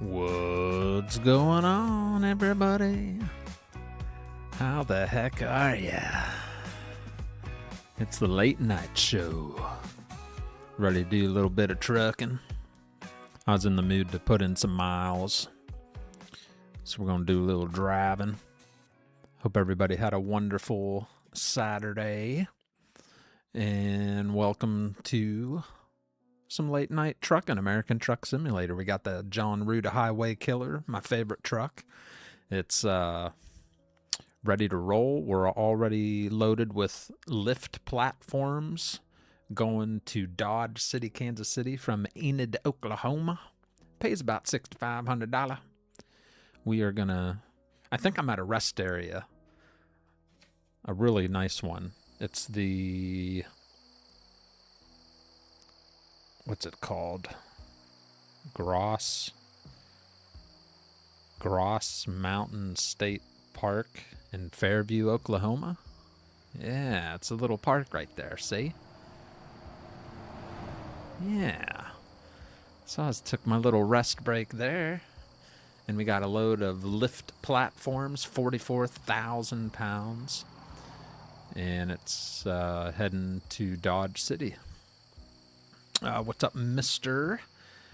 What's going on, everybody? How the heck are ya? It's the late night show. Ready to do a little bit of trucking. I was in the mood to put in some miles, so we're gonna do a little driving. Hope everybody had a wonderful Saturday, and welcome to some late night trucking, American Truck Simulator. We got the John Ruda Highway Killer, my favorite truck. It's ready to roll. We're already loaded with lift platforms going to Dodge City, Kansas City from Enid, Oklahoma. Pays about $6,500. We are gonna, I think I'm at a rest area, a really nice one. It's the, what's it called? Gross Mountain State Park in Fairview, Oklahoma. Yeah, it's a little park right there, see? Yeah. So I just took my little rest break there, and we got a load of lift platforms, 44,000 pounds, and it's heading to Dodge City. What's up, Mr.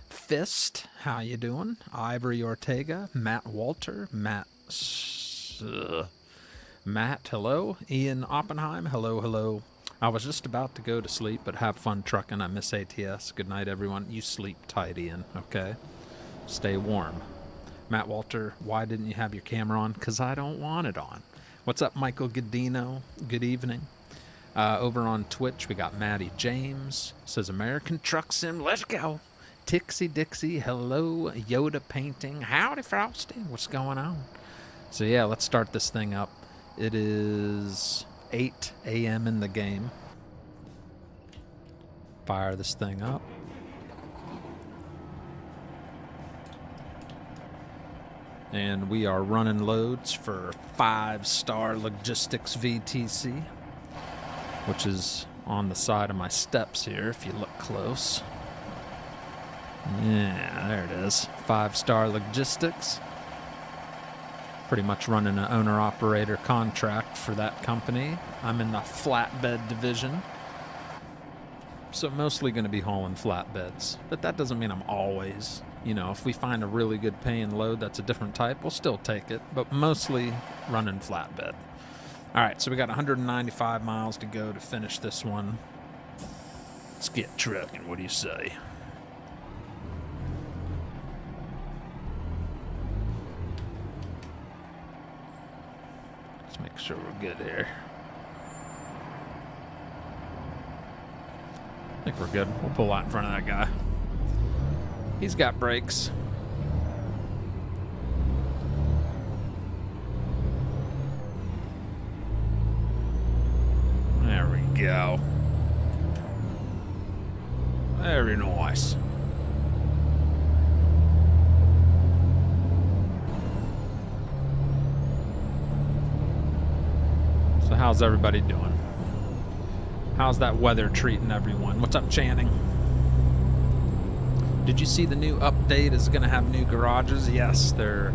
Fist? How you doing? Ivory Ortega, Matt Walter, Matt, hello. Ian Oppenheim, hello. I was just about to go to sleep, but have fun trucking. I miss ATS. Good night, everyone. You sleep tight, Ian, okay? Stay warm. Matt Walter, why didn't you have your camera on? Because I don't want it on. What's up, Michael Godino? Good evening. Over on Twitch, we got Maddie James. Says American Truck Sim. Let's go. Tixie Dixie. Hello. Yoda Painting. Howdy, Frosty. What's going on? So, yeah, let's start this thing up. It is 8 a.m. in the game. Fire this thing up. And we are running loads for 5-star Logistics VTC, which is on the side of my steps here if you look close. Yeah, there it is. 5-star Logistics. Pretty much running an owner-operator contract for that company. I'm in the flatbed division, so mostly going to be hauling flatbeds. But that doesn't mean I'm always, if we find a really good paying load that's a different type, we'll still take it, but mostly running flatbed. All right, so we got 195 miles to go to finish this one. Let's get trucking. What do you say? Let's make sure we're good here. I think we're good. We'll pull out in front of that guy. He's got brakes. There we go. Very nice. So how's everybody doing? How's that weather treating everyone? What's up, Channing? Did you see the new update is going to have new garages? Yes, they're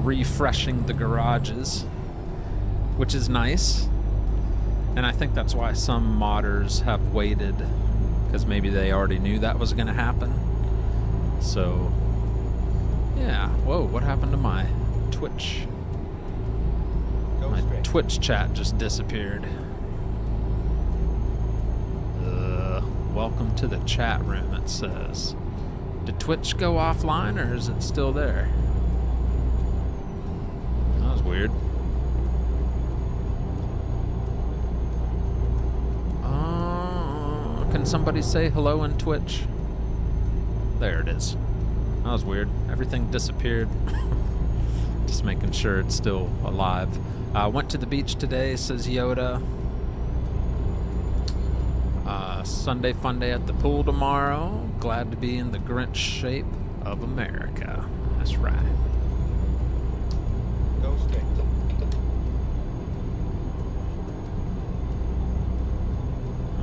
refreshing the garages, which is nice. And I think that's why some modders have waited, because maybe they already knew that was going to happen. So, yeah. Whoa, what happened to my Twitch? My Twitch chat just disappeared. Welcome to the chat room, it says. Did Twitch go offline, or is it still there? That was weird. Can somebody say hello in Twitch? There it is. That was weird. Everything disappeared. Just making sure it's still alive. Went to the beach today, says Yoda. Sunday fun day at the pool tomorrow. Glad to be in the Grinch shape of America. That's right. Go stick.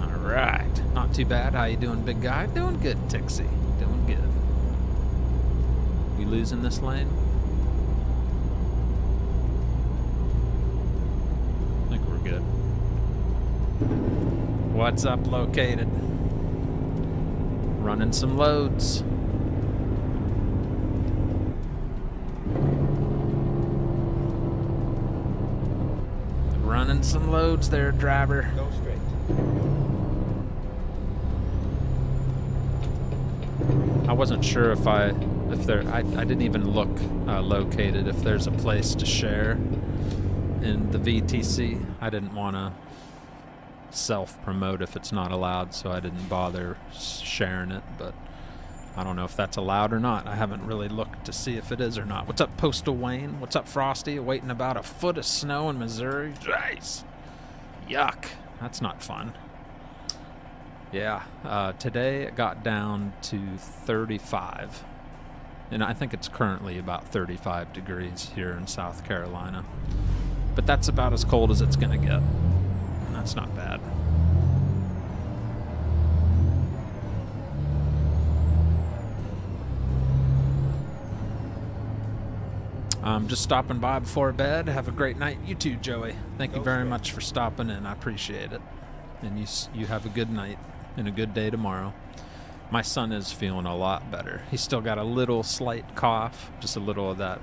All right. Not too bad. How you doing, big guy? Doing good, Tixie. Doing good. We losing this lane? I think we're good. What's up, located? Running some loads. Running some loads there, driver. Go straight. I wasn't sure if I didn't even look located if there's a place to share in the VTC. I didn't want to self-promote if it's not allowed, so I didn't bother sharing it, but I don't know if that's allowed or not. I haven't really looked to see if it is or not. What's up, Postal Wayne? What's up, Frosty? Waiting about a foot of snow in Missouri. Jeez. Yuck. That's not fun. Yeah, today it got down to 35. And I think it's currently about 35 degrees here in South Carolina. But that's about as cold as it's going to get. And that's not bad. I'm just stopping by before bed. Have a great night. You too, Joey. Thank you very much for stopping in. I appreciate it. And you have a good night and a good day tomorrow. My son is feeling a lot better. He's still got a little slight cough, just a little of that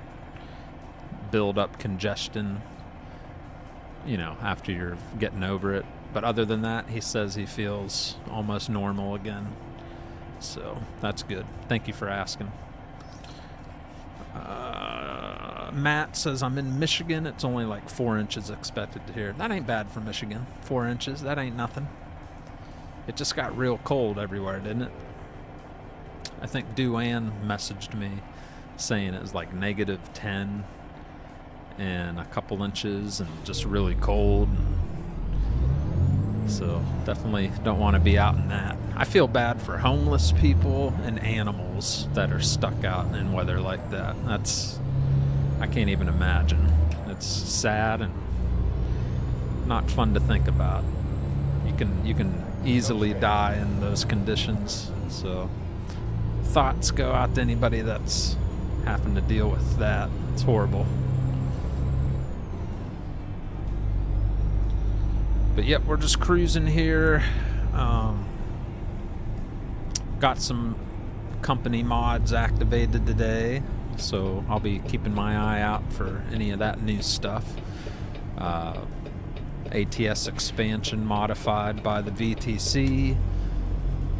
build-up congestion, you know, after you're getting over it. But other than that, he says he feels almost normal again. So that's good. Thank you for asking. Matt says, I'm in Michigan. It's only like 4 inches expected here. That ain't bad for Michigan. 4 inches, that ain't nothing. It just got real cold everywhere, didn't it? I think Duane messaged me saying it was like -10 and a couple inches and just really cold. So definitely don't want to be out in that. I feel bad for homeless people and animals that are stuck out in weather like that. I can't even imagine. It's sad and not fun to think about. You can easily die in those conditions. So thoughts go out to anybody that's having to deal with that. It's horrible. But yep, we're just cruising here. Got some company mods activated today, so I'll be keeping my eye out for any of that new stuff. ATS expansion modified by the VTC,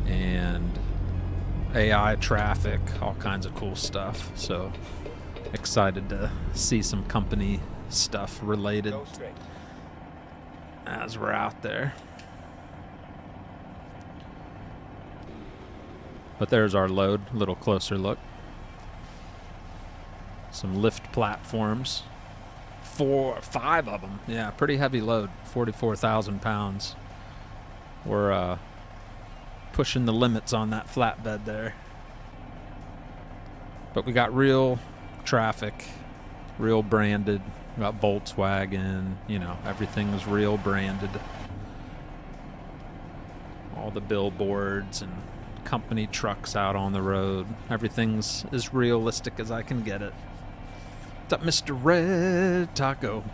and AI traffic, all kinds of cool stuff. So excited to see some company stuff related as we're out there. But there's our load, a little closer look. Some lift platforms. 5 of them. Yeah, pretty heavy load, 44,000 pounds. We're pushing the limits on that flatbed there. But we got real traffic, real branded. We got Volkswagen, you know, everything was real branded. All the billboards and company trucks out on the road. Everything's as realistic as I can get it. What's up, Mr. Red Taco?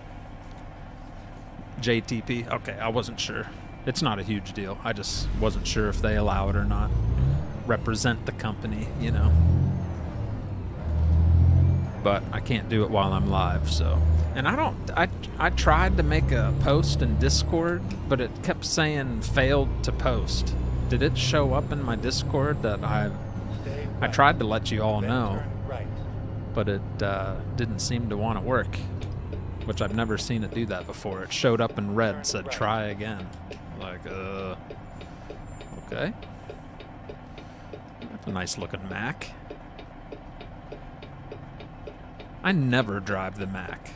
JTP? Okay, I wasn't sure. It's not a huge deal. I just wasn't sure if they allow it or not. Represent the company, you know. But I can't do it while I'm live, so. And I tried to make a post in Discord, but it kept saying failed to post. Did it show up in my Discord that I tried to let you all know, but it didn't seem to want to work, which I've never seen it do that before. It showed up in red, said try again. Like, okay. That's a nice looking Mac. I never drive the Mac.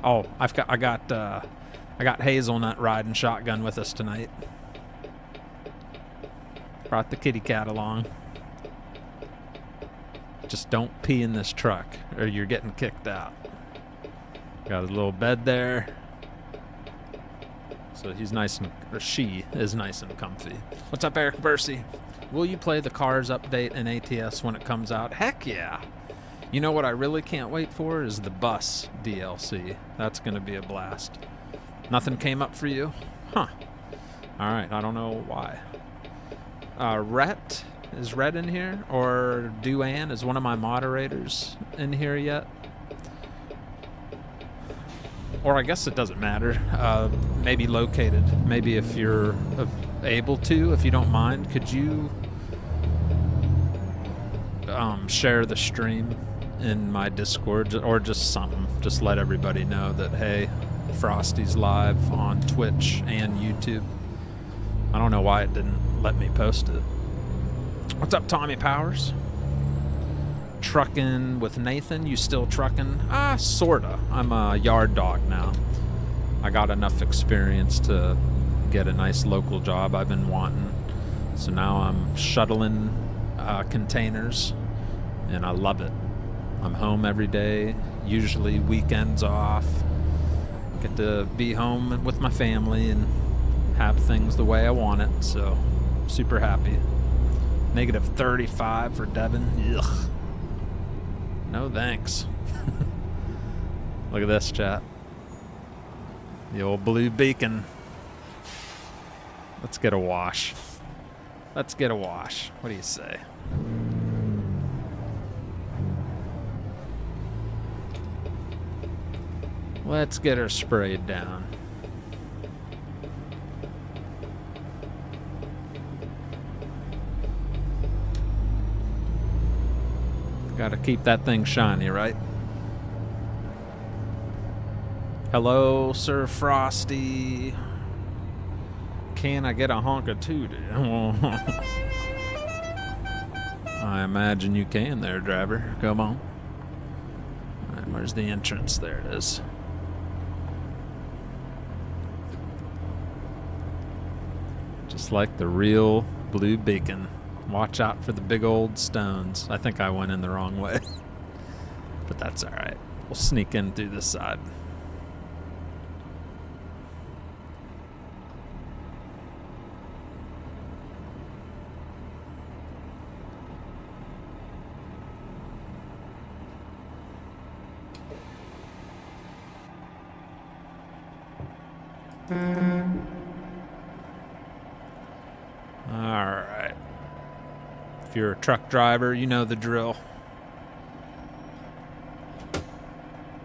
Oh, I got Hazelnut riding shotgun with us tonight. Brought the kitty cat along. Just don't pee in this truck or you're getting kicked out. Got a little bed there. So he's nice and, or she is nice and comfy. What's up, Eric Bursey? Will you play the Cars update in ATS when it comes out? Heck yeah. You know what I really can't wait for is the bus DLC. That's going to be a blast. Nothing came up for you? Huh. Alright, I don't know why. Rhett? Is Rhett in here? Or Duan? Is one of my moderators in here yet? Or I guess it doesn't matter. Maybe located. Maybe if you're able to, if you don't mind, could you share the stream in my Discord or just something? Just let everybody know that, hey, Frosty's live on Twitch and YouTube. I don't know why it didn't let me post it. What's up, Tommy Powers? Trucking with Nathan. You still trucking? Sorta. I'm a yard dog now. I got enough experience to get a nice local job I've been wanting. So now I'm shuttling containers, and I love it. I'm home every day, usually weekends off. Get to be home with my family and have things the way I want it, so super happy. Negative 35 for Devin. Ugh. No thanks. Look at this, chat. The old blue beacon. Let's get a wash. Let's get a wash. What do you say? Let's get her sprayed down. Gotta keep that thing shiny, right? Hello, Sir Frosty. Can I get a honka tootie? I imagine you can there, driver. Come on. All right, where's the entrance? There it is. Just like the real blue beacon. Watch out for the big old stones. I think I went in the wrong way. But that's alright. We'll sneak in through this side. Alright. If you're a truck driver, you know the drill.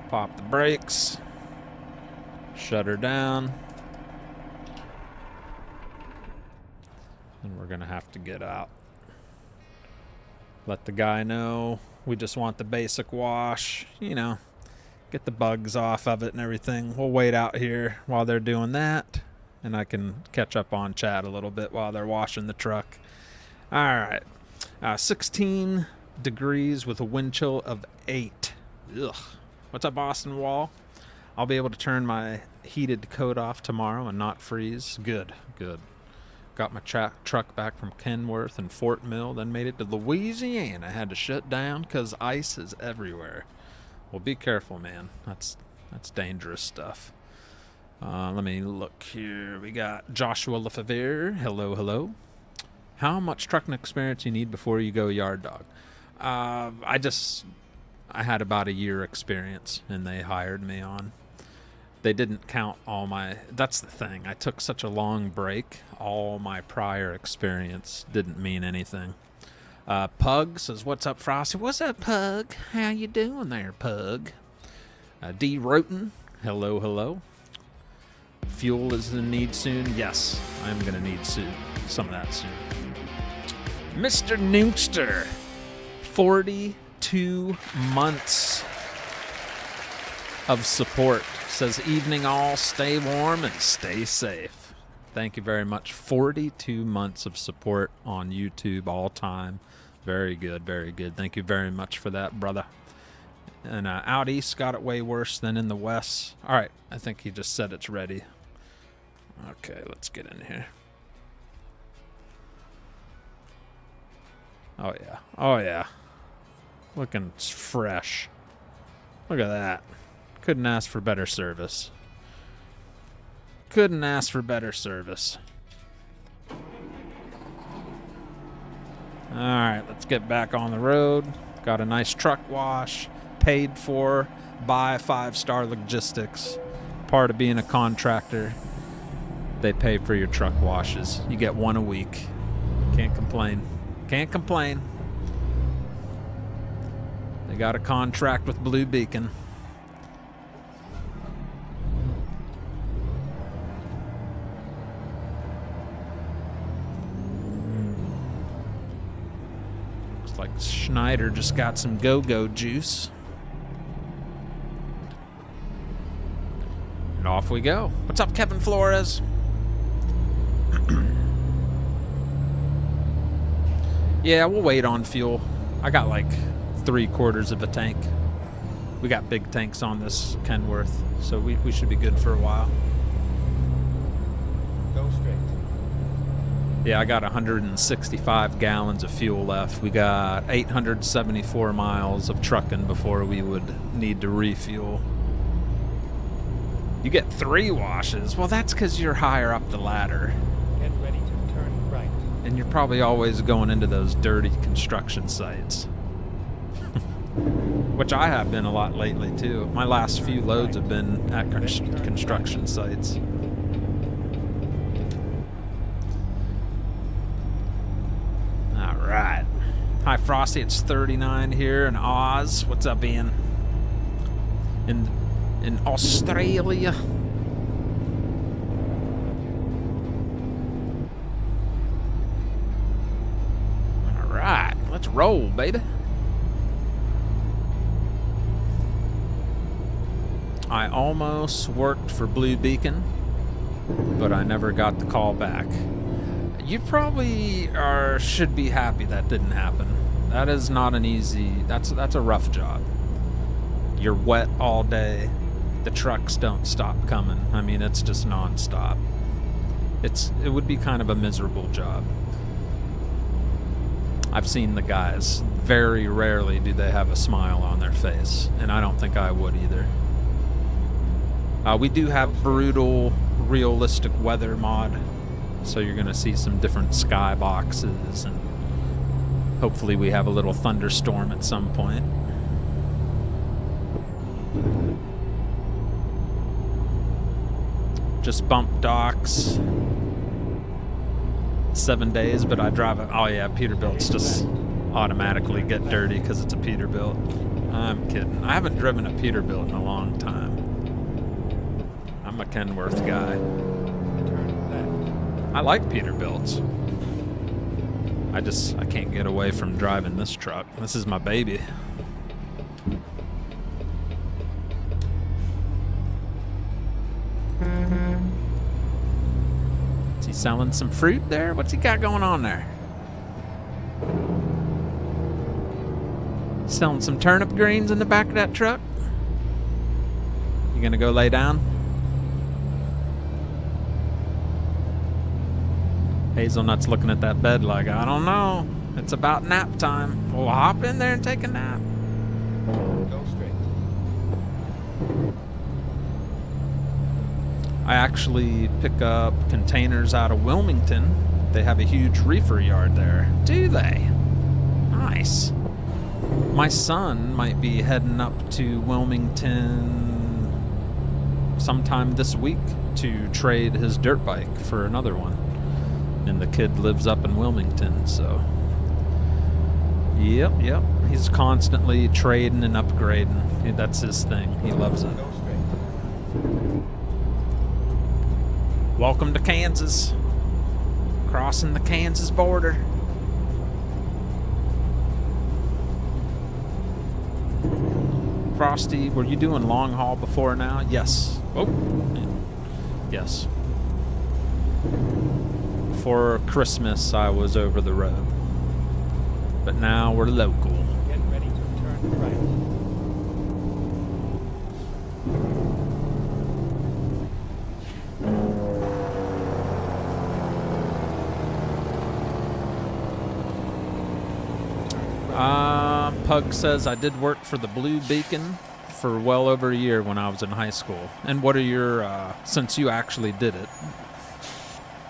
Pop the brakes. Shut her down. And we're going to have to get out. Let the guy know we just want the basic wash, you know, get the bugs off of it and everything. We'll wait out here while they're doing that, and I can catch up on chat a little bit while they're washing the truck. All right. 16 degrees with a wind chill of 8. Ugh. What's up, Austin Wall? I'll be able to turn my heated coat off tomorrow and not freeze. Good, good. Got my truck back from Kenworth and Fort Mill, then made it to Louisiana. Had to shut down because ice is everywhere. Well, be careful, man. That's dangerous stuff. Let me look here. We got Joshua Lefevere. Hello, hello. How much trucking experience you need before you go yard dog? I had about a year experience, and they hired me on. They didn't count all my... That's the thing. I took such a long break. All my prior experience didn't mean anything. Pug says, what's up, Frosty? What's up, Pug? How you doing there, Pug? D. Roten. Hello, hello. Fuel is in need soon. Yes, I'm going to need some of that soon. Mr. Nookster. 42 months of support. Says, evening all, stay warm and stay safe. Thank you very much. 42 months of support on YouTube all time. Very good, very good. Thank you very much for that, brother. And out east got it way worse than in the west. All right, I think he just said it's ready. Okay, let's get in here. Oh, yeah. Oh, yeah. Looking fresh. Look at that. Couldn't ask for better service. Couldn't ask for better service. Alright, let's get back on the road. Got a nice truck wash, paid for by 5-Star Logistics. Part of being a contractor, they pay for your truck washes. You get one a week. Can't complain. Can't complain. They got a contract with Blue Beacon. Looks like Schneider just got some go-go juice. And off we go. What's up, Kevin Flores? Yeah, we'll wait on fuel. I got like 3/4 of a tank. We got big tanks on this Kenworth, so we should be good for a while. Go straight. Yeah, I got 165 gallons of fuel left. We got 874 miles of trucking before we would need to refuel. You get 3 washes. Well, that's because you're higher up the ladder. Get ready to turn right. And you're probably always going into those dirty construction sites. Which I have been a lot lately, too. My last few loads have been at construction sites. Alright. Hi, Frosty. It's 39 here in Oz. What's up, Ian? In Australia. Alright. Let's roll, baby. I almost worked for Blue Beacon, but I never got the call back. You probably should be happy that didn't happen. That is not an easy... That's a rough job. You're wet all day. The trucks don't stop coming. I mean, it's just non-stop. It would be kind of a miserable job. I've seen the guys. Very rarely do they have a smile on their face, and I don't think I would either. We do have brutal, realistic weather mod, so you're going to see some different sky boxes, and hopefully we have a little thunderstorm at some point. Just bump docks. 7 days, but I drive it. Oh yeah, Peterbilt's just automatically get dirty because it's a Peterbilt. I'm kidding. I haven't driven a Peterbilt in a long time. I'm a Kenworth guy. I like Peterbilts. I can't get away from driving this truck. This is my baby. Is he selling some fruit there? What's he got going on there? Selling some turnip greens in the back of that truck? You gonna go lay down? Hazelnut's looking at that bed like, I don't know. It's about nap time. We'll hop in there and take a nap. Go straight. I actually pick up containers out of Wilmington. They have a huge reefer yard there. Do they? Nice. My son might be heading up to Wilmington sometime this week to trade his dirt bike for another one. And the kid lives up in Wilmington, so... Yep. He's constantly trading and upgrading. That's his thing. He loves it. Go straight. Welcome to Kansas. Crossing the Kansas border. Frosty, were you doing long haul before now? Yes. Oh. Yes. For Christmas, I was over the road. But now we're local. Get ready to turn right. Pug says I did work for the Blue Beacon for well over a year when I was in high school. And what are your, since you actually did it,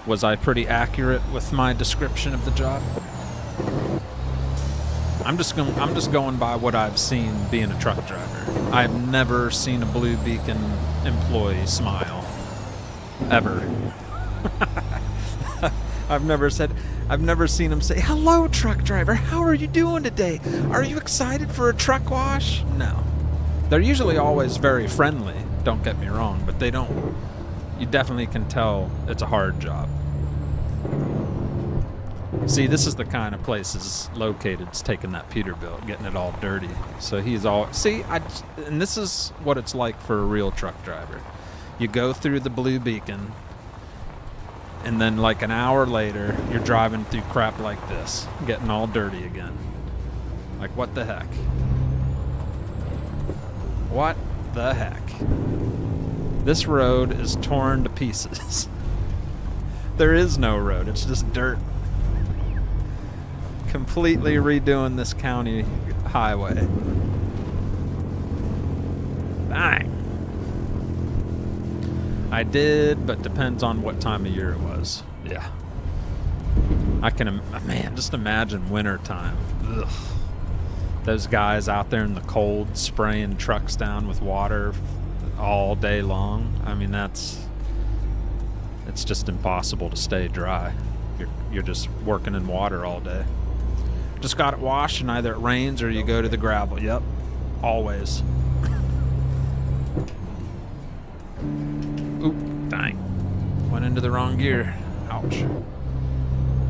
was I pretty accurate with my description of the job? I'm just going by what I've seen being a truck driver. I've never seen a Blue Beacon employee smile. Ever. I've never seen him say, "Hello, truck driver, how are you doing today? Are you excited for a truck wash?" No. They're usually always very friendly, don't get me wrong, but they don't. You definitely can tell it's a hard job. See, this is the kind of places located's taking that Peterbilt, getting it all dirty. So he's all, see, and this is what it's like for a real truck driver. You go through the Blue Beacon, and then like an hour later, you're driving through crap like this, getting all dirty again. Like, what the heck? What the heck? This road is torn to pieces. There is no road, it's just dirt. Completely redoing this county highway. Bang. I did, but depends on what time of year it was. Yeah. I can, man, just imagine winter time. Ugh. Those guys out there in the cold spraying trucks down with water all day long. I mean, it's just impossible to stay dry. You're just working in water all day. Just got it washed, and either it rains or you go to the gravel. Yep, always. Oop, dang. Went into the wrong gear. Ouch.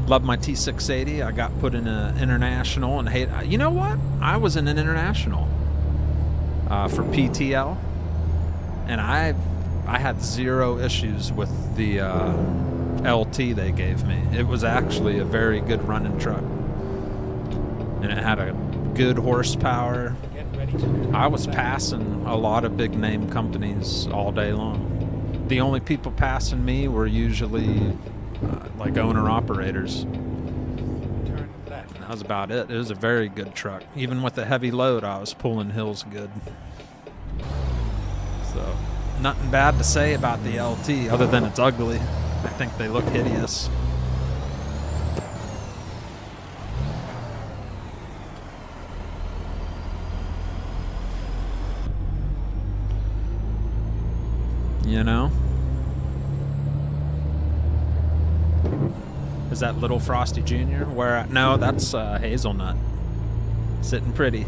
Love my T680. I got put in an international and hate. You know what? I was in an international for PTL, and I had zero issues with the LT they gave me. It was actually a very good running truck. And it had a good horsepower. I was passing a lot of big name companies all day long. The only people passing me were usually like owner-operators. That was about it. It was a very good truck. Even with a heavy load, I was pulling hills good. So, nothing bad to say about the LT other than it's ugly. I think they look hideous. You know? Is that little Frosty Jr.? No, that's Hazelnut. Sitting pretty.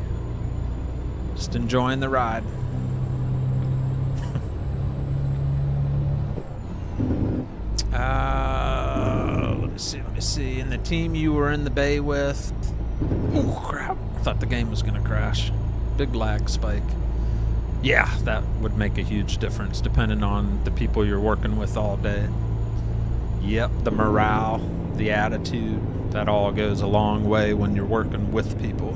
Just enjoying the ride. Let me see. In the team you were in the bay with... Oh, crap. I thought the game was going to crash. Big lag spike. Yeah, that would make a huge difference depending on the people you're working with all day. Yep, the morale, the attitude, that all goes a long way when you're working with people.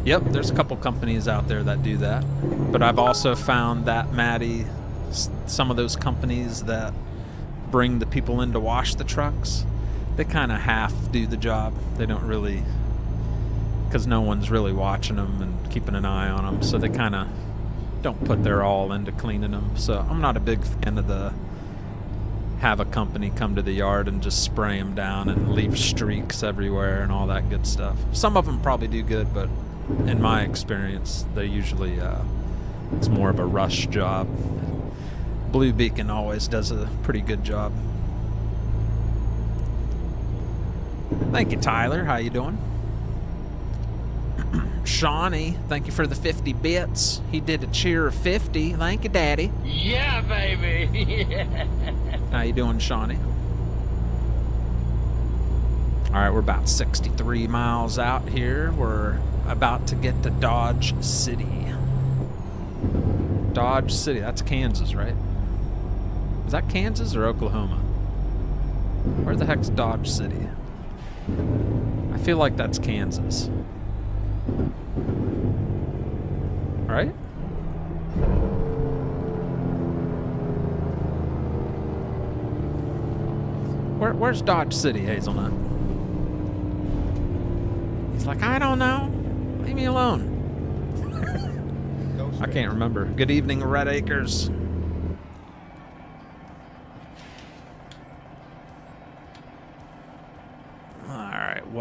Yep, there's a couple companies out there that do that. But I've also found that, Maddie, some of those companies that bring the people in to wash the trucks, they kind of half do the job. They don't really, because no one's really watching them and keeping an eye on them, so they kind of don't put their all into cleaning them. So I'm not a big fan of the have a company come to the yard and just spray them down and leave streaks everywhere and all that good stuff. Some of them probably do good, but in my experience, they usually it's more of a rush job. Blue Beacon always does a pretty good job. Thank you, Tyler. How you doing? Shawnee, thank you for the 50 bits. He did a cheer of 50. Thank you, Daddy. Yeah, baby. How you doing, Shawnee? All right, we're about 63 miles out here. We're about to get to Dodge City. Dodge City, that's Kansas, right? Is that Kansas or Oklahoma? Where the heck's Dodge City? I feel like that's Kansas. Right? Where's Dodge City, Hazelnut? He's like, I don't know. Leave me alone. I can't remember. Good evening, Red Acres.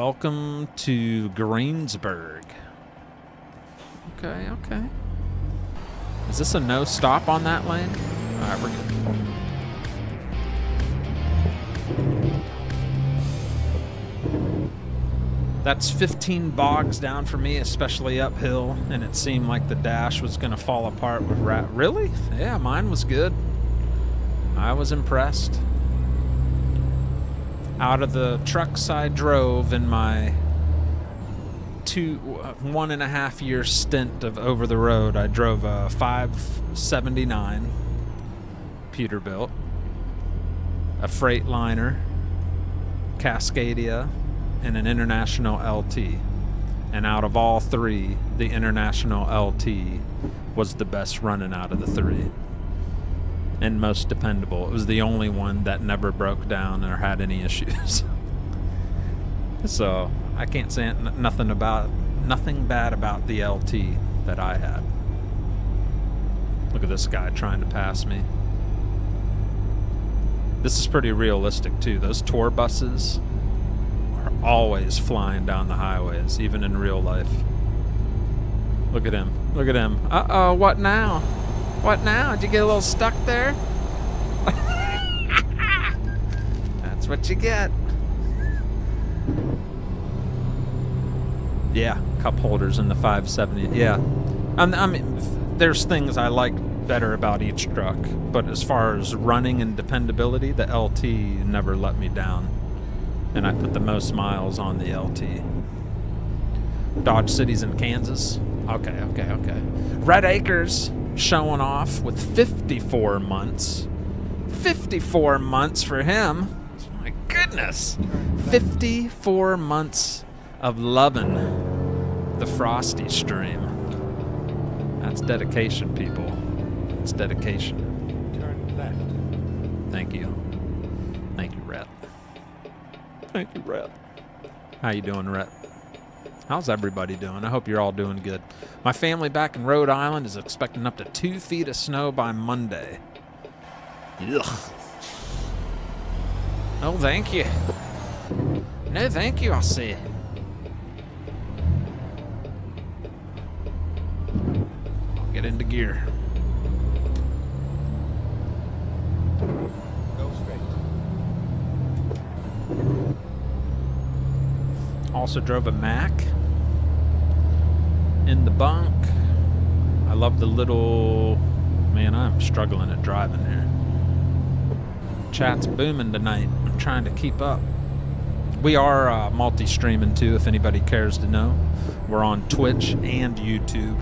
Welcome to Greensburg. Okay, okay. Is this a no stop on that lane? All right, we're good. That's 15 bogs down for me, especially uphill, and it seemed like the dash was going to fall apart with Really? Yeah, mine was good. I was impressed. Out of the trucks I drove in my 1.5 year stint of over the road, I drove a 579 Peterbilt, a Freightliner, Cascadia, and an International LT. And out of all three, the International LT was the best running out of the three and most dependable. It was the only one that never broke down or had any issues. So I can't say nothing bad about the LT that I had. Look at this guy trying to pass me. This is pretty realistic too. Those tour buses are always flying down the highways, even in real life. Look at him. Look at him. Uh-oh, what now? What now? Did you get a little stuck there? That's what you get. Yeah, cup holders in the 570. Yeah. I mean, there's things I like better about each truck, but as far as running and dependability, the LT never let me down. And I put the most miles on the LT. Dodge City's in Kansas. Okay. Red Acres showing off with 54 months. 54 months for him. My goodness. 54 months of loving the Frosty stream. That's dedication, people. It's dedication. Turn left. Thank you. Thank you, Rhett. Thank you, Rhett. How you doing, Rhett? How's everybody doing? I hope you're all doing good. My family back in Rhode Island is expecting up to 2 feet of snow by Monday. Ugh. Oh, thank you. No, thank you, I say. Get into gear. Go straight. Also drove a Mac in the bunk. I love the little... Man, I'm struggling at driving here. Chat's booming tonight. I'm trying to keep up. We are multi-streaming too, if anybody cares to know. We're on Twitch and YouTube.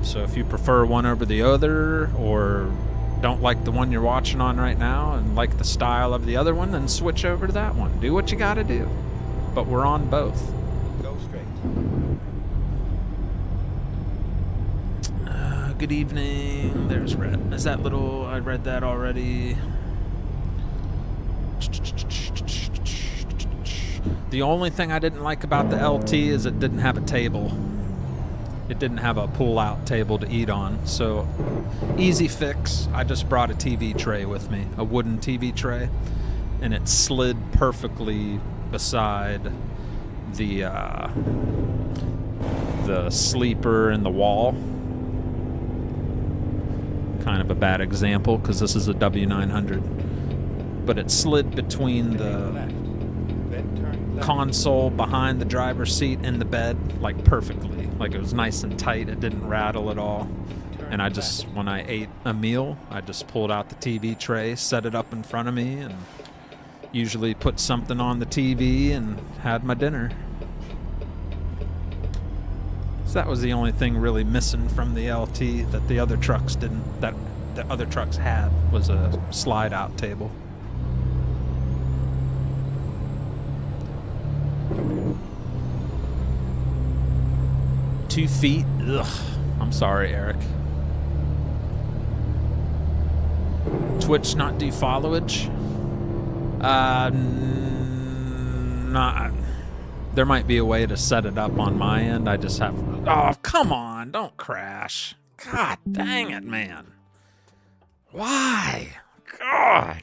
So if you prefer one over the other, or don't like the one you're watching on right now and like the style of the other one, then switch over to that one. Do what you gotta do. But we're on both. Go straight. Good evening. There's Red. Is that little... I read that already. The only thing I didn't like about the LT is it didn't have a table. It didn't have a pull-out table to eat on. So, easy fix. I just brought a TV tray with me. A wooden TV tray. And it slid perfectly beside the sleeper and the wall. Kind of a bad example because this is a W900. But it slid between the console behind the driver's seat and the bed, like perfectly. Like it was nice and tight. It didn't rattle at all. And I just, when I ate a meal, I just pulled out the TV tray, set it up in front of me, and usually put something on the TV and had my dinner. So that was the only thing really missing from the LT that the other trucks didn't, that the other trucks had, was a slide out table. $2 Ugh. I'm sorry, Eric. Twitch not do followage? Not. There might be a way to set it up on my end. I just have... Oh, come on. Don't crash. God dang it, man. Why? God.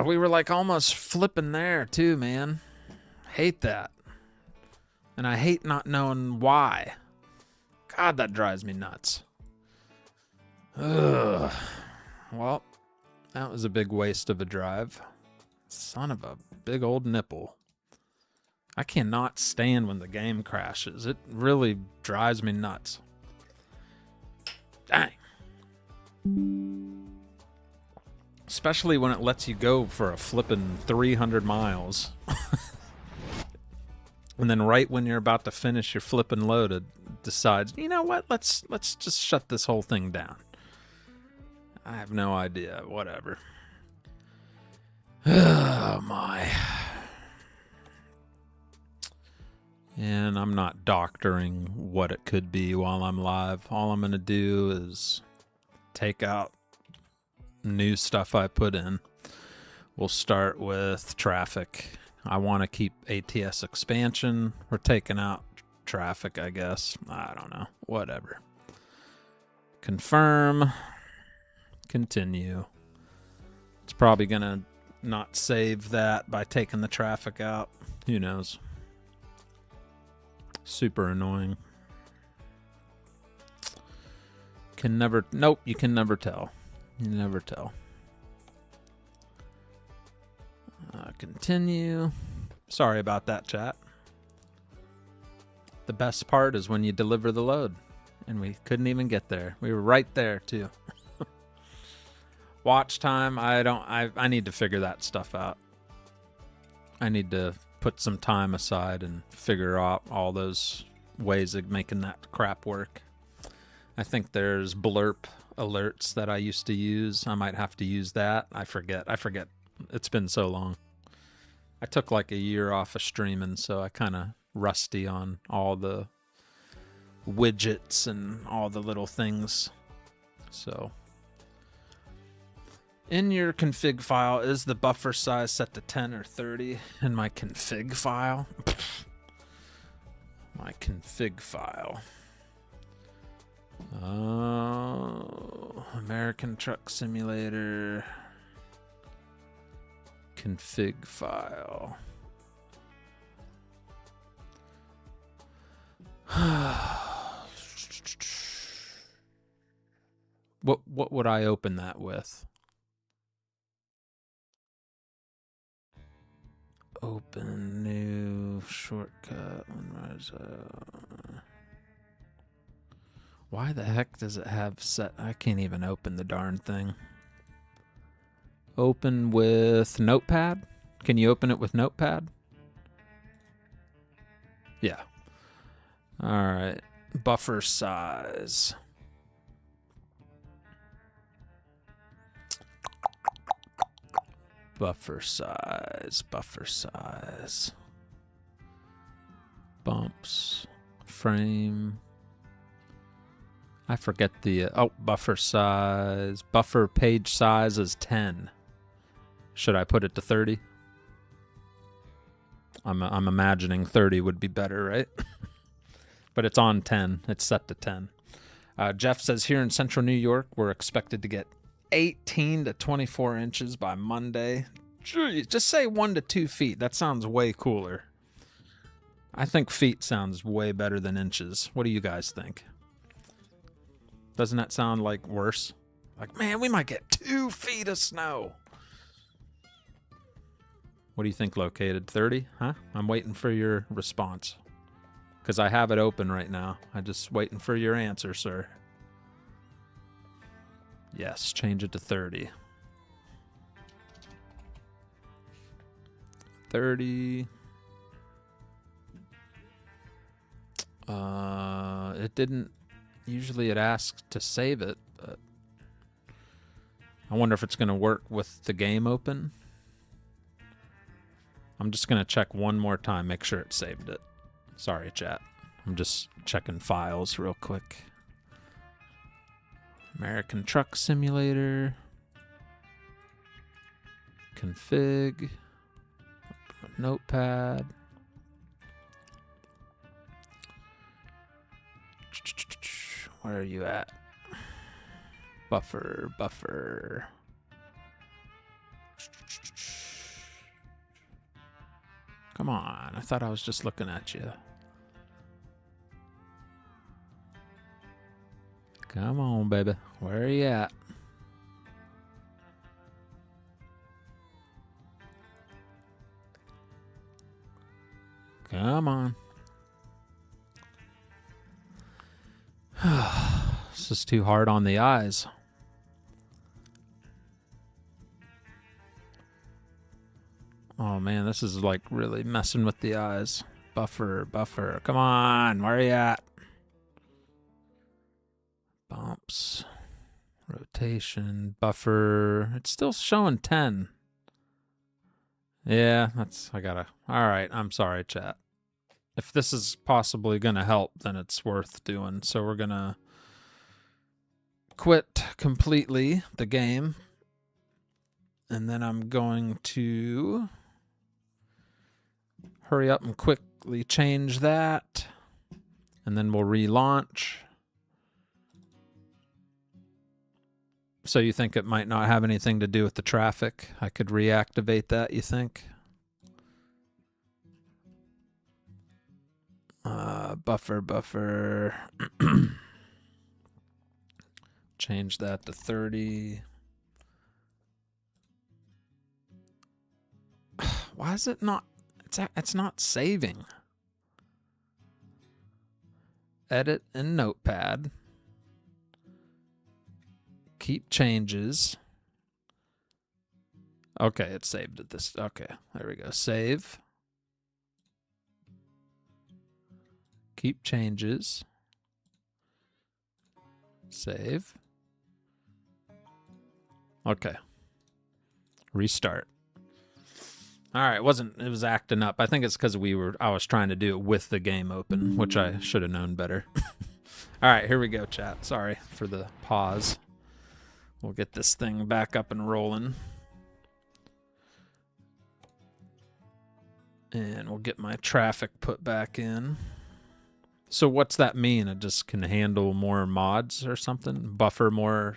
We were like almost flipping there too, man. Hate that. And I hate not knowing why. God, that drives me nuts. Ugh. Well, that was a big waste of a drive. Son of a big old nipple. I cannot stand when the game crashes. It really drives me nuts. Dang. Especially when it lets you go for a flippin' 300 miles. And then right when you're about to finish your flippin' load, it decides, you know what, let's just shut this whole thing down. I have no idea. Whatever. Oh my. And I'm not doctoring what it could be while I'm live. All I'm going to do is take out new stuff I put in. We'll start with traffic. I want to keep ATS expansion. We're taking out traffic, I guess. I don't know. Whatever. Confirm. Continue. It's probably going to not save that by taking the traffic out. Who knows? Super annoying. Can never... Nope, you can never tell. You never tell. Continue. Sorry about that, chat. The best part is when you deliver the load. And we couldn't even get there. We were right there, too. Watch time. I need to figure that stuff out. I need to put some time aside and figure out all those ways of making that crap work. I think there's blurp alerts that I used to use. I might have to use that. I forget. It's been so long. I took like a year off of streaming, so I kind of rusty on all the widgets and all the little things. So in your config file, is the buffer size set to 10 or 30 in my config file? My config file. Oh, American Truck Simulator. Config file. What would I open that with? Open new shortcut. Why the heck does it have set? I can't even open the darn thing. Open with Notepad? Can you open it with Notepad? Yeah. All right. Buffer size. Buffer size. Buffer size. Bumps. Frame. I forget the... buffer size. Buffer page size is 10. Should I put it to 30? I'm imagining 30 would be better, right? But it's on 10. It's set to 10. Jeff says here in central New York, we're expected to get 18 to 24 inches by Monday. Gee, just say 1 to 2 feet. That sounds way cooler. I think feet sounds way better than inches. What do you guys think? Doesn't that sound like worse? Like, man, we might get 2 feet of snow. What do you think, Located? 30? Huh? I'm waiting for your response. Because I have it open right now. I'm just waiting for your answer, sir. Yes, change it to 30. 30. It didn't... Usually it asks to save it, but... I wonder if it's going to work with the game open. I'm just going to check one more time, make sure it saved it. Sorry, chat. I'm just checking files real quick. American Truck Simulator. Config. Notepad. Where are you at? Buffer. Come on. I thought I was just looking at you. Come on, baby. Where are you at? Come on. This is too hard on the eyes. Oh man, this is like really messing with the eyes. Buffer, buffer. Come on, where are you at? Bumps. Rotation, buffer. It's still showing 10. Yeah, I gotta. Alright, I'm sorry, chat. If this is possibly gonna help, then it's worth doing. So we're gonna quit completely the game. And then I'm going to hurry up and quickly change that. And then we'll relaunch. So you think it might not have anything to do with the traffic? I could reactivate that, you think? Buffer. Change that to 30. Why is it not? It's not saving. Edit in Notepad. Keep changes. Okay, it saved it this. Okay, there we go. Save. Keep changes. Save. Okay. Restart. All right, it was acting up. I think it's because I was trying to do it with the game open, which I should have known better. All right, here we go, chat. Sorry for the pause. We'll get this thing back up and rolling. And we'll get my traffic put back in. So what's that mean? It just can handle more mods or something? Buffer more?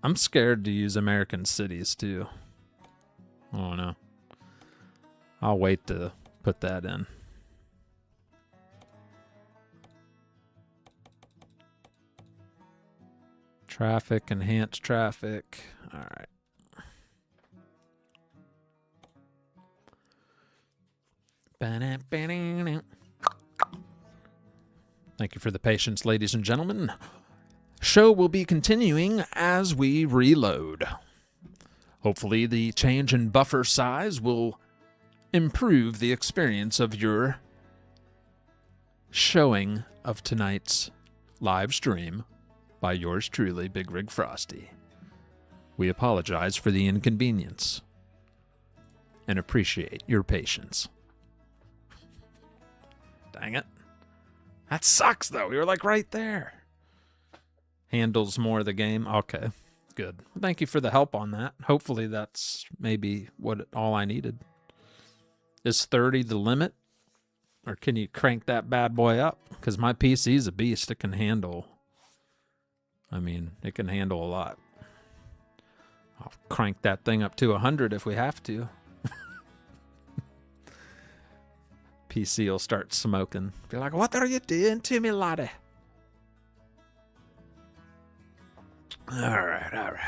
I'm scared to use American cities too. Oh no. I'll wait to put that in. Traffic, enhance traffic. All right. Thank you for the patience, ladies and gentlemen. Show will be continuing as we reload. Hopefully the change in buffer size will improve the experience of your showing of tonight's live stream by yours truly, Bigrigfrosty. We apologize for the inconvenience and appreciate your patience. Dang it. That sucks, though. We were, like, right there. Handles more of the game. Okay, good. Thank you for the help on that. Hopefully that's maybe all I needed. Is 30 the limit? Or can you crank that bad boy up? Because my PC is a beast. It can handle... I mean, it can handle a lot. I'll crank that thing up to 100 if we have to. PC will start smoking. Be like, what are you doing to me, laddie? All right.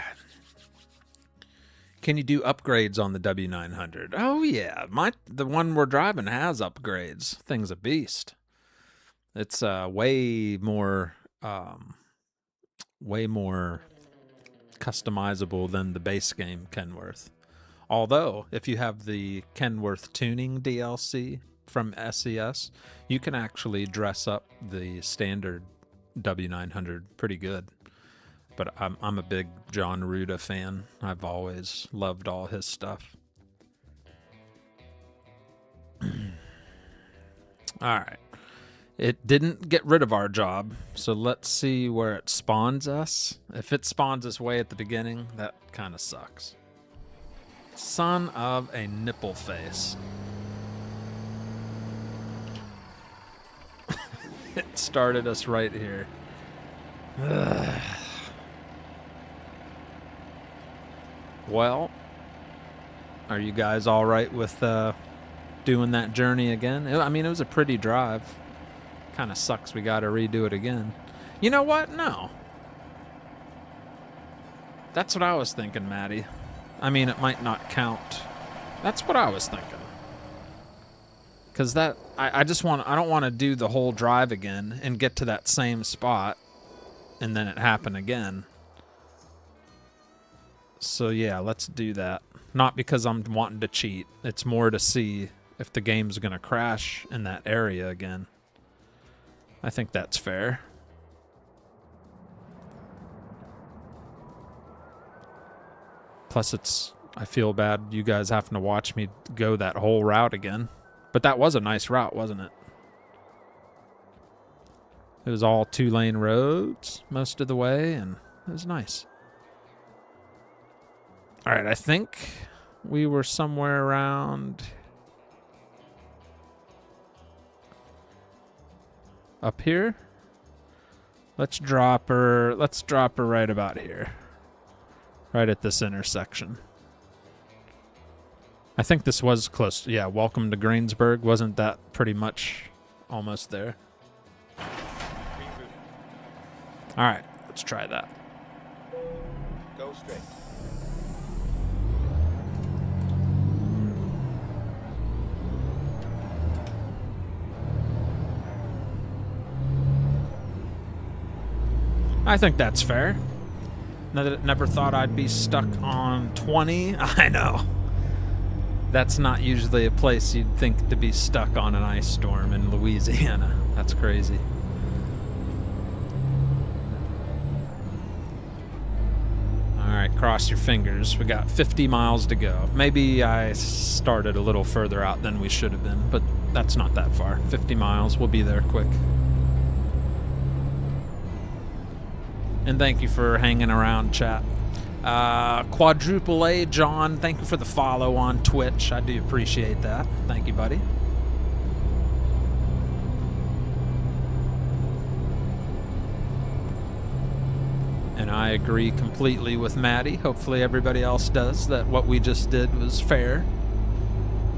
Can you do upgrades on the W900? Oh, yeah. The one we're driving has upgrades. Thing's a beast. It's way more customizable than the base game Kenworth. Although, if you have the Kenworth tuning DLC from SES, you can actually dress up the standard W900 pretty good. But I'm a big John Ruda fan. I've always loved all his stuff. All right. It didn't get rid of our job, so let's see where it spawns us. If it spawns us way at the beginning, that kind of sucks. Son of a nipple face. It started us right here. Ugh. Well, Are you guys all right with doing that journey again? I mean, it was a pretty drive. Kind of sucks we got to redo it again. You know what? No. That's what I was thinking, Maddie. I mean, it might not count. That's what I was thinking. Because that, I don't want to do the whole drive again and get to that same spot and then it happen again. So yeah, let's do that. Not because I'm wanting to cheat. It's more to see if the game's going to crash in that area again. I think that's fair. Plus I feel bad you guys having to watch me go that whole route again. But that was a nice route, wasn't it? It was all 2-lane roads most of the way, and it was nice. All right, I think we were somewhere around up here. Let's drop her right about here. Right at this intersection. I think this was close. Yeah, welcome to Greensburg. Wasn't that pretty much almost there? All right, let's try that. Go straight. I think that's fair. Never thought I'd be stuck on 20. I know. That's not usually a place you'd think to be stuck on an ice storm in Louisiana. That's crazy. All right, cross your fingers. We got 50 miles to go. Maybe I started a little further out than we should have been, but that's not that far. 50 miles, we'll be there quick. And thank you for hanging around, chat. Quadruple A John, thank you for the follow on Twitch. I do appreciate that. Thank you, buddy. And I agree completely with Maddie. Hopefully everybody else does, that what we just did was fair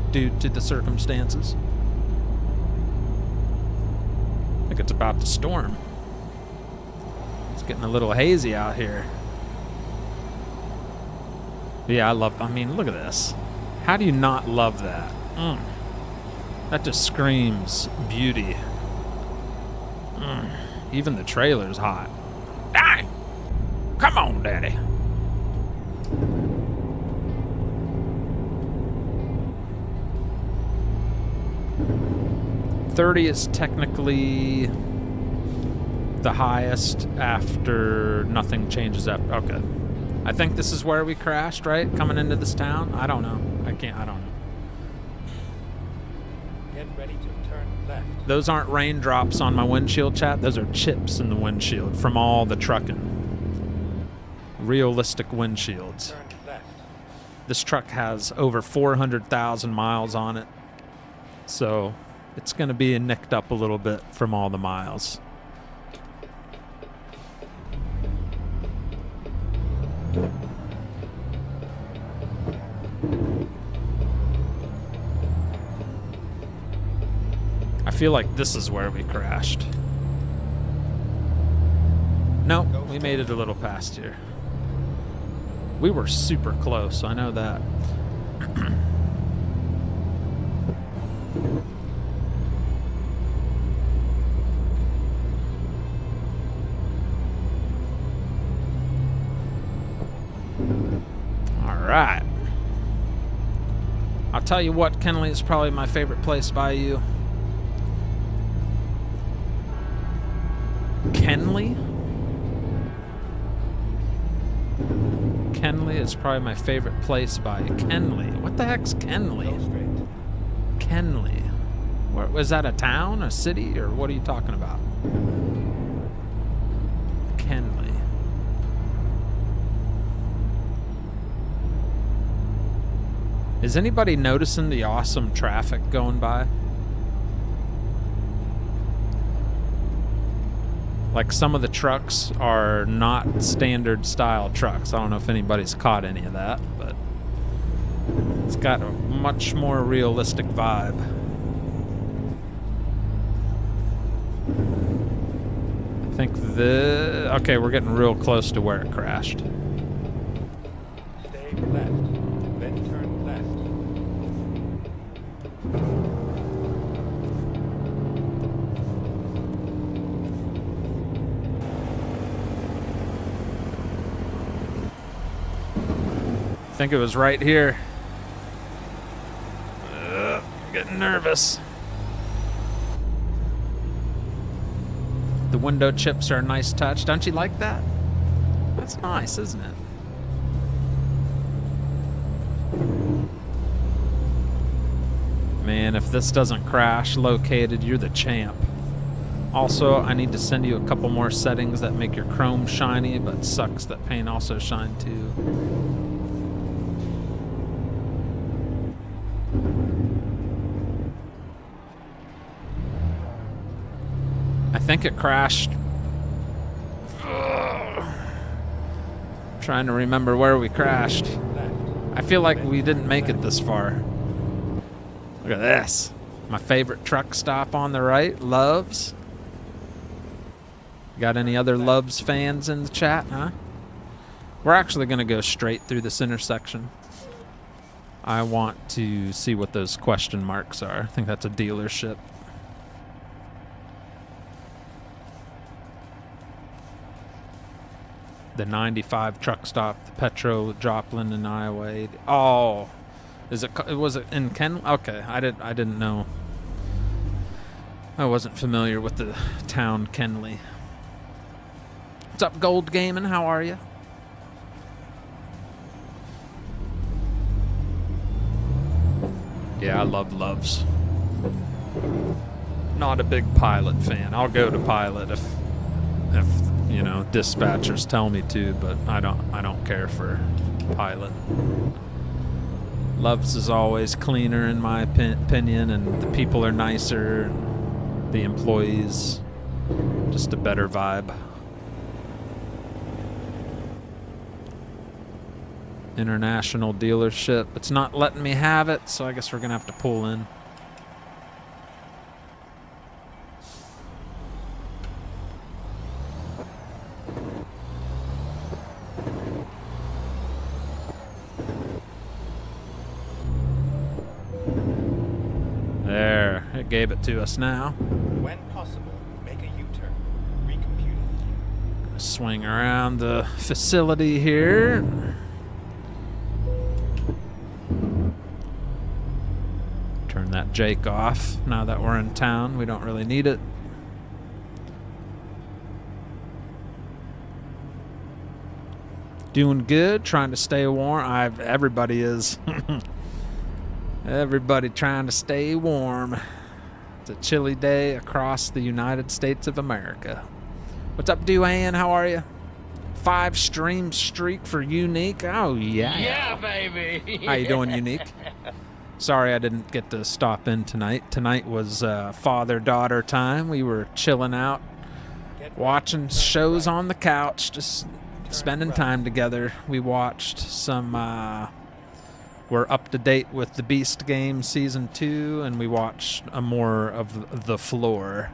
due to the circumstances. I think it's about to storm. It's getting a little hazy out here. Yeah, I mean, look at this. How do you not love that? That just screams beauty. Even the trailer's hot. Die! Come on, Daddy. .30 is technically the highest after nothing changes after. Okay. I think this is where we crashed, right? Coming into this town? I don't know. I don't know. Get ready to turn left. Those aren't raindrops on my windshield, chat. Those are chips in the windshield from all the trucking. Realistic windshields. Turn left. This truck has over 400,000 miles on it. So it's going to be nicked up a little bit from all the miles. I feel like this is where we crashed. No, we made it a little past here. We were super close, I know that. All right. I'll tell you what, Kenley is probably my favorite place by you. Kenley? Kenley is probably my favorite place by Kenley. What the heck's Kenley? Go straight. Kenley. Was that a town, a city, or what are you talking about? Kenley. Is anybody noticing the awesome traffic going by? Like, some of the trucks are not standard style trucks. I don't know if anybody's caught any of that, but It's got a much more realistic vibe. I think okay, we're getting real close to where it crashed. Stay left, and then turn left. I think it was right here. Getting nervous. The window chips are a nice touch. Don't you like that? That's nice, isn't it? Man, if this doesn't crash located, you're the champ. Also, I need to send you a couple more settings that make your chrome shiny, but sucks that paint also shine too. I think it crashed. Trying to remember where we crashed. I feel like we didn't make it this far. Look at this. My favorite truck stop on the right, Loves. Got any other Loves fans in the chat, huh? We're actually going to go straight through this intersection. I want to see what those question marks are. I think that's a dealership. The 95 truck stop, the Petro, Joplin, and Iowa. Oh, was it in Ken? Okay, I didn't know. I wasn't familiar with the town Kenley. What's up, Gold Gaming? How are you? Yeah, I love Loves. Not a big Pilot fan. I'll go to Pilot if you know, dispatchers tell me to, but I don't care for Pilot. Loves is always cleaner in my opinion, and the people are nicer, and the employees, just a better vibe. International dealership. It's not letting me have it, so I guess we're gonna have to pull in. There, it gave it to us now. When possible, make a U-turn. Recomputing. Swing around the facility here. Turn that Jake off now that we're in town. We don't really need it. Doing good, trying to stay warm. Everybody is. Everybody trying to stay warm. It's a chilly day across the United States of America. What's up, Duane? How are you? 5 stream streak for Unique. Oh, yeah. Yeah, baby. How you doing, Unique? Sorry I didn't get to stop in tonight. Tonight was father-daughter time. We were chilling out, watching shows on the couch, just spending time together. We watched some... We're up to date with the Beast Game Season 2, and we watched more of The Floor.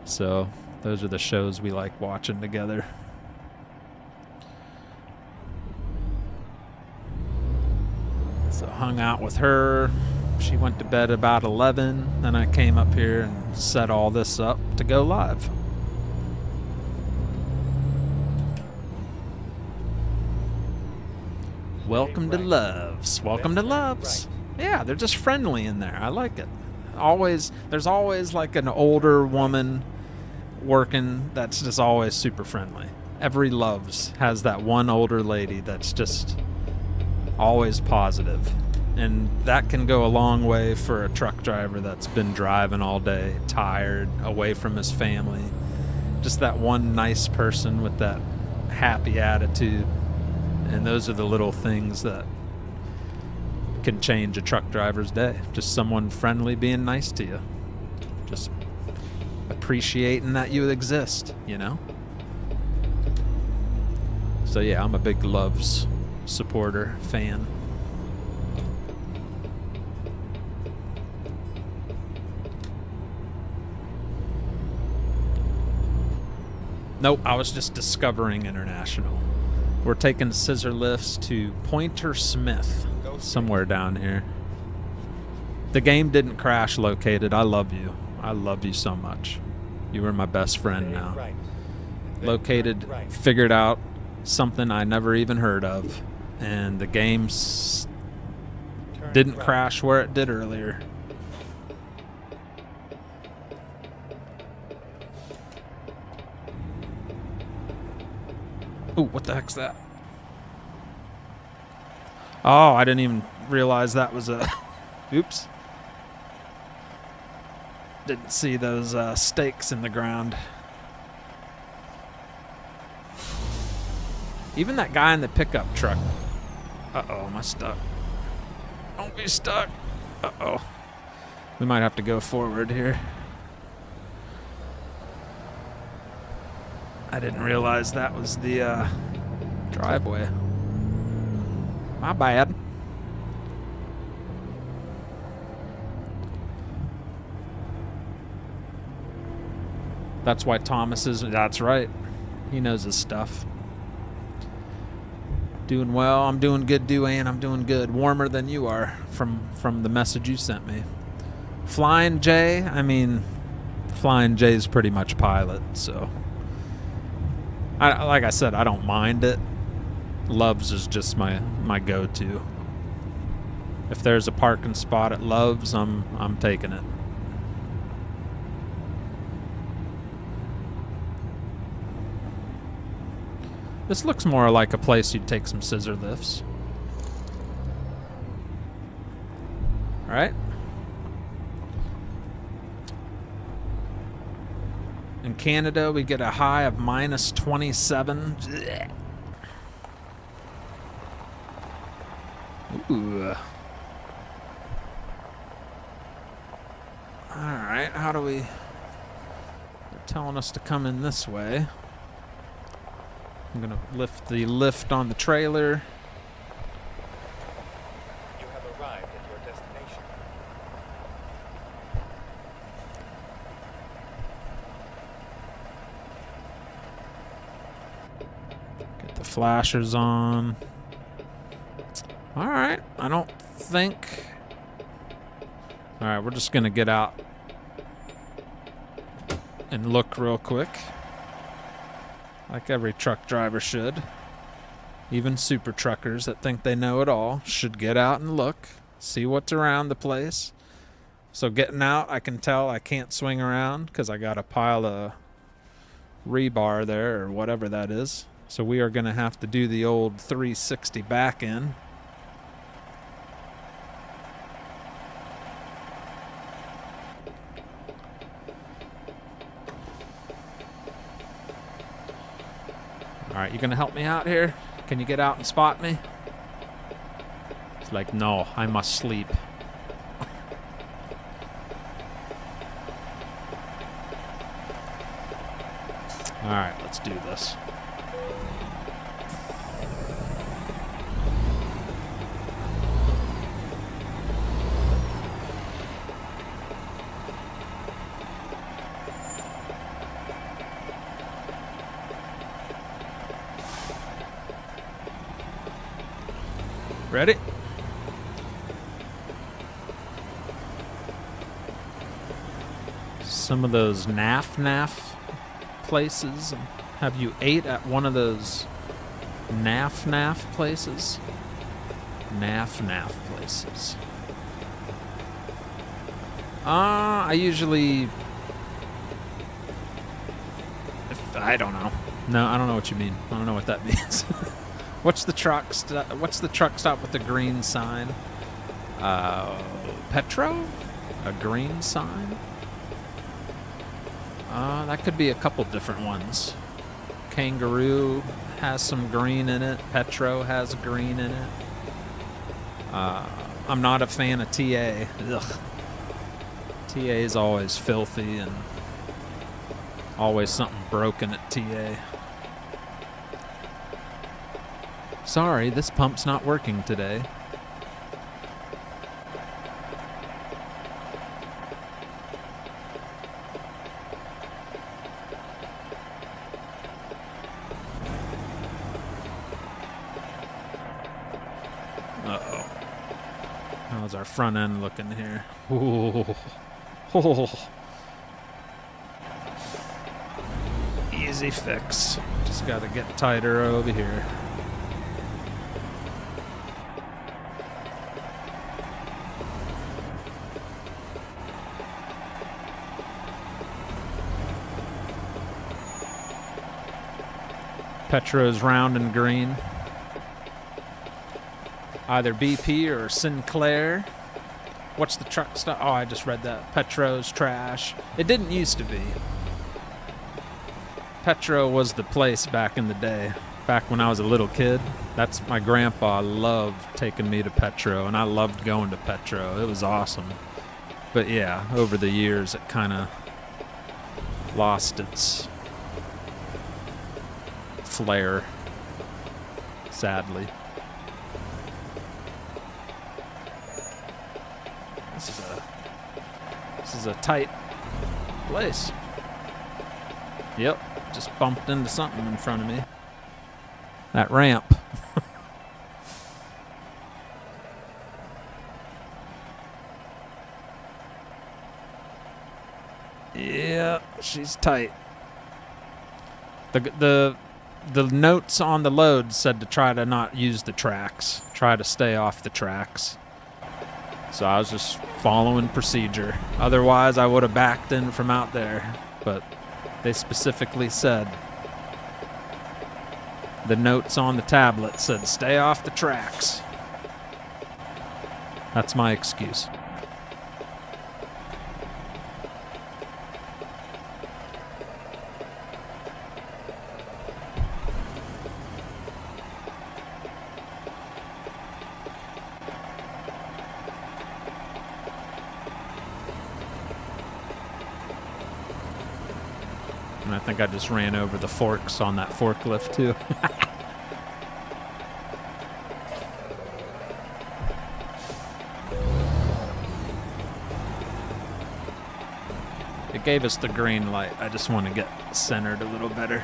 So those are the shows we like watching together. So hung out with her. She went to bed about 11. Then I came up here and set all this up to go live. Welcome to Loves. Welcome to Loves. Yeah, they're just friendly in there. I like it. There's always like an older woman working that's just always super friendly. Every Loves has that one older lady that's just always positive. And that can go a long way for a truck driver that's been driving all day, tired, away from his family. Just that one nice person with that happy attitude. And those are the little things that can change a truck driver's day. Just someone friendly being nice to you. Just appreciating that you exist, you know? So yeah, I'm a big Loves supporter, fan. Nope, I was just discovering international. We're taking scissor lifts to Pointer Smith, somewhere down here. The game didn't crash located. I love you. I love you so much. You were my best friend now. Right. Located, Right. figured out something I never even heard of, and the game Turn didn't right. crash where it did earlier. Ooh, what the heck's that? Oh, I didn't even realize that was a... Oops. Didn't see those stakes in the ground. Even that guy in the pickup truck. Uh-oh, am I stuck? Don't be stuck. Uh-oh. We might have to go forward here. I didn't realize that was the driveway. My bad. That's why Thomas is... That's right. He knows his stuff. Doing well. I'm doing good, Duane. I'm doing good. Warmer than you are from the message you sent me. Flying J, I mean, Flying J's pretty much pilot, so... like I said, I don't mind it. Loves is just my go-to. If there's a parking spot at Loves, I'm taking it. This looks more like a place you'd take some scissor lifts. All right. In Canada, we get a high of minus 27. Ooh. All right, how do we... They're telling us to come in this way. I'm gonna lift the lift on the trailer. You have arrived at your destination. Get the flashers on. All right, I don't think... All right, we're just gonna get out and look real quick. Like every truck driver should. Even super truckers that think they know it all should get out and look, see what's around the place. So getting out, I can tell I can't swing around because I got a pile of rebar there or whatever that is. So we are going to have to do the old 360 back in. All right, you gonna help me out here? Can you get out and spot me? It's like, no, I must sleep. All right, let's do this. Ready? Some of those NAF places. Have you ate at one of those NAF places? NAF places. I usually... I don't know. No, I don't know what you mean. I don't know what that means. What's the truck stop with the green sign? Petro? A green sign? That could be a couple different ones. Kangaroo has some green in it. Petro has green in it. I'm not a fan of TA. Ugh. TA is always filthy and always something broken at TA. Sorry, this pump's not working today. How's our front end looking here? Ooh. Oh. Easy fix. Just got to get tighter over here. Petro's round and green. Either BP or Sinclair. What's the truck stop? Oh, I just read that. Petro's trash. It didn't used to be. Petro was the place back in the day. Back when I was a little kid. That's my grandpa loved taking me to Petro, and I loved going to Petro. It was awesome. But yeah, over the years it kind of lost its flair, sadly. This is a tight place. Yep, just bumped into something in front of me. That ramp. Yeah, she's tight. The notes on the load said to try to not use the tracks. Try to stay off the tracks. So I was just following procedure. Otherwise, I would have backed in from out there. But they specifically said, the notes on the tablet said, stay off the tracks. That's my excuse. And I think I just ran over the forks on that forklift too. It gave us the green light. I just want to get centered a little better.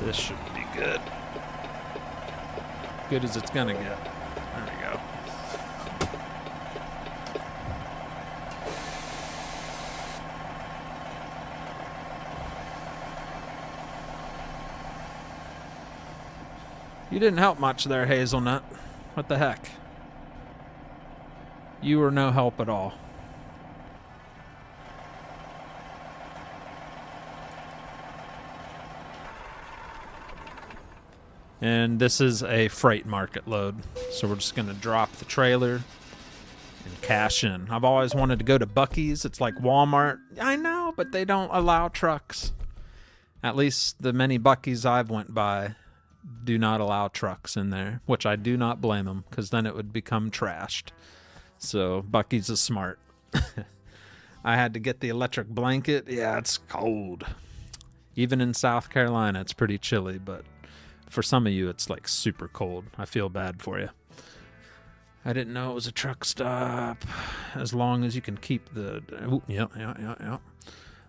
This should be good. Good as it's gonna get. There we go. You didn't help much there, Hazelnut. What the heck? You were no help at all. And this is a freight market load. So we're just going to drop the trailer and cash in. I've always wanted to go to Buc-ee's. It's like Walmart. I know, but they don't allow trucks. At least the many Buc-ee's I've went by do not allow trucks in there, which I do not blame them, because then it would become trashed. So Buc-ee's is smart. I had to get the electric blanket. Yeah, it's cold. Even in South Carolina, it's pretty chilly, but for some of you, it's like super cold. I feel bad for you. I didn't know it was a truck stop. As long as you can keep the... Ooh, yeah.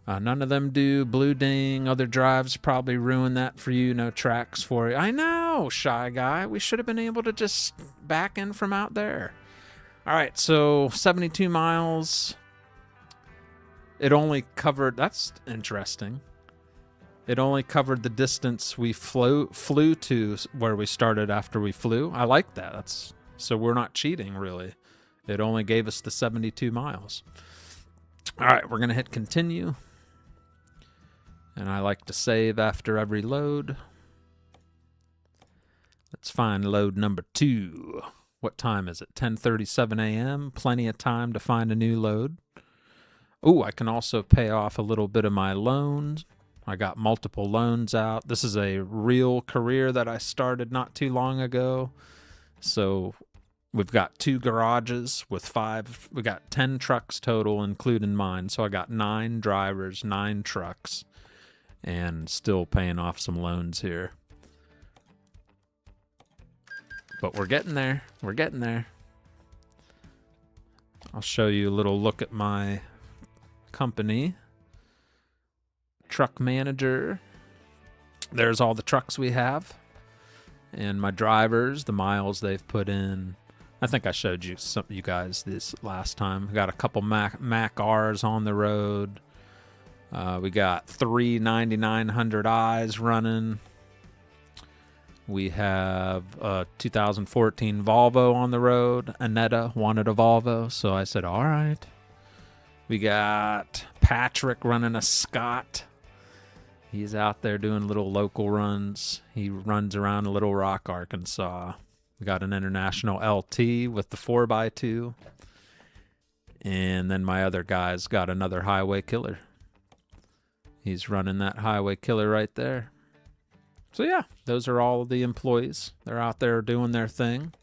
None of them do. Blue ding. Other drives probably ruin that for you. No tracks for you. I know, shy guy. We should have been able to just back in from out there. All right, so 72 miles. It only covered... That's interesting. It only covered the distance we flew to where we started after we flew. I like that. So we're not cheating, really. It only gave us the 72 miles. All right, we're going to hit continue. And I like to save after every load. Let's find load number 2. What time is it? 10:37 a.m. Plenty of time to find a new load. Ooh, I can also pay off a little bit of my loans. I got multiple loans out. This is a real career that I started not too long ago. So we've got 2 garages with 5. We got 10 trucks total, including mine. So I got 9 drivers, 9 trucks, and still paying off some loans here. But we're getting there. We're getting there. I'll show you a little look at my company. Truck manager. There's all the trucks we have. And my drivers, the miles they've put in. I think I showed you guys this last time. We got a couple Mac R's on the road. We got 3 9900i's running. We have a 2014 Volvo on the road. Annetta wanted a Volvo, so I said, all right. We got Patrick running a Scott. He's out there doing little local runs. He runs around Little Rock, Arkansas. We got an International LT with the 4x2. And then my other guy's got another Highway Killer. He's running that Highway Killer right there. So yeah, those are all the employees. They're out there doing their thing.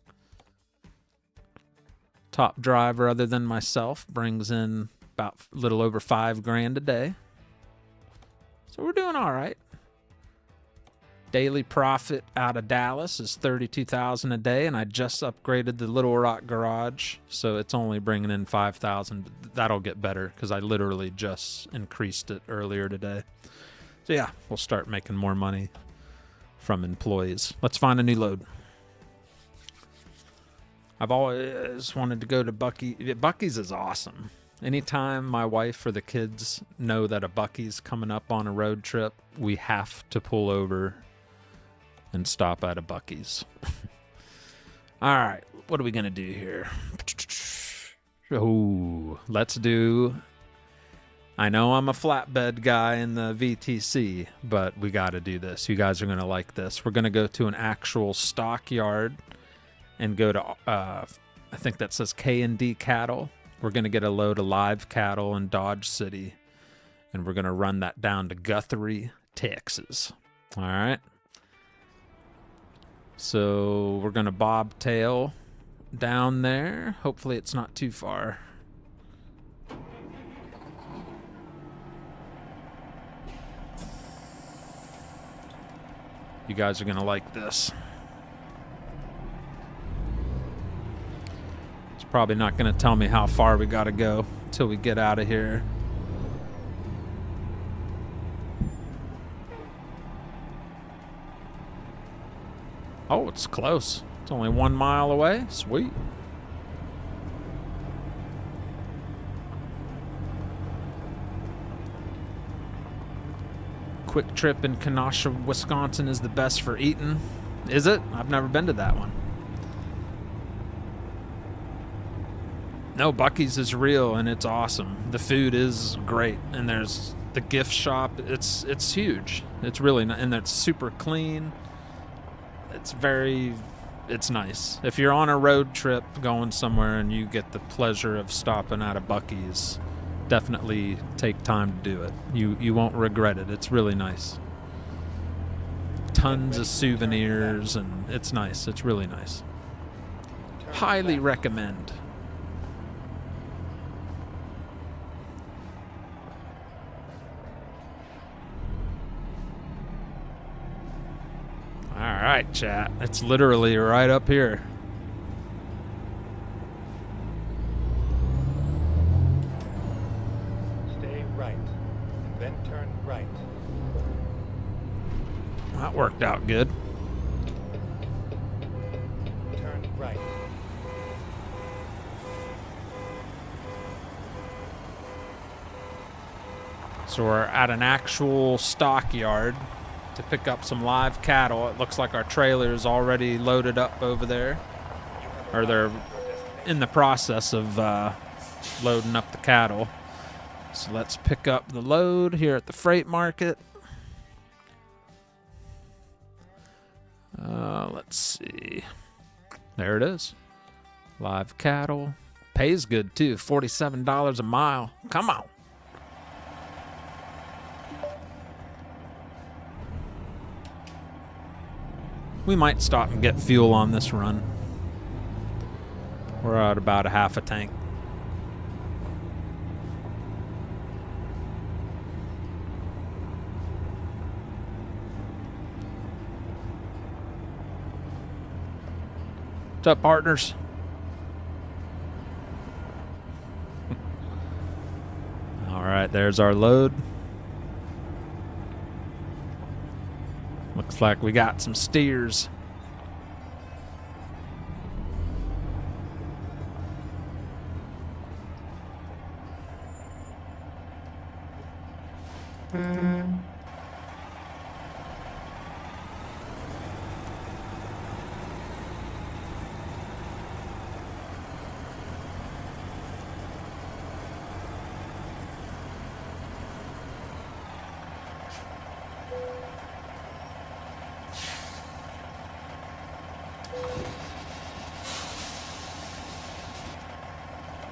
Top driver other than myself brings in about a little over $5,000 a day. So we're doing all right. Daily profit out of Dallas is $32,000 a day, and I just upgraded the Little Rock garage, so it's only bringing in $5,000. That'll get better because I literally just increased it earlier today. So yeah, we'll start making more money from employees. Let's find a new load. I've always wanted to go to Buc-ee's is awesome. Anytime my wife or the kids know that a Buc-ee's coming up on a road trip, we have to pull over and stop at a Buc-ee's. All right, what are we going to do here? Oh, let's do... I know I'm a flatbed guy in the VTC, but we got to do this. You guys are going to like this. We're going to go to an actual stockyard and go to, I think that says K&D Cattle. We're going to get a load of live cattle in Dodge City, and we're going to run that down to Guthrie, Texas. All right. So we're going to bobtail down there. Hopefully it's not too far. You guys are going to like this. It's probably not going to tell me how far we got to go until we get out of here. Oh, it's close. It's only 1 mile away. Sweet. Quick Trip in Kenosha, Wisconsin is the best for eating. Is it? I've never been to that one. No, Buc-ee's is real and it's awesome. The food is great, and there's the gift shop. It's huge. It's really nice, and it's super clean. It's nice. If you're on a road trip going somewhere and you get the pleasure of stopping at a Buc-ee's, definitely take time to do it. You won't regret it. It's really nice. Tons of souvenirs, and it's nice. It's really nice. Highly recommend. All right, chat. It's literally right up here. Stay right, and then turn right. That worked out good. Turn right. So we're at an actual stockyard to pick up some live cattle. It looks like our trailer is already loaded up over there, or they're in the process of loading up the cattle. So let's pick up the load here at the freight market. Let's see. There it is. Live cattle. Pays good too. $47 a mile. Come on. We might stop and get fuel on this run. We're at about a half a tank. What's up, partners? Alright, there's our load. Looks like we got some steers.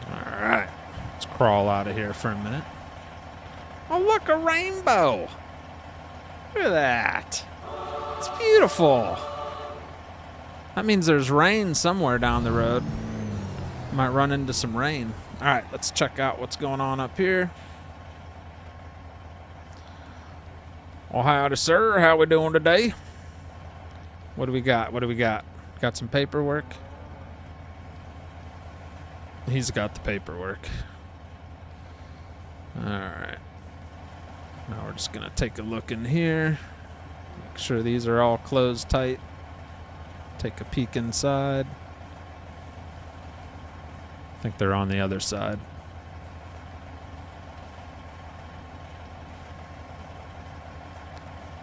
Alright, let's crawl out of here for a minute. Oh, look, a rainbow! Look at that. It's beautiful. That means there's rain somewhere down the road. Might run into some rain. Alright, let's check out what's going on up here. Oh, howdy, sir. How we doing today? What do we got? What do we got? Got some paperwork? He's got the paperwork. Alright. Now we're just gonna take a look in here. Make sure these are all closed tight. Take a peek inside. I think they're on the other side.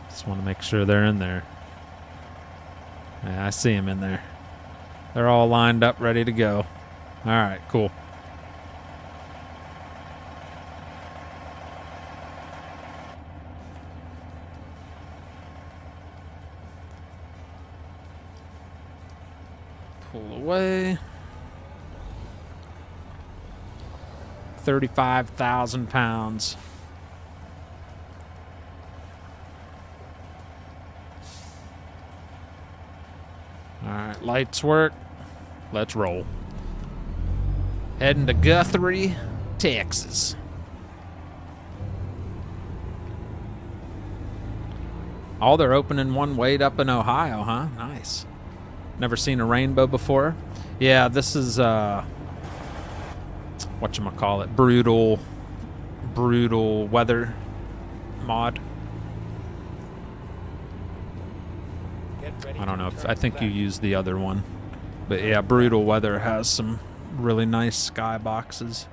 Just want to make sure they're in there. Yeah, I see them in there. They're all lined up, ready to go. All right, cool. Pull away. 35,000 pounds. All right, lights work. Let's roll. Heading to Guthrie, Texas. Oh, they're opening one way up in Ohio, huh? Nice. Never seen a rainbow before. Yeah, this is whatchamacallit, brutal weather mod. I don't know if I think you used the other one. But yeah, brutal weather has some really nice sky boxes.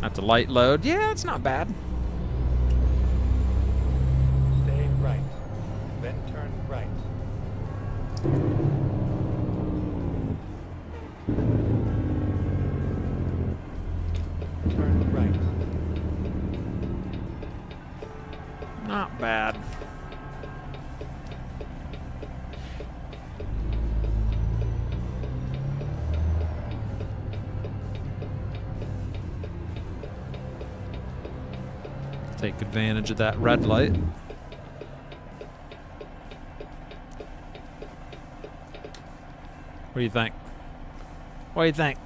That's a light load. Yeah, it's not bad. Stay right, then turn right. Turn right. Not bad. Take advantage of that red light. What do you think? What do you think?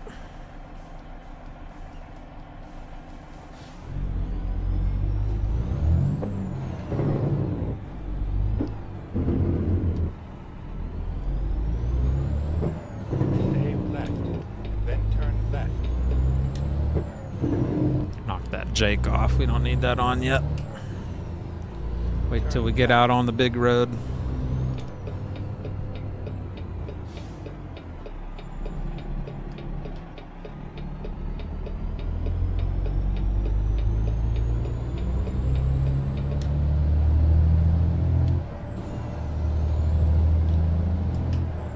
Stay left, then turn left. Knock that Jake off. We don't need that on yet. Wait till we get out on the big road.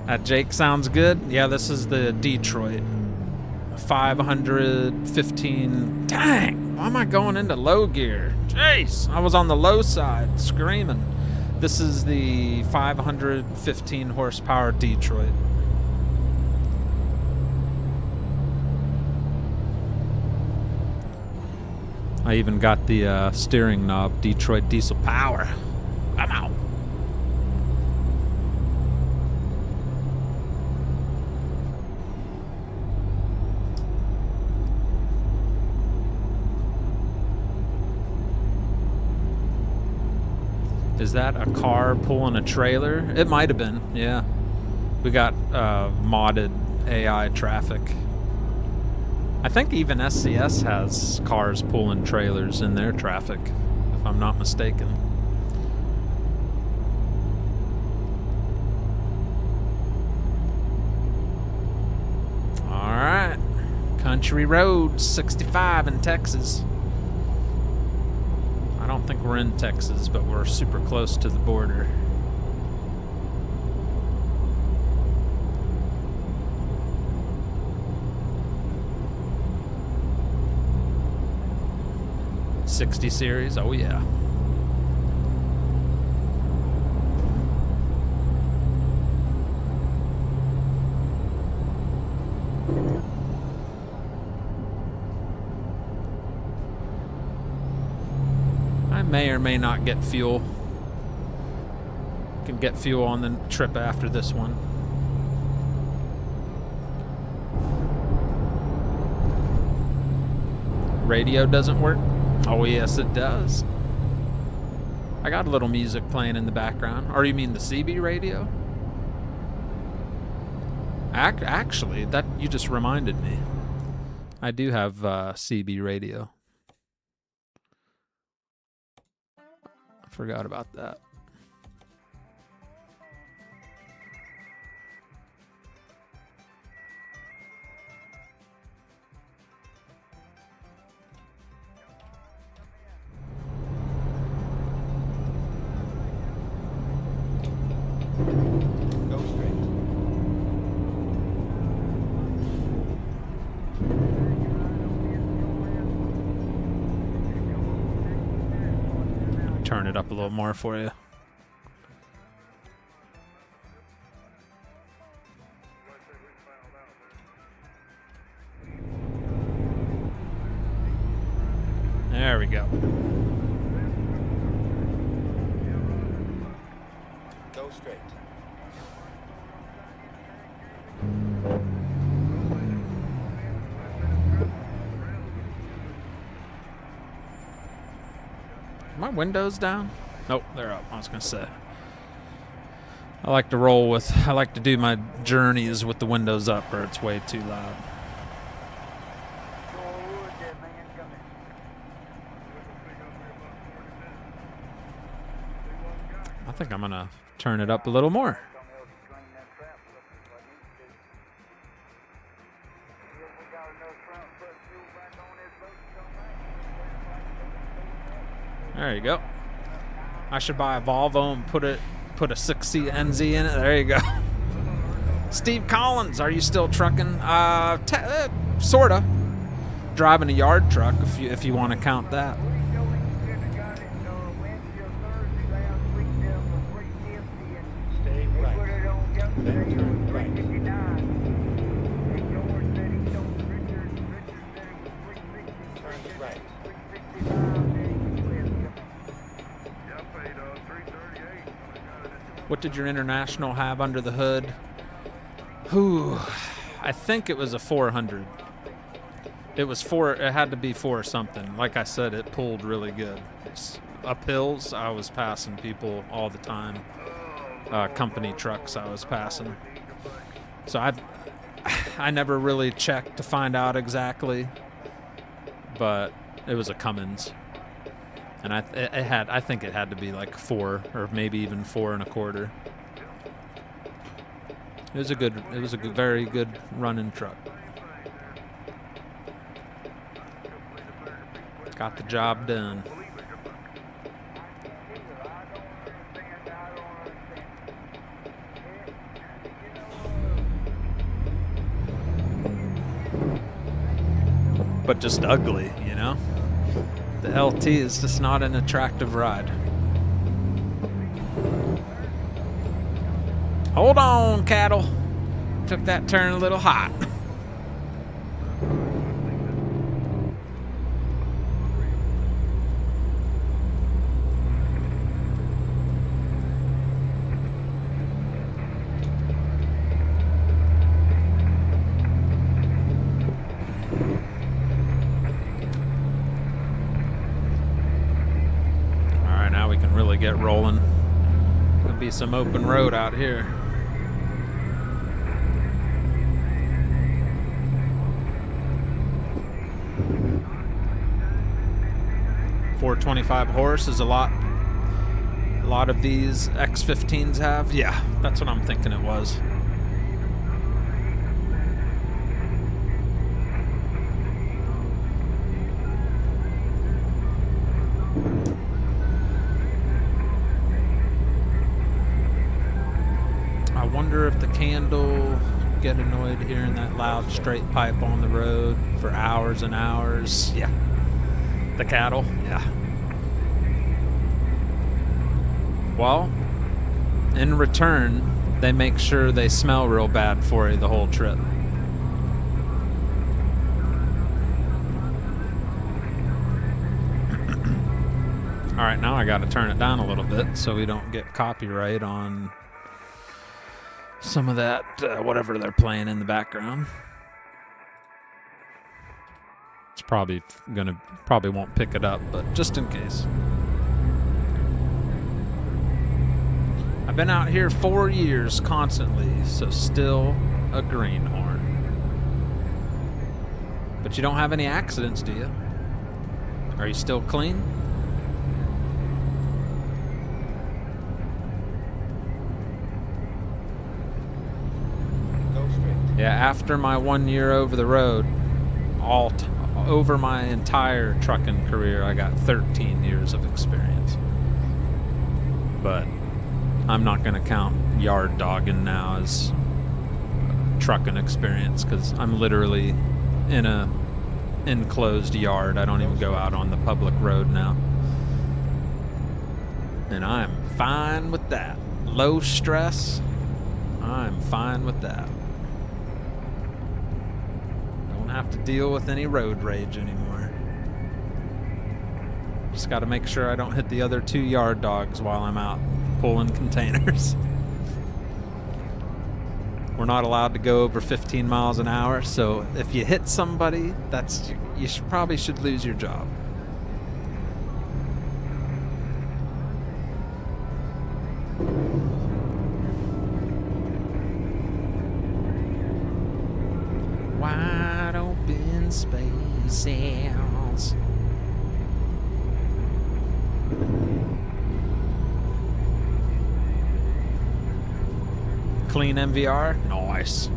That Jake sounds good. Yeah, this is the Detroit 515. Dang, why am I going into low gear? Jeez, I was on the low side screaming. This is the 515 horsepower Detroit. I even got the steering knob, Detroit diesel power. Come on. Is that a car pulling a trailer? It might have been, yeah. We got modded AI traffic. I think even SCS has cars pulling trailers in their traffic, if I'm not mistaken. Alright. Country Road 65 in Texas. I don't think we're in Texas, but we're super close to the border. '60 series, oh yeah. I may or may not get fuel. Can get fuel on the trip after this one. Radio doesn't work? Oh yes it does. I got a little music playing in the background. Or you mean the CB radio? Actually, that you just reminded me. I do have CB radio. I forgot about that. Go straight. Turn it up a little more for you. There we go. Go straight. Are my windows down? Nope, they're up. I was gonna say. I like to roll with, I like to do my journeys with the windows up or it's way too loud. I think I'm gonna turn it up a little more. There you go. I should buy a Volvo and put a 6-seat NZ in it. There you go. Steve Collins, are you still trucking? Sorta. Driving a yard truck, if you want to count that. Stay right. Then turn right. Turn right. What did your International have under the hood? Whew, I think it was a 400. It was it had to be 4 something. Like I said, it pulled really good. Up hills, I was passing people all the time. Company trucks I was passing. So I never really checked to find out exactly, but it was a Cummins. And I think it had to be like 4 or maybe even 4 1/4. It was a good, very good running truck. Got the job done. But just ugly, you know? The LT is just not an attractive ride. Hold on, cattle. Took that turn a little hot. Get rolling. Gonna be some open road out here. .425 horse is a lot. A lot of these X15s have. Yeah, that's what I'm thinking it was. I wonder if the candle get annoyed hearing that loud straight pipe on the road for hours and hours. Yeah. The cattle, yeah. Well, in return, they make sure they smell real bad for you the whole trip. All right, now I got to turn it down a little bit so we don't get copyright on some of that, whatever they're playing in the background. It's probably won't pick it up, but just in case. I've been out here 4 years constantly, so still a greenhorn. But you don't have any accidents, do you? Are you still clean? Go straight. Yeah, after my 1 year over the road, over my entire trucking career, I got 13 years of experience. But I'm not going to count yard dogging now as trucking experience because I'm literally in a enclosed yard. I don't even go out on the public road now. And I'm fine with that. Low stress, I'm fine with that. Don't have to deal with any road rage anymore. Just got to make sure I don't hit the other 2 yard dogs while I'm out pulling containers. We're not allowed to go over 15 miles an hour, so if you hit somebody, you probably should lose your job. Wide open spaces. Clean MVR? Nice.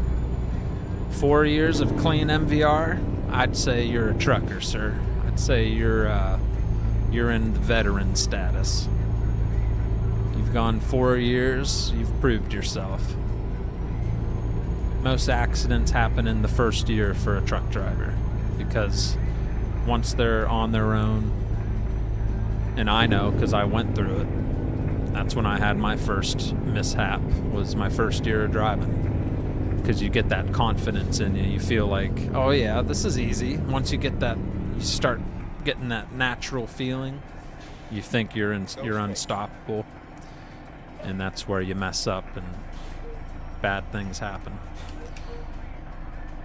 4 years of clean MVR? I'd say you're a trucker, sir. I'd say you're in the veteran status. You've gone 4 years, you've proved yourself. Most accidents happen in the first year for a truck driver because once they're on their own, and I know because I went through it, that's when I had my first mishap, was my first year of driving. Because you get that confidence in you. You feel like, oh yeah, this is easy. Once you get that, you start getting that natural feeling, you think you're unstoppable. And that's where you mess up and bad things happen.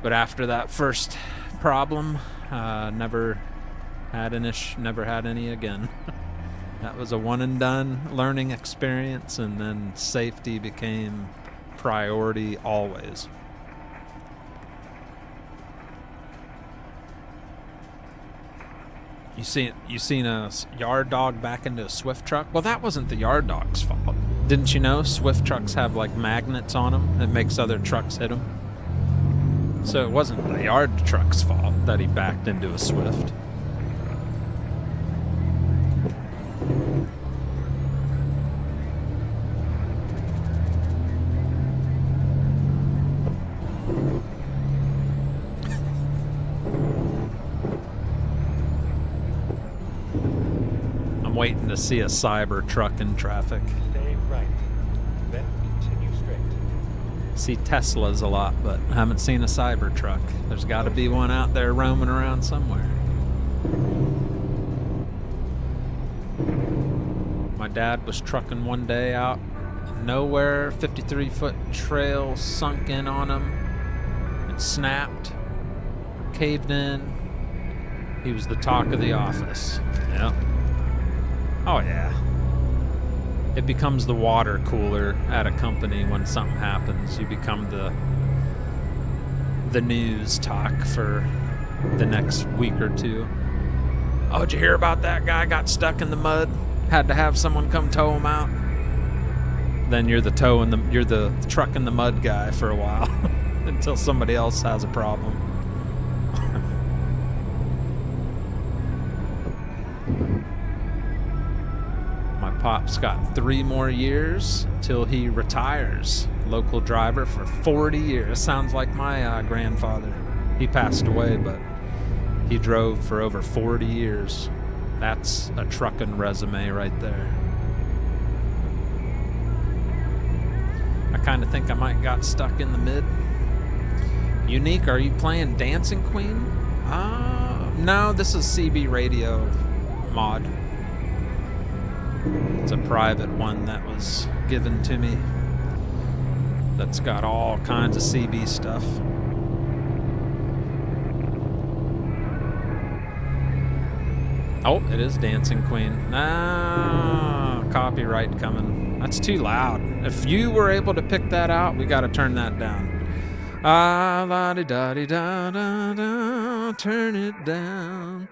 But after that first problem, never had any again. That was a one and done learning experience, and then safety became priority always. You seen a yard dog back into a Swift truck? Well, that wasn't the yard dog's fault. Didn't you know Swift trucks have like magnets on them that makes other trucks hit them? So it wasn't the yard truck's fault that he backed into a Swift. I'm waiting to see a cyber truck in traffic. Stay right. Then continue straight. See Teslas a lot, but I haven't seen a cyber truck. There's got to be one out there roaming around somewhere. My dad was trucking one day out nowhere, 53-foot trail sunk in on him and snapped, caved in. He was the talk of the office. Yep. Oh yeah. it becomes the water cooler at a company when something happens. You become the news talk for the next week or two. Oh, did you hear about that guy got stuck in the mud? Had to have someone come tow him out. Then you're the truck in the mud guy for a while until somebody else has a problem. My pop's got 3 more years till he retires. Local driver for 40 years. Sounds like my grandfather. He passed away, but he drove for over 40 years. That's a trucking resume right there. I kind of think I might got stuck in the mid. Unique, are you playing Dancing Queen? No, this is CB Radio mod. It's a private one that was given to me that's got all kinds of CB stuff. Oh, it is Dancing Queen. Copyright coming. That's too loud. If you were able to pick that out, we got to turn that down. La-di-da-di-da-da-da, turn it down.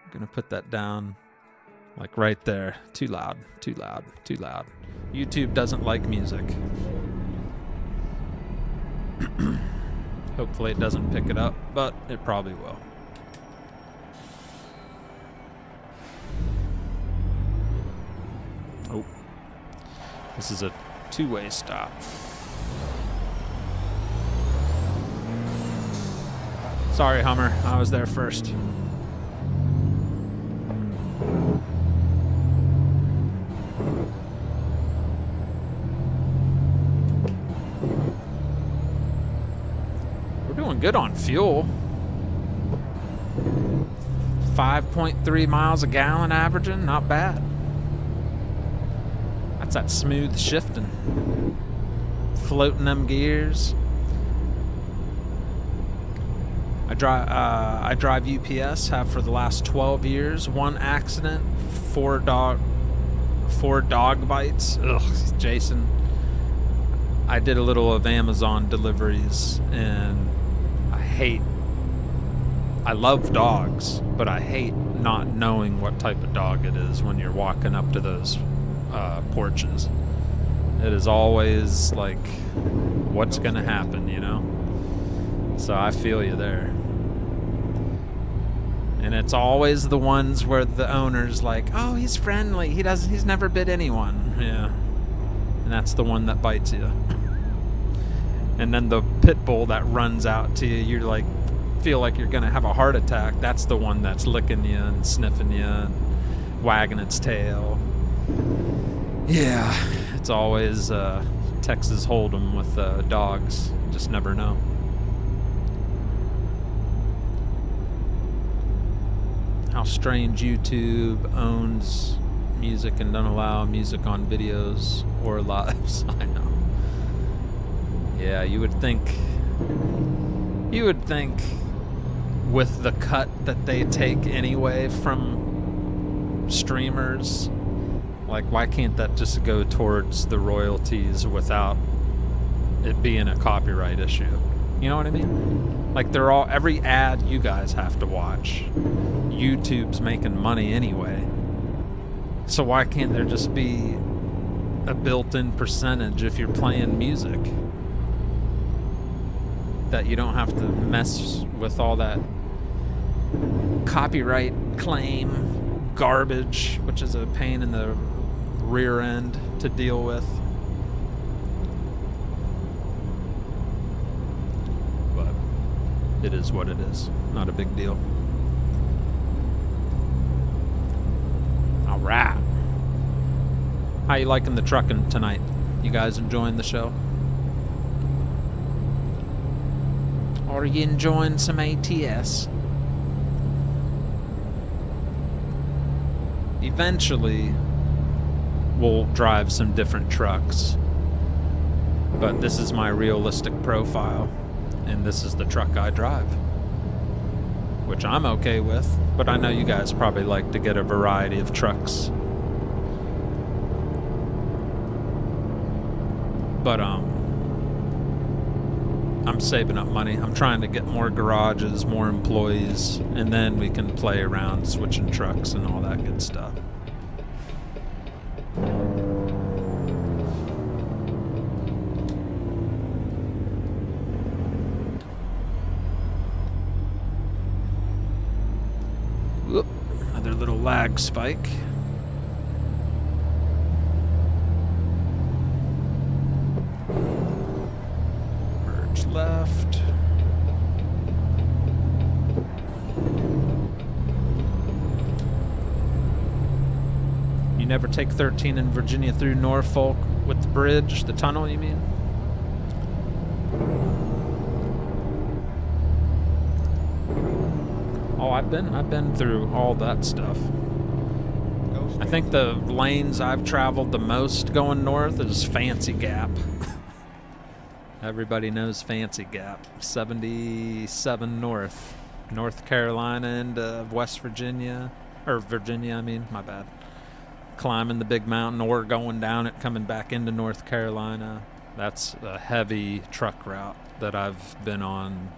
I'm going to put that down like right there. Too loud, too loud, too loud. YouTube doesn't like music. Hopefully it doesn't pick it up, but it probably will. Oh, this is a two-way stop. Sorry, Hummer, I was there first. We're doing good on fuel. 5.3 miles a gallon averaging, not bad. That's that smooth shifting. Floating them gears. I drive UPS, have for the last 12 years. 1 accident, 4 dog bites. Ugh, Jason. I did a little of Amazon deliveries, and I love dogs, but I hate not knowing what type of dog it is when you're walking up to those porches. It is always like, what's gonna happen, you know? So I feel you there. And it's always the ones where the owner's like, oh, he's friendly, he's never bit anyone. Yeah. And that's the one that bites you. And then the pit bull that runs out to you, you're like, feel like you're gonna have a heart attack. That's the one that's licking you and sniffing you and wagging its tail. Yeah, it's always Texas Hold'em with dogs. Just never know. How strange YouTube owns music and doesn't allow music on videos or lives. I know. Yeah, you would think with the cut that they take anyway from streamers, like, why can't that just go towards the royalties without it being a copyright issue? You know what I mean? Like, every ad you guys have to watch, YouTube's making money anyway. So why can't there just be a built-in percentage if you're playing music? That you don't have to mess with all that copyright claim garbage, which is a pain in the rear end to deal with. But it is what it is. Not a big deal. All right. How you liking the trucking tonight? You guys enjoying the show? Or are you enjoying some ATS? Eventually, we'll drive some different trucks. But this is my realistic profile, and this is the truck I drive. Which I'm okay with, but I know you guys probably like to get a variety of trucks. But I'm saving up money. I'm trying to get more garages, more employees, and then we can play around switching trucks and all that good stuff. Whoop, another little lag spike. Left. You never take 13 in Virginia through Norfolk with the bridge, the tunnel, you mean? Oh, I've been through all that stuff. I think the lanes I've traveled the most going north is Fancy Gap. Everybody knows Fancy Gap. 77 north. North Carolina and West Virginia. Or Virginia, I mean. My bad. Climbing the big mountain or going down it, coming back into North Carolina. That's a heavy truck route that I've been on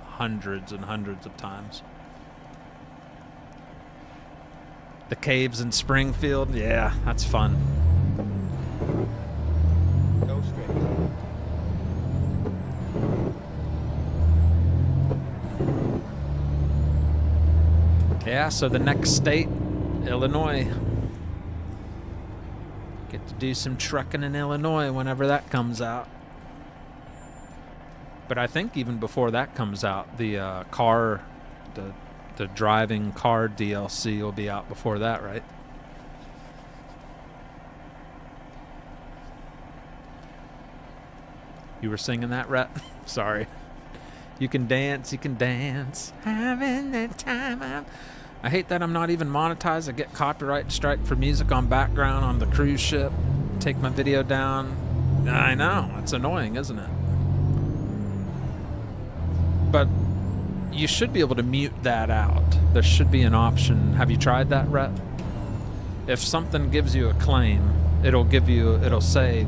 hundreds and hundreds of times. The caves in Springfield. Yeah, that's fun. Go straight. Yeah, so the next state, Illinois. Get to do some trucking in Illinois whenever that comes out. But I think even before that comes out, the the driving car DLC will be out before that, right? You were singing that, Rhett? Sorry. You can dance, having the time. I hate that I'm not even monetized. I get copyright strike for music on background on the cruise ship. Take my video down. I know, it's annoying, isn't it? But you should be able to mute that out. There should be an option. Have you tried that, Rhett? If something gives you a claim, it'll say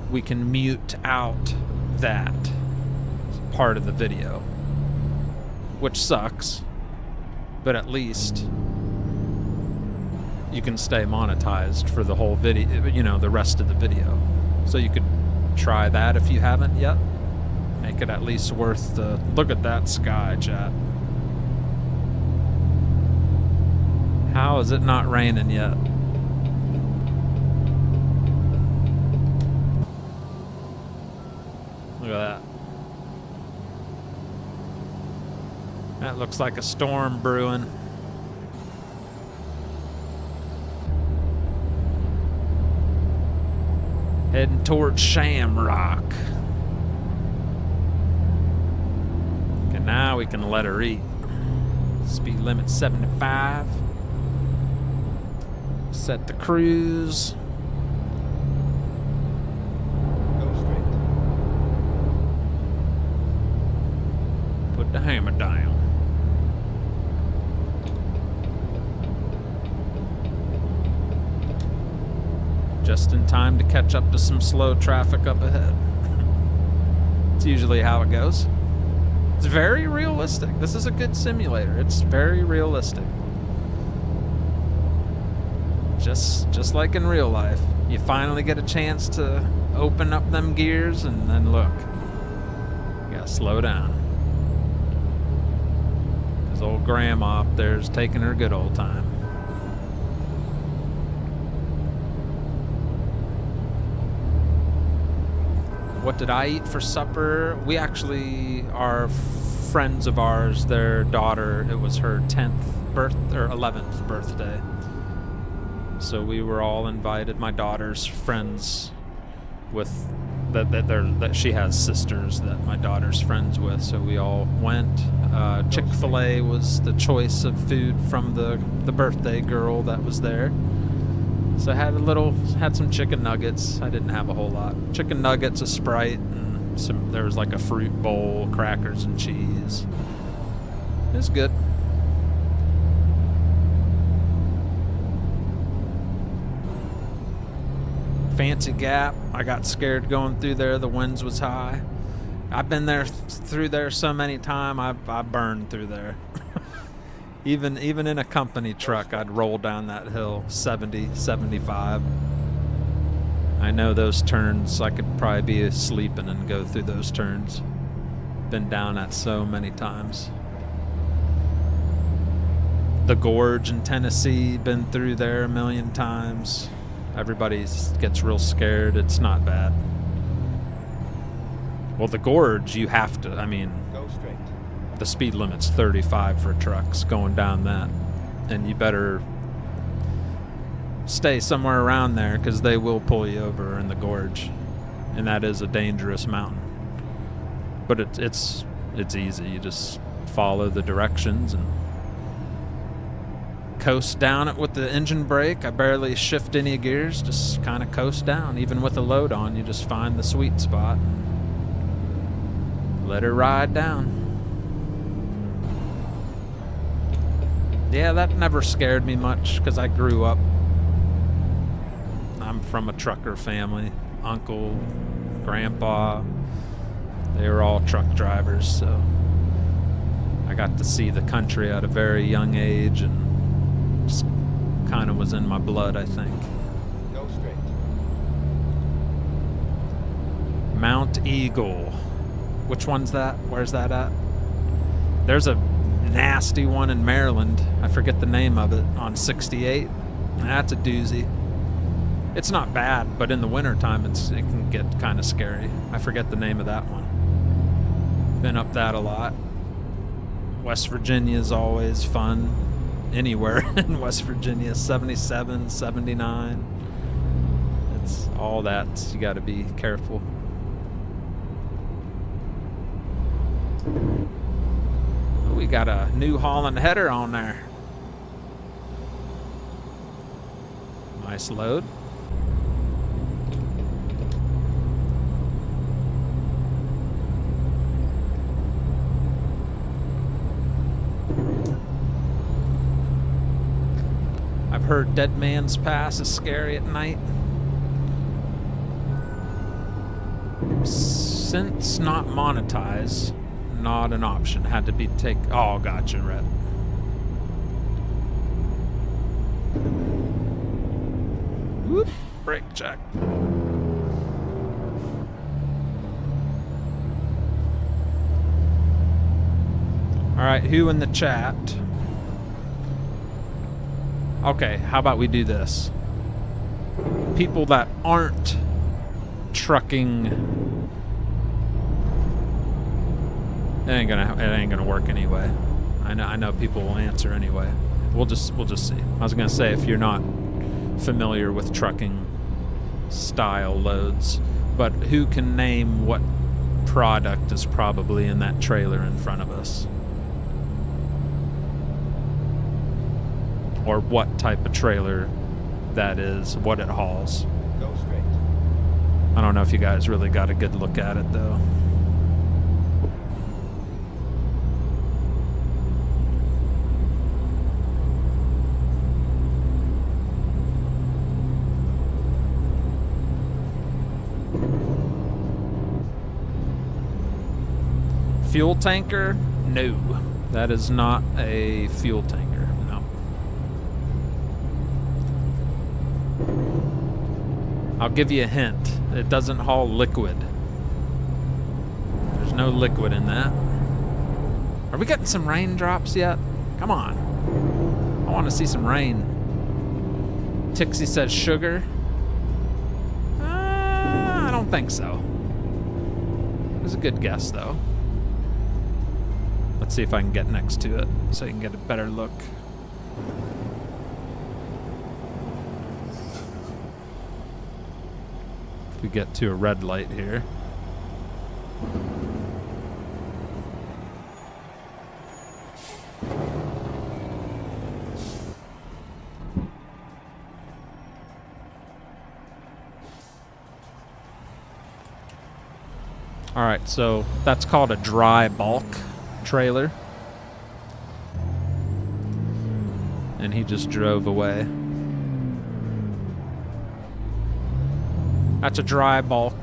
we can mute out that part of the video, which sucks, but at least you can stay monetized for the whole video, you know, the rest of the video. So you could try that if you haven't yet. Make it at least worth the look at that sky, chat. How is it not raining yet? Look at that. That looks like a storm brewing. Heading towards Shamrock. Okay, now we can let her eat. Speed limit 75. Set the cruise. Go straight. Put the hammer down. Just in time to catch up to some slow traffic up ahead. It's usually how it goes. It's very realistic. This is a good simulator. It's very realistic. Just like in real life. You finally get a chance to open up them gears and then look. You gotta slow down. Because old grandma up there's taking her good old time. What did I eat for supper? We actually are friends of ours, their daughter, it was her 11th birthday. So we were all invited. My daughter's friends with that she has sisters that my daughter's friends with, so we all went. Chick-fil-A was the choice of food from the birthday girl that was there. So I had some chicken nuggets. I didn't have a whole lot. Chicken nuggets, a Sprite, and there was like a fruit bowl, crackers and cheese. It was good. Fancy Gap. I got scared going through there. The winds was high. I've been there through there so many times. I burned through there. even in a company truck, I'd roll down that hill 70, 75. I know those turns. I could probably be sleeping and go through those turns. Been down that so many times. The gorge in Tennessee, been through there a million times. Everybody gets real scared. It's not bad. Well, the gorge, you have to, I mean, Go straight. the speed limit's 35 for trucks going down that. And you better stay somewhere around there because they will pull you over in the gorge. And that is a dangerous mountain. But it's easy. You just follow the directions and coast down it with the engine brake. I barely shift any gears, just kind of coast down. Even with the load on, you just find the sweet spot and let her ride down. Yeah, that never scared me much because I grew up. I'm from a trucker family. Uncle, grandpa, they were all truck drivers, so I got to see the country at a very young age and just kind of was in my blood, I think. Go straight. Mount Eagle. Which one's that? Where's that at? There's a nasty one in Maryland. I forget the name of it. On 68. That's a doozy. It's not bad, but in the wintertime it can get kind of scary. I forget the name of that one. Been up that a lot. West Virginia is always fun. Anywhere in West Virginia. 77, 79. It's all that. You got to be careful. We got a New Holland header on there. Nice load. I've heard Dead Man's Pass is scary at night. Since not monetized, not an option. Had to be oh, gotcha, Red. Whoop, brake check. All right, who in the chat? Okay, how about we do this? People that aren't trucking, it ain't gonna work anyway. I know people will answer anyway. We'll just see. I was gonna say, if you're not familiar with trucking style loads, but who can name what product is probably in that trailer in front of us? Or what type of trailer that is, what it hauls. Go straight. I don't know if you guys really got a good look at it though. Fuel tanker? No. That is not a fuel tanker. No. I'll give you a hint. It doesn't haul liquid. There's no liquid in that. Are we getting some raindrops yet? Come on. I want to see some rain. Tixie says sugar. I don't think so. It was a good guess, though. Let's see if I can get next to it so you can get a better look. We get to a red light here. All right, so that's called a dry bulk trailer. And he just drove away. That's a dry bulk.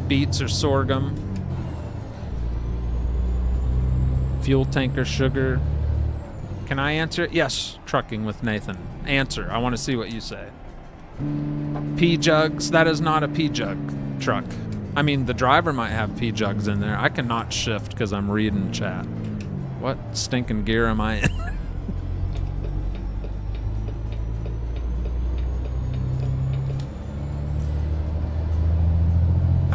Beets or sorghum. Fuel tanker sugar. Can I answer it? Yes, trucking with Nathan. Answer. I want to see what you say. Pea jugs. That is not a pea jug truck. I mean, the driver might have pea jugs in there. I cannot shift because I'm reading chat. What stinking gear am I in?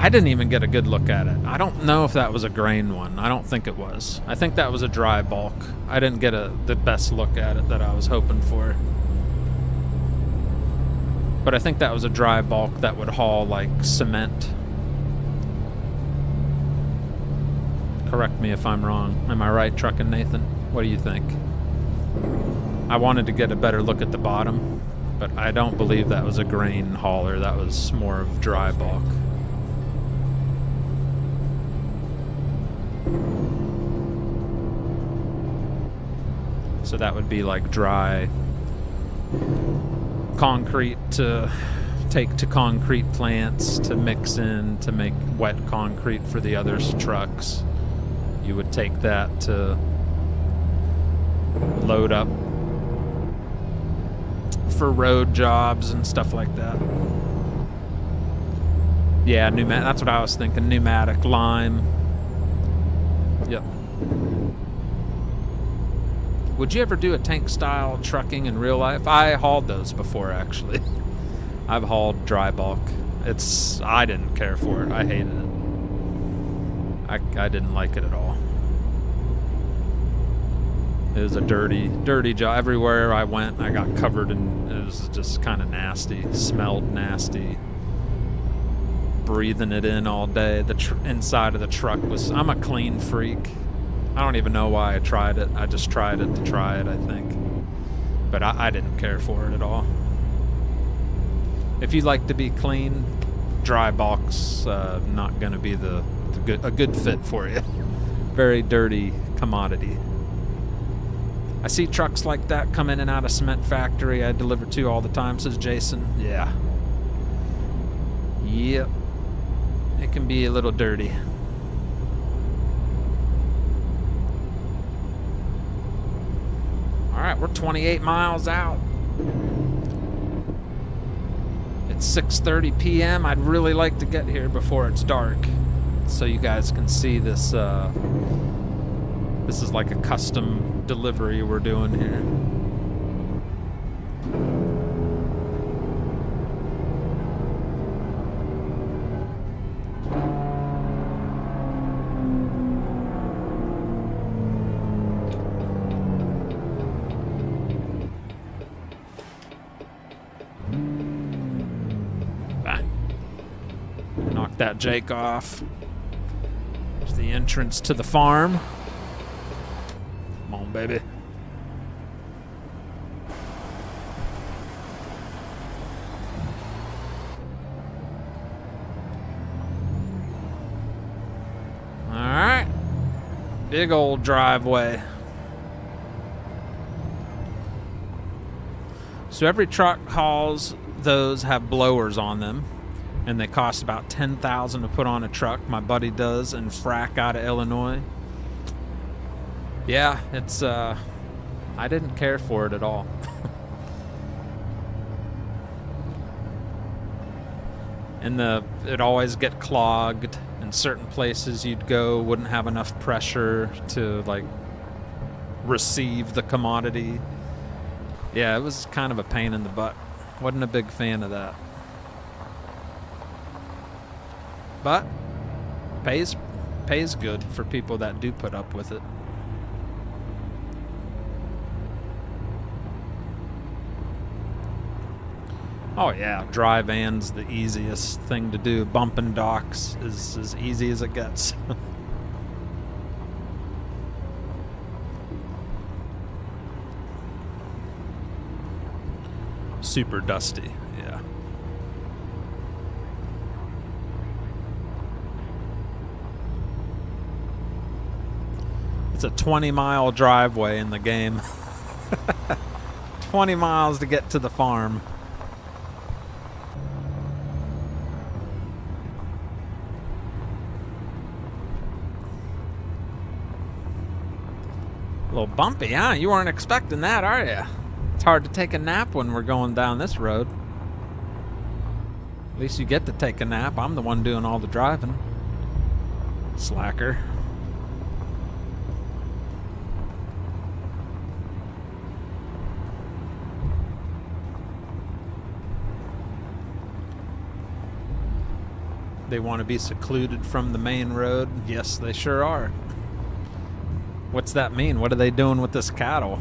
I didn't even get a good look at it. I don't know if that was a grain one. I don't think it was. I think that was a dry bulk. I didn't get the best look at it that I was hoping for. But I think that was a dry bulk that would haul like cement. Correct me if I'm wrong. Am I right, Truckin' Nathan? What do you think? I wanted to get a better look at the bottom, but I don't believe that was a grain hauler. That was more of dry bulk. So that would be like dry concrete to take to concrete plants to mix in to make wet concrete for the other trucks. You would take that to load up for road jobs and stuff like that. Yeah, that's what I was thinking. Pneumatic lime. Yep. Would you ever do a tank style trucking in real life? I hauled those before, actually. I've hauled dry bulk. I didn't care for it. I hated it. I didn't like it at all. It was a dirty job. Everywhere I went, I got covered in, it was just kind of nasty. Smelled nasty. Breathing it in all day. The inside of the truck was, I'm a clean freak. I don't even know why I tried it. I just tried it to try it, I think. But I didn't care for it at all. If you like to be clean, dry bulk's not going to be a good fit for you. Very dirty commodity. I see trucks like that come in and out of cement factory I deliver to all the time, says Jason. Yeah. Yep. It can be a little dirty. All right, we're 28 miles out. It's 6:30 p.m. I'd really like to get here before it's dark so you guys can see this. This is like a custom delivery we're doing here. That Jake off. There's the entrance to the farm. Come on, baby. All right. Big old driveway. So every truck hauls those have blowers on them. And they cost about $10,000 to put on a truck. My buddy does in Frack out of Illinois. Yeah, it's I didn't care for it at all. And it'd always get clogged. In certain places you'd go wouldn't have enough pressure to like receive the commodity. Yeah, it was kind of a pain in the butt. Wasn't a big fan of that. But pays good for people that do put up with it. Oh yeah, dry van's the easiest thing to do. Bumping docks is as easy as it gets. Super dusty, yeah. It's a 20-mile driveway in the game. 20 miles to get to the farm. A little bumpy, huh? You weren't expecting that, are you? It's hard to take a nap when we're going down this road. At least you get to take a nap. I'm the one doing all the driving. Slacker. They want to be secluded from the main road. Yes, they sure are. What's that mean? What are they doing with this cattle?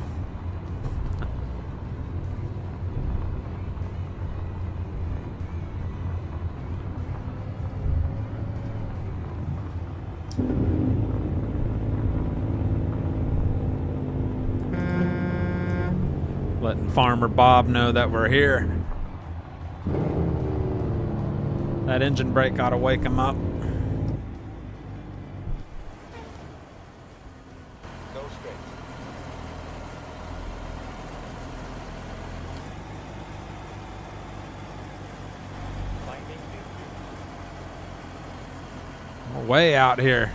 Letting Farmer Bob know that we're here. That engine brake ought to wake him up. Go straight. Finding new route. We're way out here.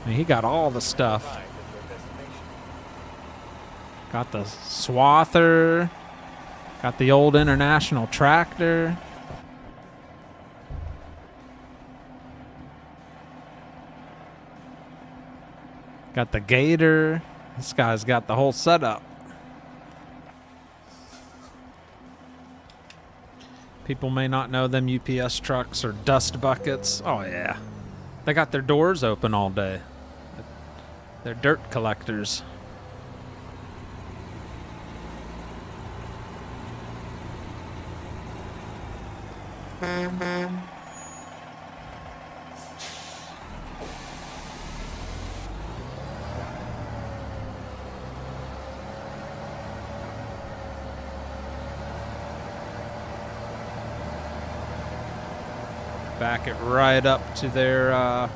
I mean, he got all the stuff. Arrived at your destination. Got the swather. Got the old International tractor. Got the Gator. This guy's got the whole setup. People may not know them UPS trucks are dust buckets. Oh yeah. They got their doors open all day. They're dirt collectors. Back it right up to their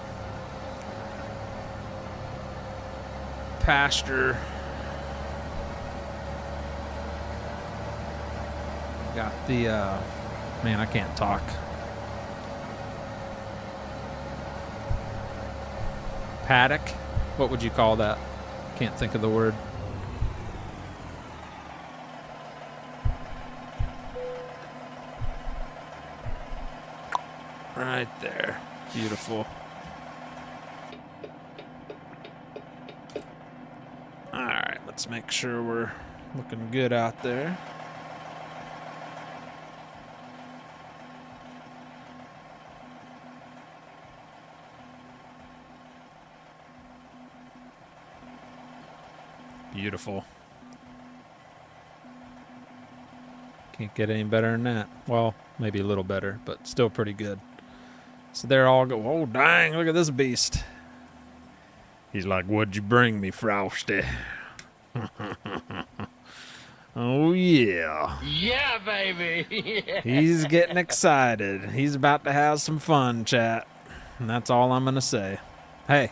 pasture. Got the man, I can't talk. Paddock? What would you call that? Can't think of the word. Right there. Beautiful. Alright, let's make sure we're looking good out there. Beautiful. Can't get any better than that. Well, maybe a little better, but still pretty good. So they're all go, oh dang, look at this beast. He's like, what'd you bring me, Frosty? Oh yeah. Yeah, baby. He's getting excited. He's about to have some fun, chat. And that's all I'm gonna say. Hey,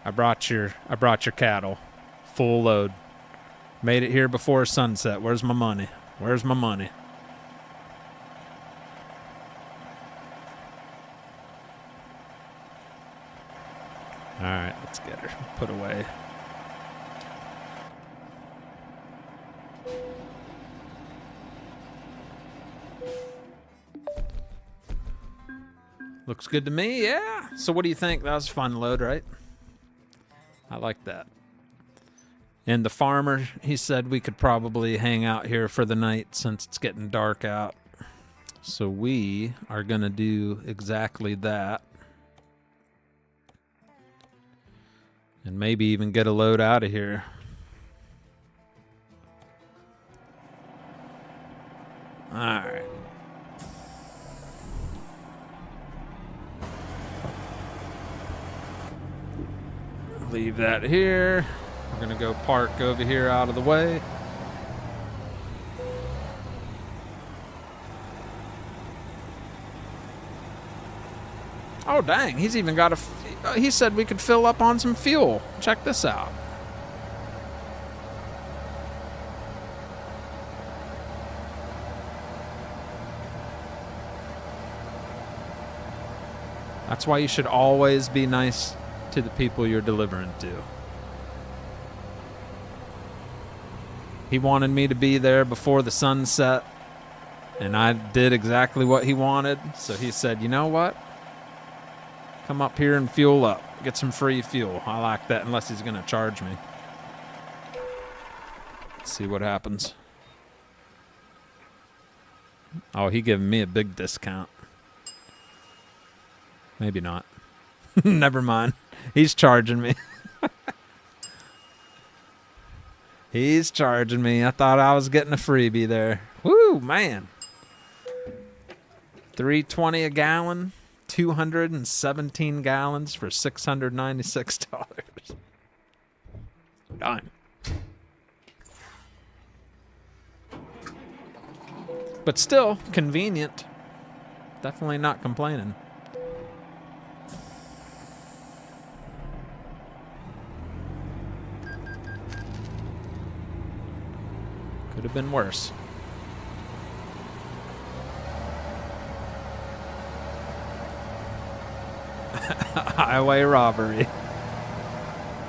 I brought your cattle. Full load. Made it here before sunset. Where's my money? Where's my money? All right, let's get her put away. Looks good to me, yeah. So what do you think? That was a fun load, right? I like that. And the farmer, he said we could probably hang out here for the night since it's getting dark out. So we are going to do exactly that. And maybe even get a load out of here. All right. Leave that here. We're going to go park over here out of the way. Oh, dang. He's even got he said we could fill up on some fuel. Check this out. That's why you should always be nice to the people you're delivering to. He wanted me to be there before the sun set, and I did exactly what he wanted. So he said, you know what? Come up here and fuel up. Get some free fuel. I like that, unless he's going to charge me. Let's see what happens. Oh, he giving me a big discount. Maybe not. Never mind. He's charging me. He's charging me. I thought I was getting a freebie there. Woo, man. $3.20 a gallon. 217 gallons for $696. Dime. But still convenient. Definitely not complaining. Could have been worse. Highway robbery.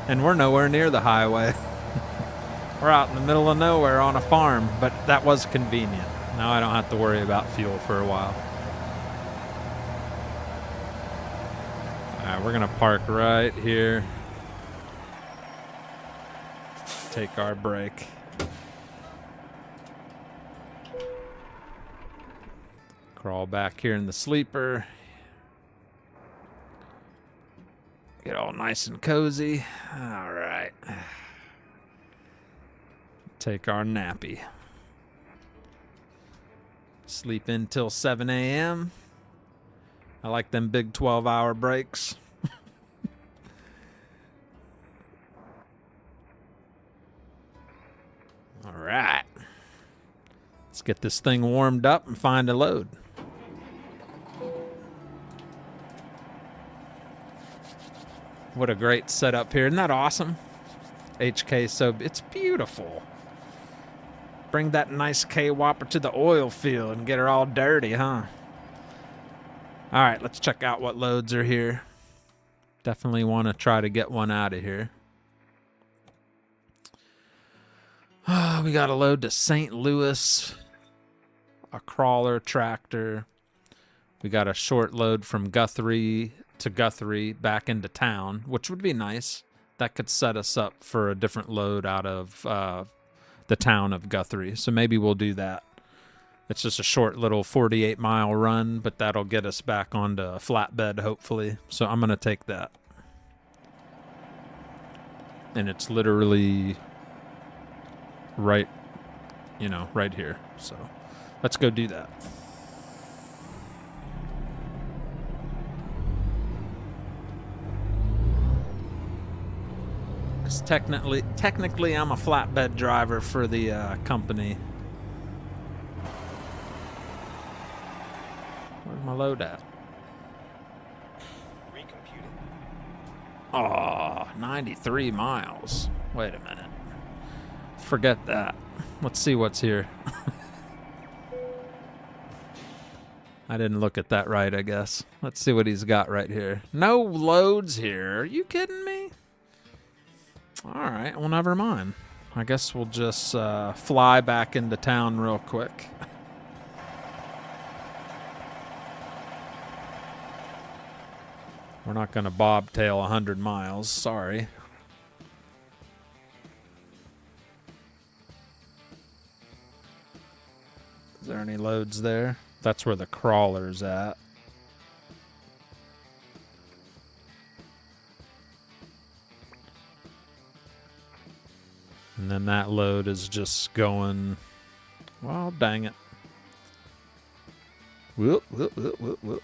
And we're nowhere near the highway. We're out in the middle of nowhere on a farm, but that was convenient. Now I don't have to worry about fuel for a while. Alright, we're gonna park right here. Take our break. Crawl back here in the sleeper. Get all nice and cozy. All right. Take our nappy. Sleep in till 7 a.m. I like them big 12-hour breaks. All right. Let's get this thing warmed up and find a load. What a great setup here. Isn't that awesome? HK, so it's beautiful. Bring that nice K-Whopper to the oil field and get her all dirty, huh? All right, let's check out what loads are here. Definitely want to try to get one out of here. We got a load to St. Louis, a crawler tractor. We got a short load from Guthrie to Guthrie back into town, which would be nice. That could set us up for a different load out of the town of Guthrie. So maybe we'll do that. It's just a short little 48-mile run, but that'll get us back onto a flatbed, hopefully. So I'm going to take that. And it's literally right, right here. So let's go do that. Because technically, I'm a flatbed driver for the company. Where's my load at? Recomputing. Oh, 93 miles. Wait a minute. Forget that. Let's see what's here. I didn't look at that right, I guess. Let's see what he's got right here. No loads here. Are you kidding me? All right, well, never mind. I guess we'll just fly back into town real quick. We're not going to bobtail 100 miles. Sorry. Is there any loads there? That's where the crawler's at. And then that load is just going, well, dang it. Whoop, whoop, whoop, whoop, whoop.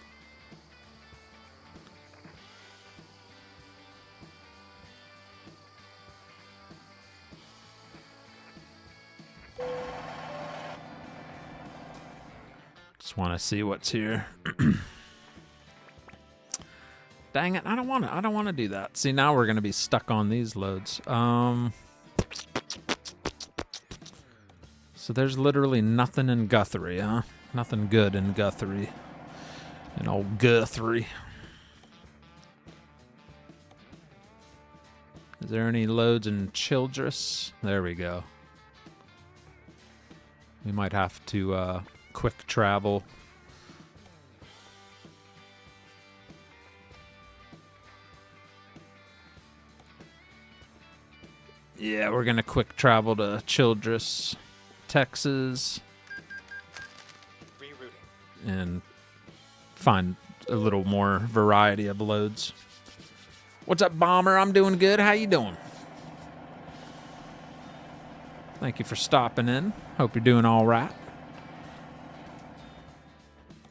Just want to see what's here. Dang it, I don't want to do that. See, now we're going to be stuck on these loads. So there's literally nothing in Guthrie, huh? Nothing good in Guthrie. In old Guthrie. Is there any loads in Childress? There we go. We might have to quick travel. Yeah, we're gonna quick travel to Childress, Texas, and find a little more variety of loads. What's up, Bomber? I'm doing good. How you doing? Thank you for stopping in. Hope you're doing all right.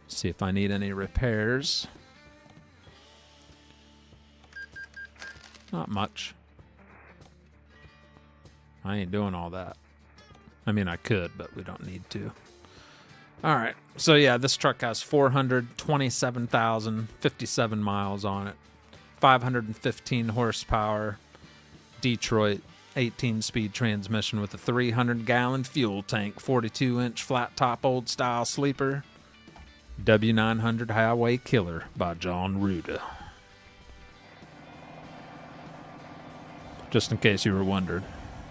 See if I need any repairs. Not much. I ain't doing all that. I mean, I could, but we don't need to. All right. So, yeah, this truck has 427,057 miles on it. 515 horsepower. Detroit 18-speed transmission with a 300-gallon fuel tank. 42-inch flat-top old-style sleeper. W900 Highway Killer by John Ruda. Just in case you were wondering.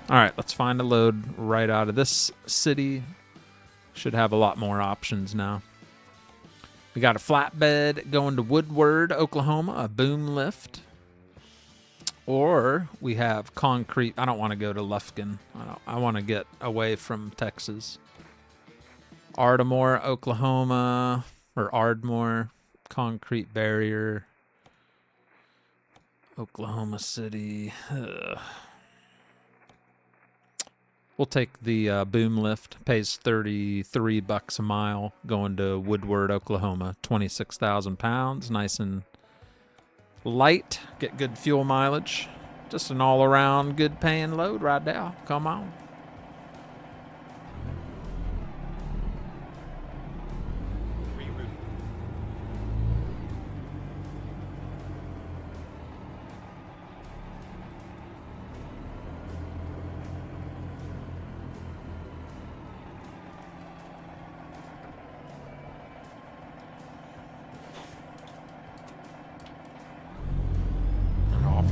All right, let's find a load right out of this city. Should have a lot more options now. We got a flatbed going to Woodward, Oklahoma, a boom lift. Or we have concrete. I don't want to go to Lufkin. I want to get away from Texas. Ardmore, Oklahoma, or Ardmore, concrete barrier. Oklahoma City. Ugh. We'll take the boom lift. Pays $33 a mile going to Woodward, Oklahoma. 26,000 pounds. Nice and light. Get good fuel mileage. Just an all-around good paying load right now. Come on.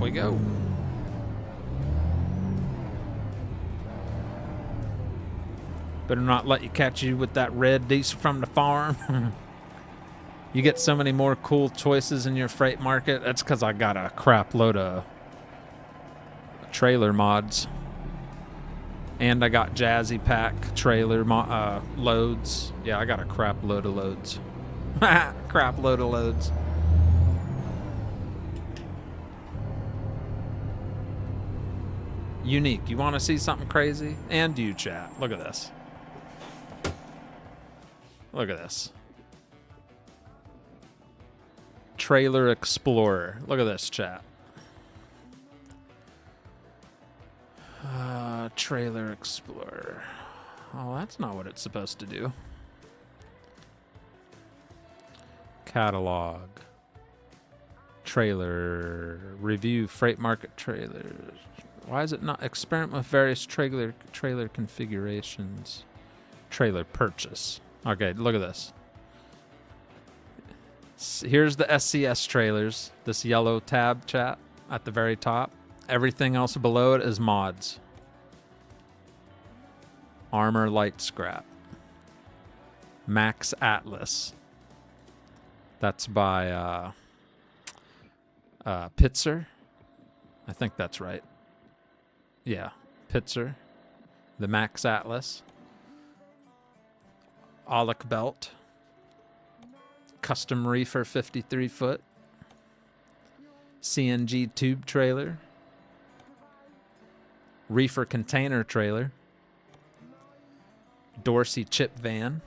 We go. Better not let you catch you with that red diesel from the farm. You get so many more cool choices in your freight market. That's because I got a crap load of trailer mods. And I got Jazzy Pack trailer loads. Yeah, I got a crap load of loads. Crap load of loads. Unique. You want to see something crazy? And you, chat. Look at this. Look at this. Trailer Explorer. Look at this, chat. Trailer Explorer. Oh, that's not what it's supposed to do. Catalog. Trailer. Review freight market trailers. Why is it not? Experiment with various trailer configurations. Trailer purchase. Okay, look at this. Here's the SCS trailers. This yellow tab, chat, at the very top. Everything else below it is mods. Armor light scrap. Max Atlas. That's by Pitzer. I think that's right. Yeah, Pitzer, the Max Atlas, Aulic belt, custom reefer 53 foot, CNG tube trailer, reefer container trailer, Dorsey chip van,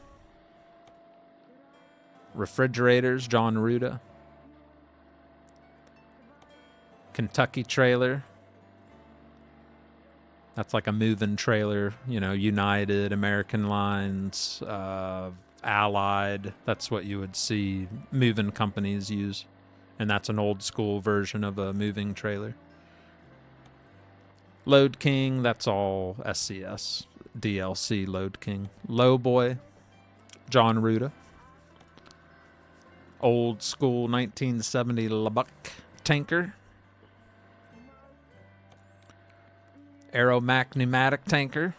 refrigerators, John Ruda, Kentucky trailer. That's like a moving trailer, you know, United, American Lines, Allied. That's what you would see moving companies use. And that's an old school version of a moving trailer. Load King, that's all SCS. DLC Load King. Low Boy, John Ruda. Old school 1970 Lubbock tanker. Aeromac pneumatic tanker.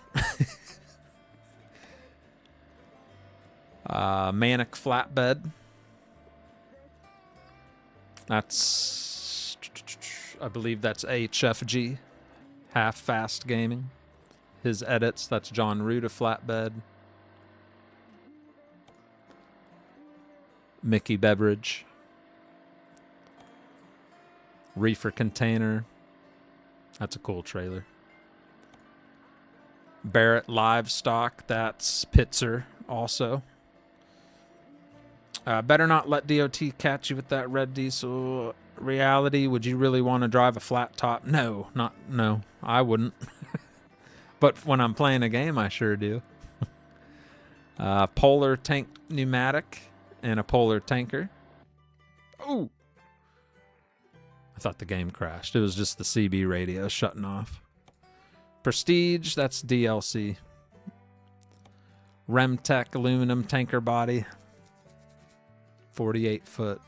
Manic flatbed. That's, I believe that's HFG, Half Fast Gaming. His edits, that's John Ruda flatbed. Mickey Beverage. Reefer Container. That's a cool trailer. Barrett Livestock, that's Pitzer also. Better not let DOT catch you with that red diesel. Reality, would you really want to drive a flat top? No, I wouldn't. But when I'm playing a game, I sure do. Polar tank pneumatic and a Polar tanker. Oh! I thought the game crashed. It was just the CB radio shutting off. Prestige, that's DLC. Remtech aluminum tanker body. 48 foot.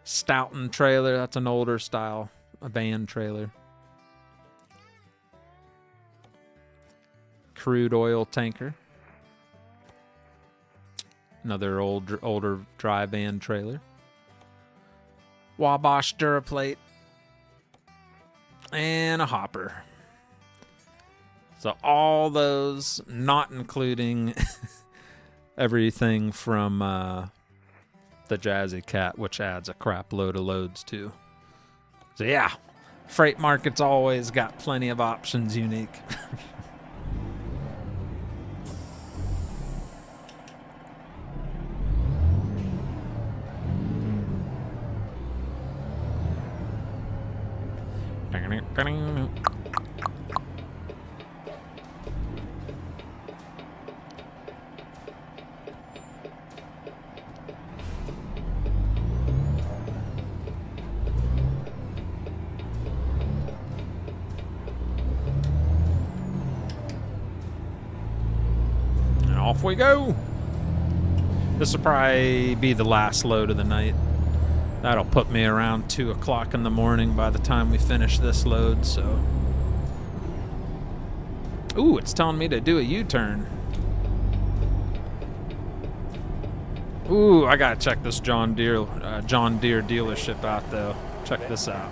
Stoughton trailer, that's an older style, a van trailer. Crude oil tanker. Another older dry van trailer. Wabash Duraplate. And a hopper. So all those, not including everything from the Jazzy Cat, which adds a crap load of loads too. So yeah, Freight Market's always got plenty of options unique. And off we go. This will probably be the last load of the night. That'll put me around 2 o'clock in the morning by the time we finish this load, so. Ooh, it's telling me to do a U-turn. Ooh, I gotta check this John Deere dealership out, though. Check this out.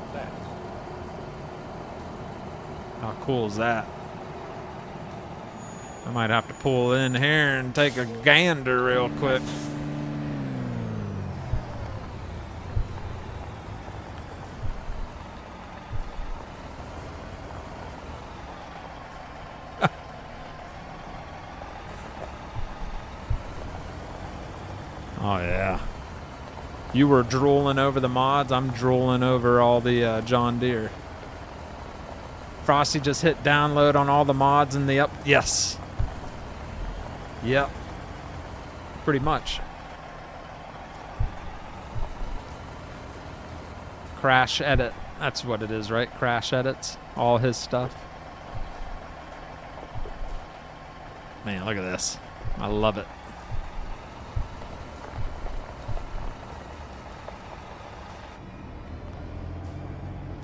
How cool is that? I might have to pull in here and take a gander real quick. Oh, yeah. You were drooling over the mods. I'm drooling over all the John Deere. Frosty just hit download on all the mods in the up. Yes. Yep. Pretty much. Crash edit. That's what it is, right? Crash edits. All his stuff. Man, look at this. I love it.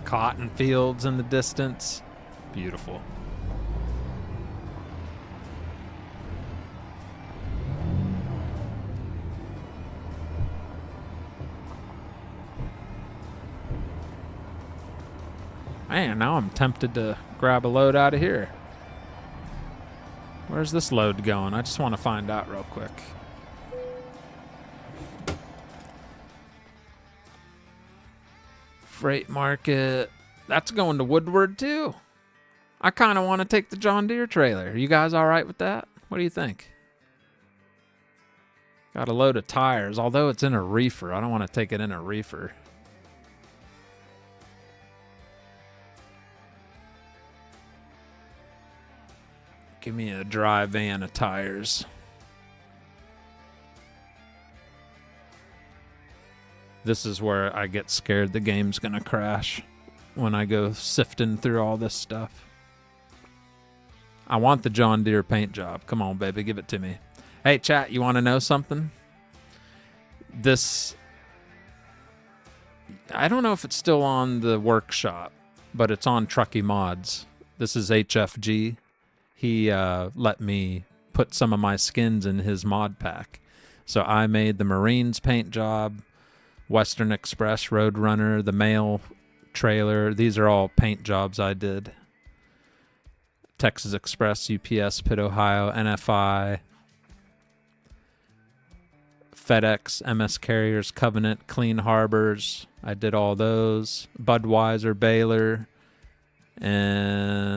Cotton fields in the distance. Beautiful. Man, now I'm tempted to grab a load out of here. Where's this load going? I just want to find out real quick. Freight Market. That's going to Woodward too. I kind of want to take the John Deere trailer. You guys all right with that? What do you think? Got a load of tires, although it's in a reefer. I don't want to take it in a reefer. Give me a dry van of tires. This is where I get scared the game's gonna crash when I go sifting through all this stuff. I want the John Deere paint job. Come on, baby, give it to me. Hey, chat, you want to know something? This, I don't know if it's still on the workshop, but it's on Truckee Mods. This is HFG. He let me put some of my skins in his mod pack. So I made the Marines paint job, Western Express, Roadrunner, the Mail trailer. These are all paint jobs I did. Texas Express, UPS, Pitt, Ohio, NFI, FedEx, MS Carriers, Covenant, Clean Harbors. I did all those. Budweiser, Baylor, and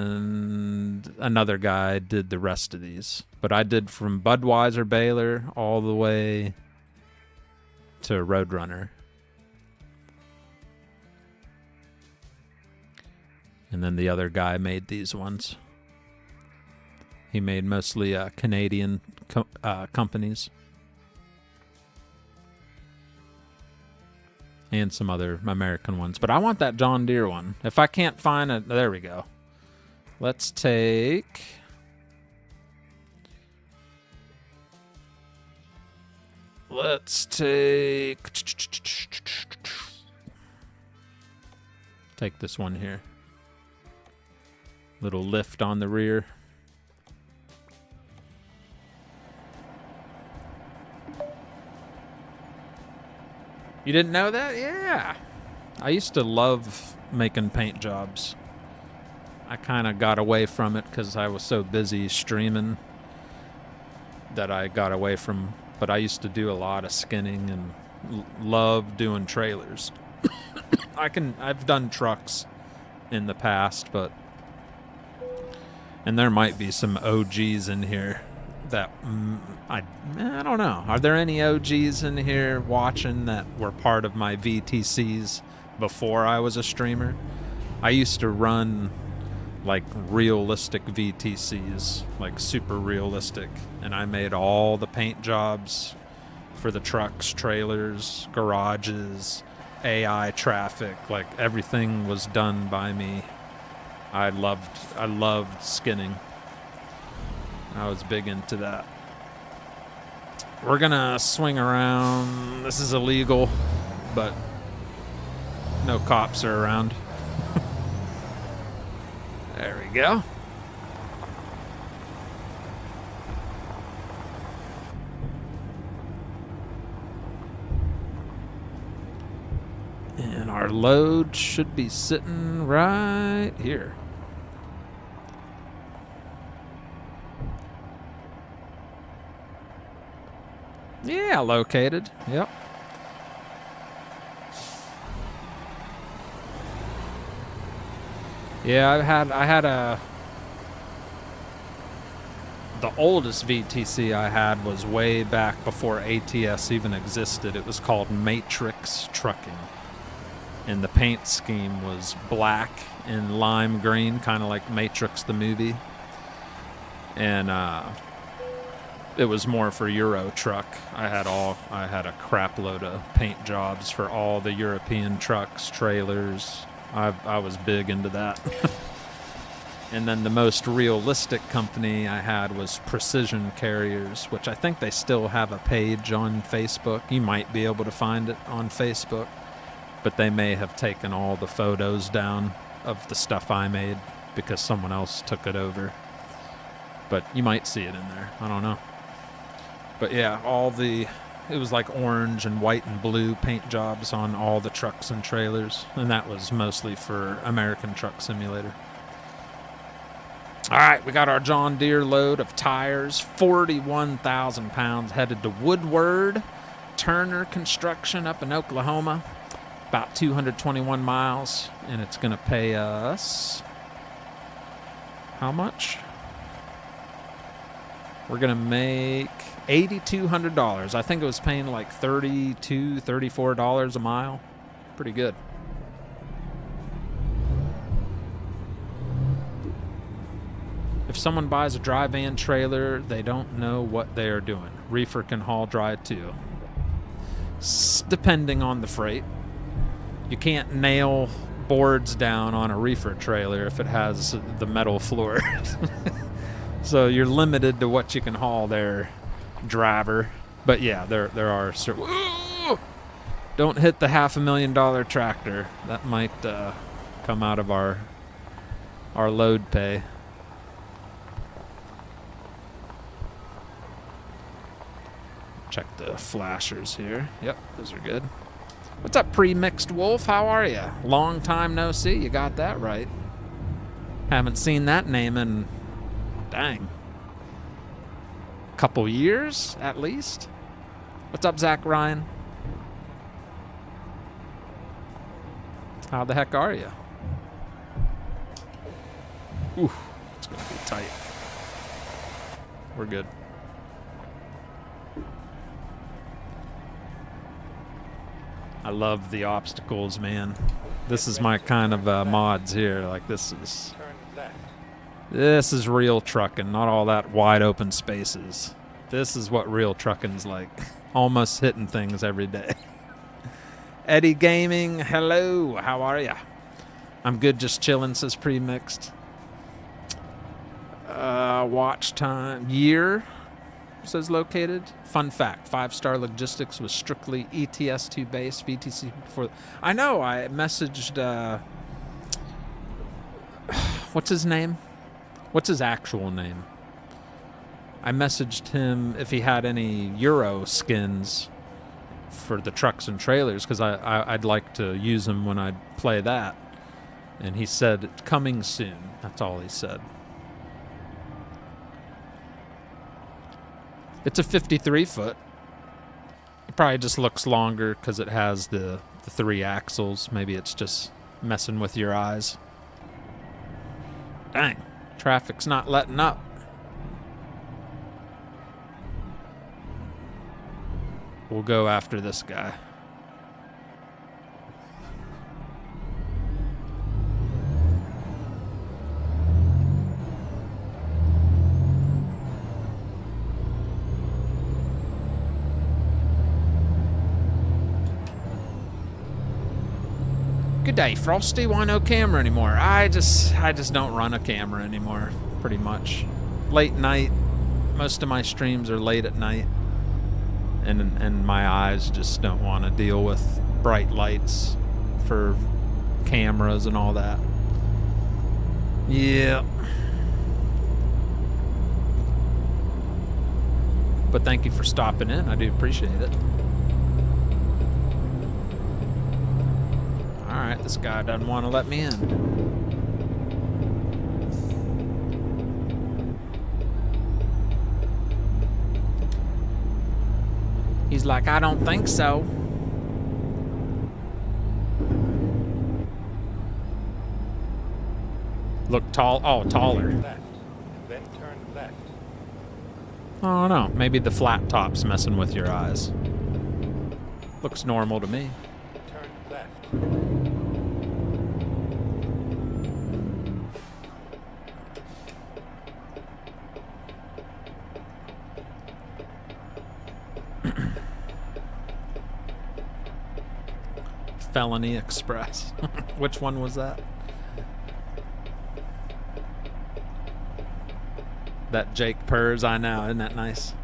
another guy did the rest of these. But I did from Budweiser, Baylor, all the way to Roadrunner. And then the other guy made these ones. He made mostly Canadian companies. And some other American ones. But I want that John Deere one. If I can't find it, there we go. Let's take... Take this one here. Little lift on the rear. You didn't know that? Yeah. I used to love making paint jobs. I kind of got away from it because I was so busy streaming that I got away from. But I used to do a lot of skinning and love doing trailers. I've done trucks in the past, but... And there might be some OGs in here that... I don't know. Are there any OGs in here watching that were part of my VTCs before I was a streamer? I used to run like realistic VTCs, like super realistic, and I made all the paint jobs for the trucks, trailers, garages, AI traffic, like everything was done by me. I loved skinning. I was big into that. We're gonna swing around. This is illegal, but no cops are around. There we go. And our load should be sitting right here. Yeah, located. Yep. Yeah, I had the oldest VTC I had was way back before ATS even existed. It was called Matrix Trucking. And the paint scheme was black and lime green, kind of like Matrix the movie. And it was more for Euro truck. I had a crap load of paint jobs for all the European trucks, trailers. I was big into that. And then the most realistic company I had was Precision Carriers, which I think they still have a page on Facebook. You might be able to find it on Facebook, but they may have taken all the photos down of the stuff I made because someone else took it over. But you might see it in there. I don't know. But yeah, it was like orange and white and blue paint jobs on all the trucks and trailers. And that was mostly for American Truck Simulator. All right, we got our John Deere load of tires, 41,000 pounds, headed to Woodward Turner Construction up in Oklahoma. About 221 miles, and it's going to pay us how much? We're going to make $8,200. I think it was paying like $32, $34 a mile. Pretty good. If someone buys a dry van trailer, they don't know what they are doing. Reefer can haul dry too. Depending on the freight. You can't nail boards down on a reefer trailer if it has the metal floor. So you're limited to what you can haul there, driver. But yeah, there are certain... Don't hit the $500,000 tractor. That might come out of our our load pay. Check the flashers here. Yep, those are good. What's up, pre-mixed wolf? How are you? Long time no see. You got that right. Haven't seen that name in, dang, couple years at least. What's up, Zach Ryan? How the heck are you? Ooh, it's gonna be tight. We're good. I love the obstacles, man. This is my kind of mods here. Like this is real trucking, not all that wide open spaces. This is what real trucking's like. Almost hitting things every day. Eddie Gaming, hello. How are ya? I'm good, just chilling, says pre-mixed. Watch time. Year, says located. Fun fact, 5-star logistics was strictly ETS2 based, VTC before. I know, I messaged, what's his name? What's his actual name? I messaged him if he had any Euro skins for the trucks and trailers, because I'd like to use them when I play that. And he said, coming soon. That's all he said. It's a 53 foot. It probably just looks longer because it has the 3 axles. Maybe it's just messing with your eyes. Dang, traffic's not letting up. We'll go after this guy. Good day, Frosty. Why no camera anymore? I just don't run a camera anymore, pretty much. Late night. Most of my streams are late at night. And my eyes just don't want to deal with bright lights for cameras and all that. Yeah. But thank you for stopping in. I do appreciate it. Alright, this guy doesn't want to let me in. He's like, I don't think so. Look tall. Oh, taller. Left, then turn left. I don't know. Maybe the flat top's messing with your eyes. Looks normal to me. Turn left. Felony Express. Which one was that? That Jake purrs, I know, isn't that nice?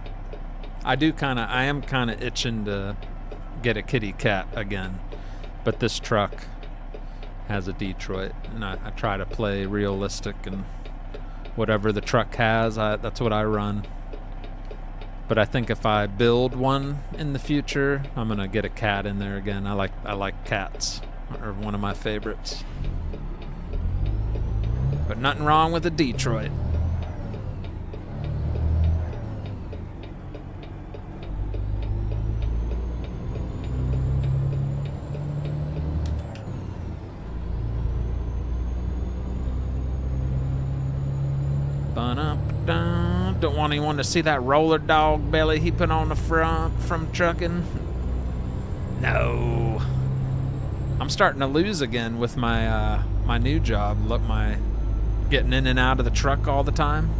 I am kind of itching to get a kitty cat again, but this truck has a Detroit, and I try to play realistic, and whatever the truck has, that's what I run. But I think if I build one in the future, I'm gonna get a cat in there again. I like cats, are one of my favorites. But nothing wrong with a Detroit. Don't want anyone to see that roller dog belly he put on the front from trucking. No. I'm starting to lose again with my my new job. Look, my getting in and out of the truck all the time.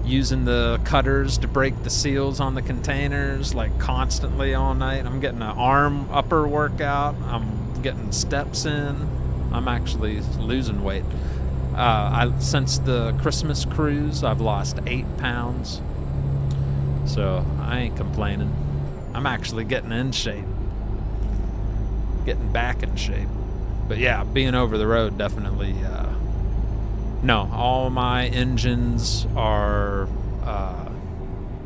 Using the cutters to break the seals on the containers like constantly all night. I'm getting an arm upper workout. I'm getting steps in. I'm actually losing weight. Since the Christmas cruise, I've lost 8 pounds. So I ain't complaining. I'm actually getting in shape. Getting back in shape. But yeah, being over the road definitely No, all my engines are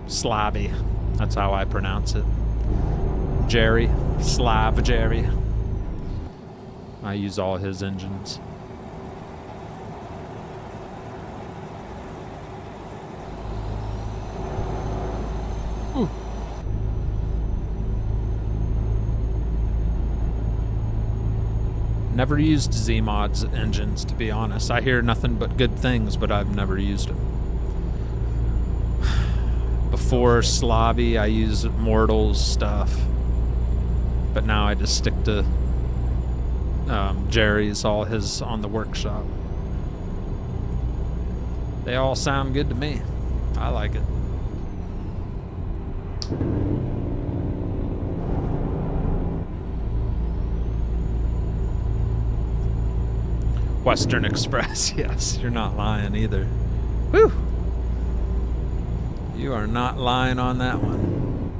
Slabby. That's how I pronounce it. Jerry. Slav Jerry. I use all his engines. Ooh. Never used Z-Mod's engines, to be honest. I hear nothing but good things, but I've never used them. Before Slobby, I used Mortal's stuff. But now I just stick to Jerry's, all his on the workshop. They all sound good to me. I like it. Western Express, yes, you're not lying either. Whew! You are not lying on that one.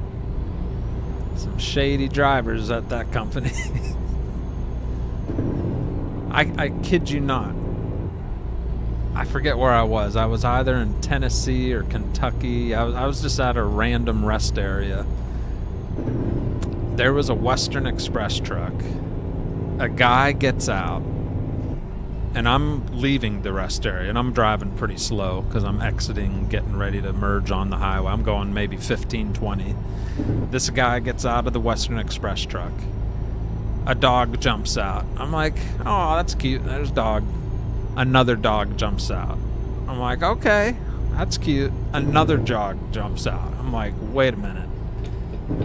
Some shady drivers at that company. I kid you not. I forget where I was. I was either in Tennessee or Kentucky. I was just at a random rest area. There was a Western Express truck. A guy gets out. And I'm leaving the rest area, and I'm driving pretty slow because I'm exiting, getting ready to merge on the highway. I'm going maybe 15, 20. This guy gets out of the Western Express truck. A dog jumps out. I'm like, oh, that's cute. There's a dog. Another dog jumps out. I'm like, okay, that's cute. Another dog jumps out. I'm like, wait a minute.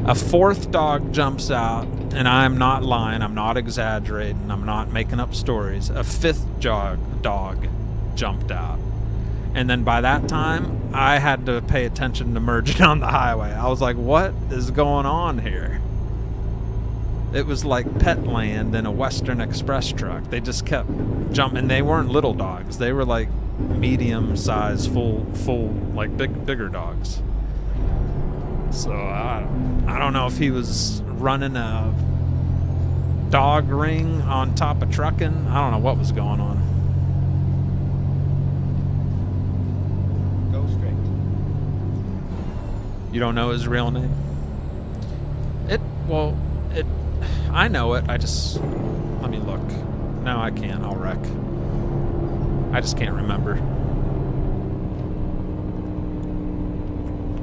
A fourth dog jumps out, and I'm not lying, I'm not exaggerating, I'm not making up stories. A fifth dog jumped out. And then by that time, I had to pay attention to merging on the highway. I was like, what is going on here? It was like pet land in a Western Express truck. They just kept jumping. They weren't little dogs. They were like medium-sized, full, like bigger dogs. So I don't know if he was running a dog ring on top of trucking. I don't know what was going on. Go straight. You don't know his real name? I know it. Let me look. No, I can't. I'll wreck. I just can't remember.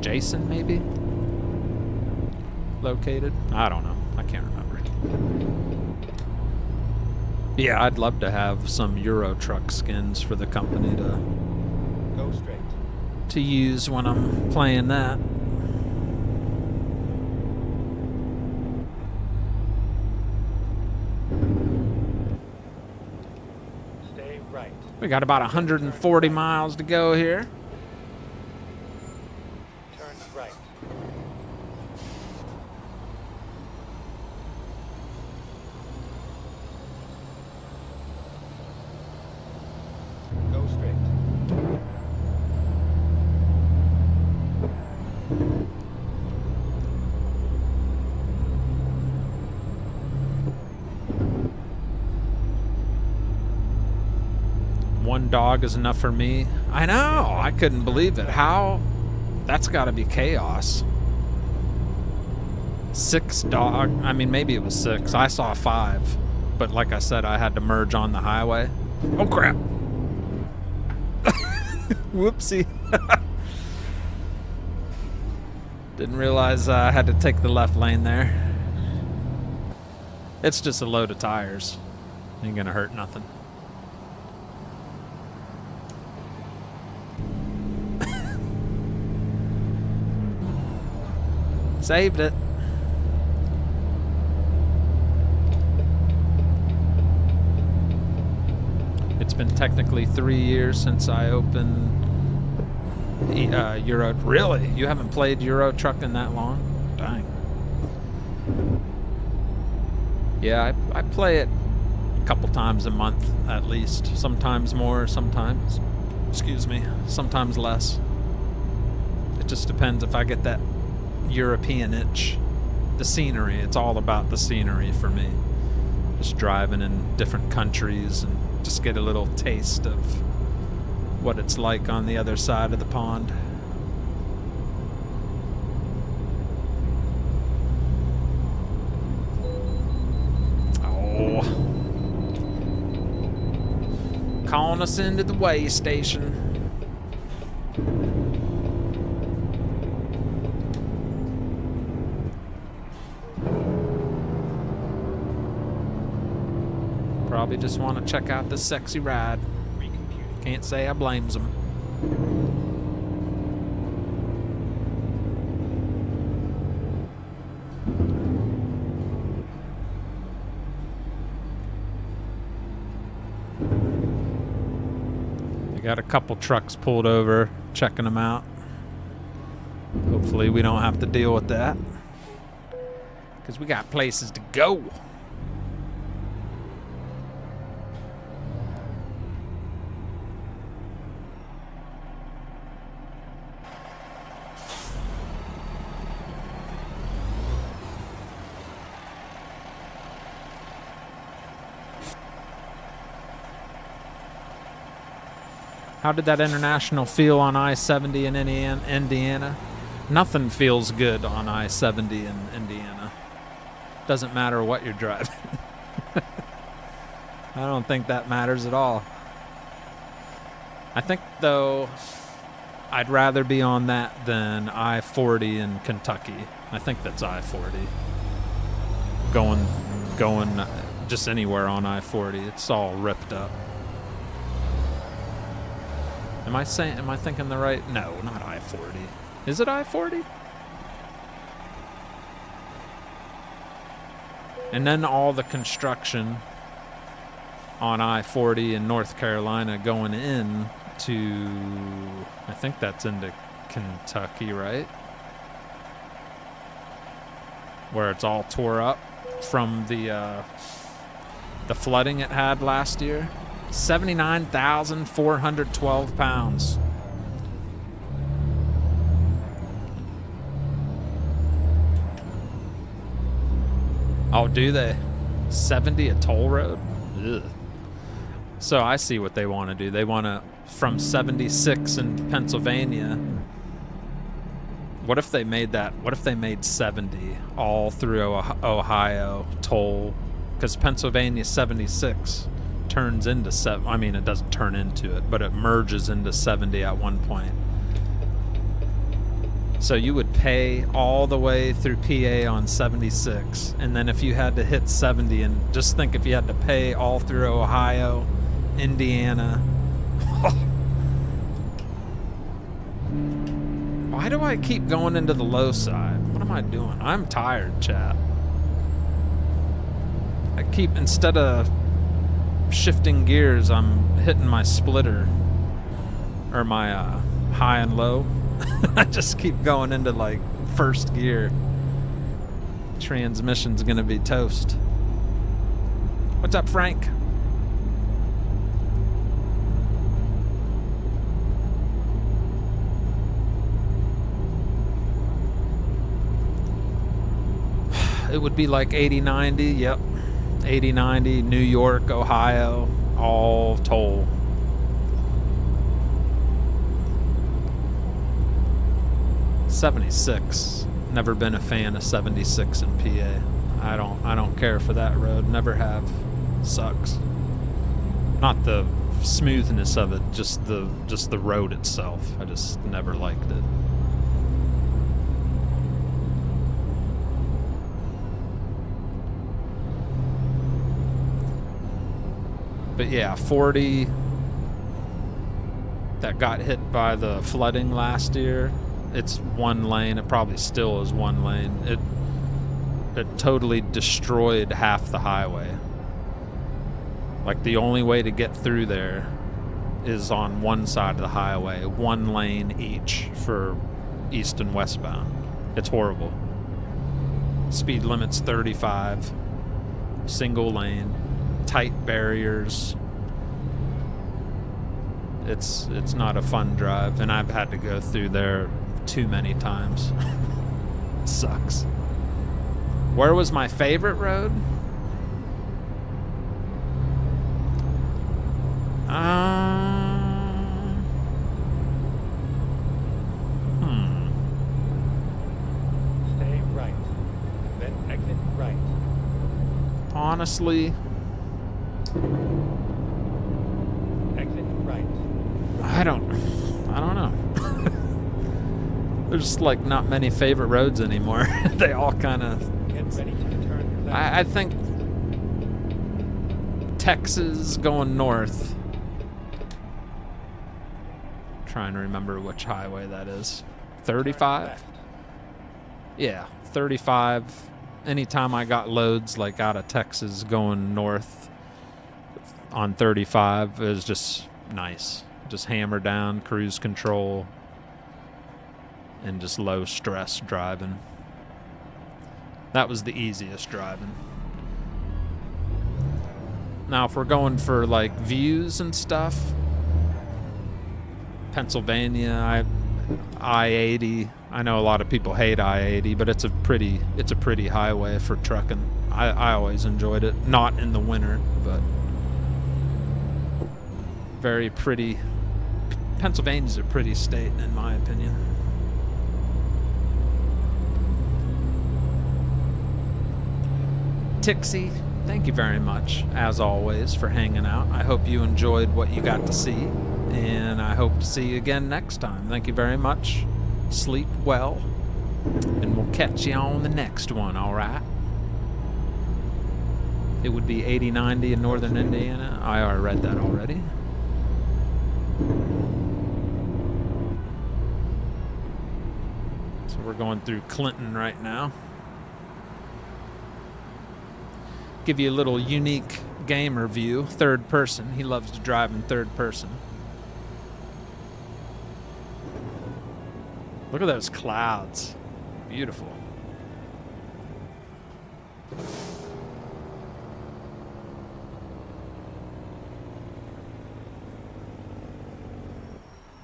Jason, maybe? Located? I don't know. I can't remember. Yeah, I'd love to have some Euro truck skins for the company to Go straight. to use when I'm playing that. Stay right. We got about 140 miles to go here. Turn right. Go straight. One dog is enough for me. I know. I couldn't believe it. How? That's got to be chaos. 6 dog. I mean, maybe it was 6. I saw 5. But like I said, I had to merge on the highway. Oh, crap. Whoopsie. Didn't realize I had to take the left lane there. It's just a load of tires. Ain't gonna hurt nothing. Saved it. It's been technically 3 years since I opened Euro. Really? You haven't played Euro Trucking that long? Dang. Yeah, I play it a couple times a month at least. Sometimes more, sometimes, sometimes less. It just depends if I get that European itch. The scenery, it's all about the scenery for me. Just driving in different countries and just get a little taste of what it's like on the other side of the pond. Oh. Calling us into the way station. Probably just want to check out this sexy ride. Can't say I blames them. They got a couple trucks pulled over, checking them out. Hopefully we don't have to deal with that, because we got places to go. How did that international feel on I-70 in Indiana? Nothing feels good on I-70 in Indiana. Doesn't matter what you're driving. I don't think that matters at all. I think, though, I'd rather be on that than I-40 in Kentucky. I think that's I-40. Going just anywhere on I-40. It's all ripped up. Am I thinking the right? No, not I-40. Is it I-40? And then all the construction on I-40 in North Carolina going in to, I think that's into Kentucky, right? Where it's all tore up from the flooding it had last year. 79,412 pounds. Oh, do they? 70 a toll road? Ugh. So I see what they want to do. They want to, from 76 in Pennsylvania, what if they made that? What if they made 70 all through Ohio toll? Because Pennsylvania 76 turns into 7. I mean, it doesn't turn into it, but it merges into 70 at one point. So you would pay all the way through PA on 76, and then if you had to hit 70, and just think if you had to pay all through Ohio, Indiana. Why do I keep going into the low side? What am I doing? I'm tired, chat. I keep, instead of shifting gears, I'm hitting my splitter or my high and low. I just keep going into like first gear. Transmission's gonna be toast. What's up, Frank? It would be like 80-90, yep. 80-90, New York, Ohio, all toll. '76. Never been a fan of 76 in PA. I don't care for that road. Never have. Sucks. Not the smoothness of it, just the road itself. I just never liked it. But yeah, 40 that got hit by the flooding last year, it's one lane. It probably still is one lane. It totally destroyed half the highway. Like, the only way to get through there is on one side of the highway, one lane each for east and westbound. It's horrible. Speed limit's 35, single lane, tight barriers. It's not a fun drive, and I've had to go through there too many times. Sucks. Where was my favorite road? Then exit right. Honestly, Exit right. I don't know. There's like not many favorite roads anymore. They all kind of. Get ready to turn left. I think Texas going north. Trying to remember which highway that is. 35? Left. Yeah, 35. Anytime I got loads like out of Texas going north on 35 is just nice. Just hammer down, cruise control, and just low stress driving. That was the easiest driving. Now if we're going for like views and stuff, Pennsylvania, I-80. I know a lot of people hate I-80, but it's a pretty highway for trucking. I always enjoyed it. Not in the winter, but very pretty. Pennsylvania's a pretty state, in my opinion. Tixie, thank you very much, as always, for hanging out. I hope you enjoyed what you got to see, and I hope to see you again next time. Thank you very much. Sleep well, and we'll catch you on the next one, all right? It would be 80-90 in northern Indiana. I already read that already. So we're going through Clinton right now. Give you a little unique gamer view, third person. He loves to drive in third person. Look at those clouds. Beautiful.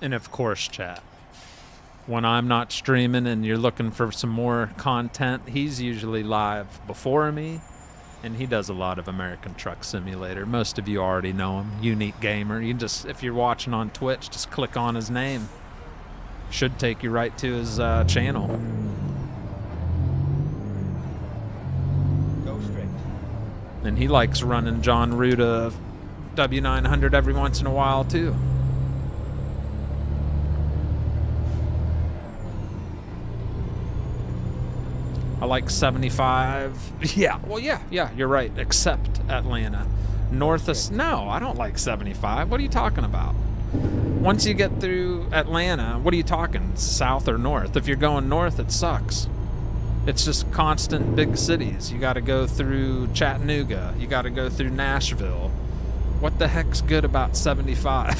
And of course, chat, when I'm not streaming and you're looking for some more content, he's usually live before me, and he does a lot of American Truck Simulator. Most of you already know him. Unique Gamer. You just, if you're watching on Twitch, just click on his name. Should take you right to his channel. Go straight. And he likes running John Ruda W900 every once in a while too. I like 75. Yeah, well, yeah, you're right. Except Atlanta. North of... No, I don't like 75. What are you talking about? Once you get through Atlanta, what are you talking? South or north? If you're going north, it sucks. It's just constant big cities. You got to go through Chattanooga. You got to go through Nashville. What the heck's good about 75?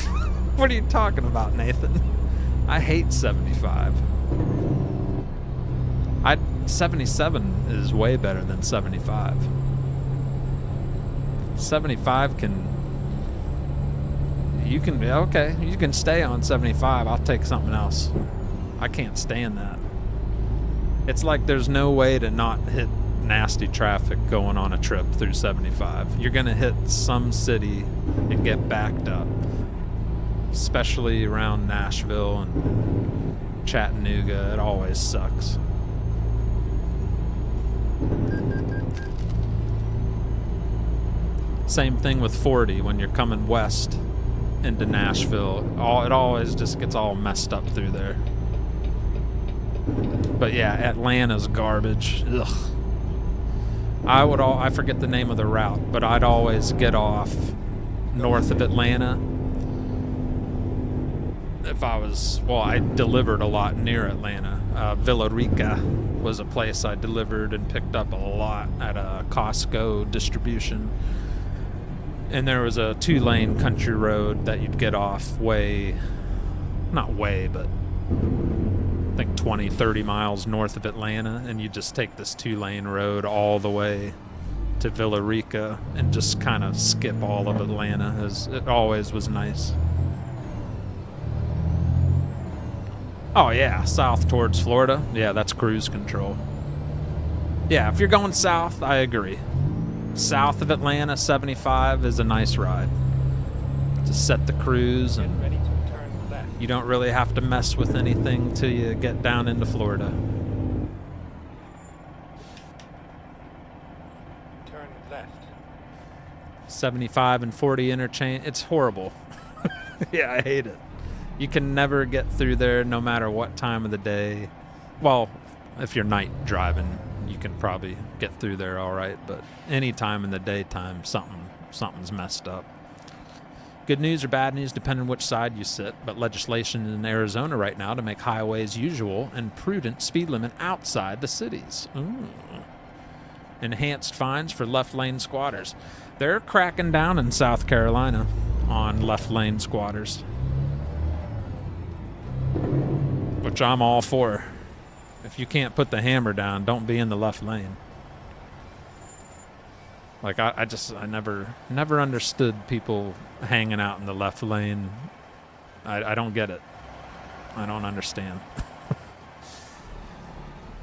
What are you talking about, Nathan? I hate 75. 77 is way better than 75. 75 can... You can... Okay, you can stay on 75. I'll take something else. I can't stand that. It's like there's no way to not hit nasty traffic going on a trip through 75. You're going to hit some city and get backed up. Especially around Nashville and Chattanooga. It always sucks. Same thing with 40 when you're coming west into Nashville. It always just gets all messed up through there. But yeah, Atlanta's garbage. Ugh. I forget the name of the route, but I'd always get off north of Atlanta. If I was, well, I delivered a lot near Atlanta. Villa Rica was a place I delivered and picked up a lot at a Costco distribution. And there was a 2-lane country road that you'd get off not way, but I think 20, 30 miles north of Atlanta, and you just take this 2-lane road all the way to Villa Rica and just kind of skip all of Atlanta. It always was nice. Oh yeah, south towards Florida. Yeah, that's cruise control. Yeah, if you're going south, I agree. South of Atlanta, 75 is a nice ride. Just set the cruise, and you don't really have to mess with anything till you get down into Florida. turn left. 75 and 40 interchange. It's horrible. Yeah, I hate it. You can never get through there no matter what time of the day. Well, if you're night driving, you can probably get through there all right, but any time in the daytime, something's messed up. Good news or bad news, depending on which side you sit, but legislation in Arizona right now to make highways usual and prudent speed limit outside the cities. Ooh. Enhanced fines for left lane squatters. They're cracking down in South Carolina on left lane squatters, which I'm all for. If you can't put the hammer down, don't be in the left lane. Like I never understood people hanging out in the left lane. I don't get it. I don't understand.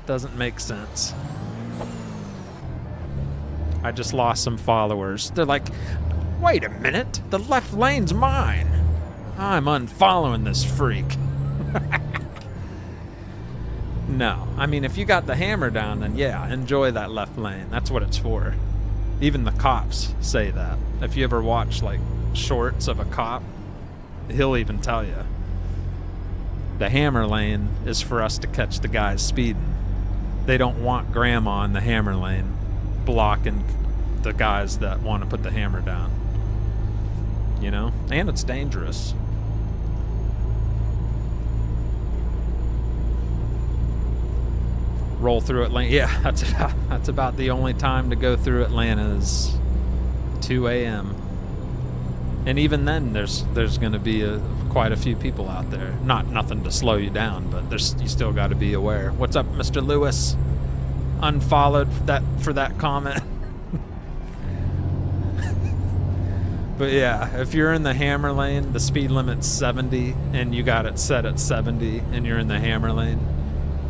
Doesn't make sense. I just lost some followers. They're like, wait a minute, the left lane's mine. I'm unfollowing this freak. No, I mean, if you got the hammer down, then yeah, enjoy that left lane. That's what it's for. Even the cops say that. If you ever watch like shorts of a cop, he'll even tell you. The hammer lane is for us to catch the guys speeding. They don't want grandma in the hammer lane blocking the guys that want to put the hammer down. You know? And it's dangerous. Roll through Atlanta. Yeah, that's about the only time to go through Atlanta is 2 a.m. And even then, there's going to be quite a few people out there. Nothing to slow you down, but you still got to be aware. What's up, Mr. Lewis? Unfollowed for that comment. But yeah, if you're in the hammer lane, the speed limit's 70, and you got it set at 70, and you're in the hammer lane,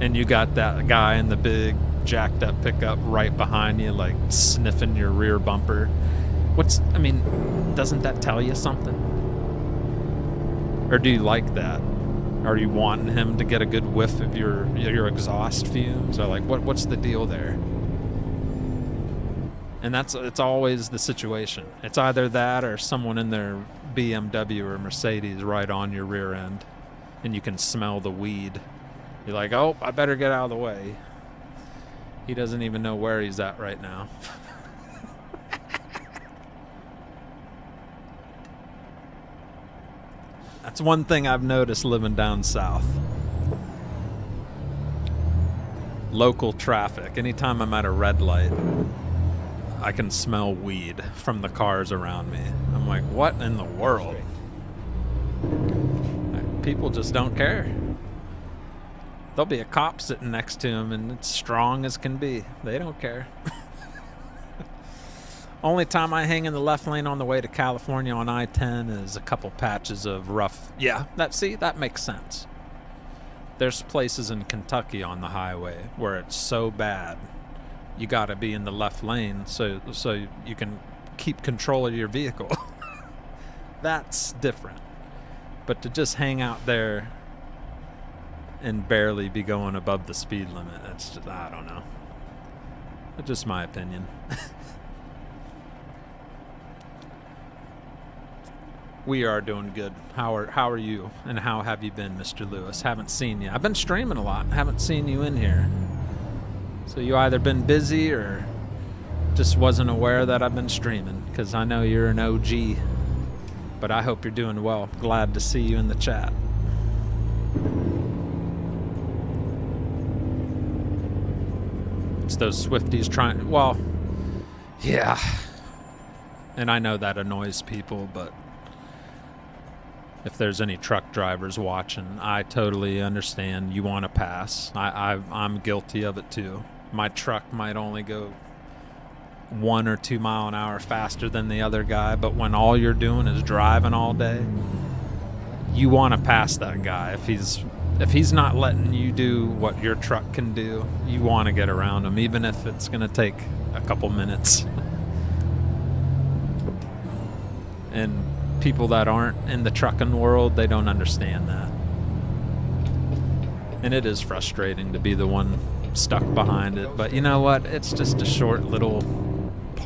and you got that guy in the big jacked up pickup right behind you, like sniffing your rear bumper. Doesn't that tell you something? Or do you like that? Are you wanting him to get a good whiff of your exhaust fumes? Or like, what's the deal there? And it's always the situation. It's either that or someone in their BMW or Mercedes right on your rear end, and you can smell the weed. You're like, oh, I better get out of the way. He doesn't even know where he's at right now. That's one thing I've noticed living down south. Local traffic. Anytime I'm at a red light, I can smell weed from the cars around me. I'm like, what in the world? People just don't care. There'll be a cop sitting next to him, and it's strong as can be. They don't care. Only time I hang in the left lane on the way to California on I-10 is a couple patches of rough. Yeah, that makes sense. There's places in Kentucky on the highway where it's so bad, you got to be in the left lane so you can keep control of your vehicle. That's different. But to just hang out there and barely be going above the speed limit, it's just, I don't know. It's just my opinion. We are doing good. How are you? And how have you been, Mr. Lewis? Haven't seen you. I've been streaming a lot. Haven't seen you in here. So you either been busy or just wasn't aware that I've been streaming, because I know you're an OG. But I hope you're doing well. Glad to see you in the chat. It's those Swifties trying... Well, yeah. And I know that annoys people, but if there's any truck drivers watching, I totally understand. You want to pass. I'm guilty of it too. My truck might only go 1 or 2 mile an hour faster than the other guy, but when all you're doing is driving all day, you want to pass that guy. If he's not letting you do what your truck can do, you want to get around him, even if it's going to take a couple minutes. And people that aren't in the trucking world, they don't understand that. And it is frustrating to be the one stuck behind it. But you know what? It's just a short little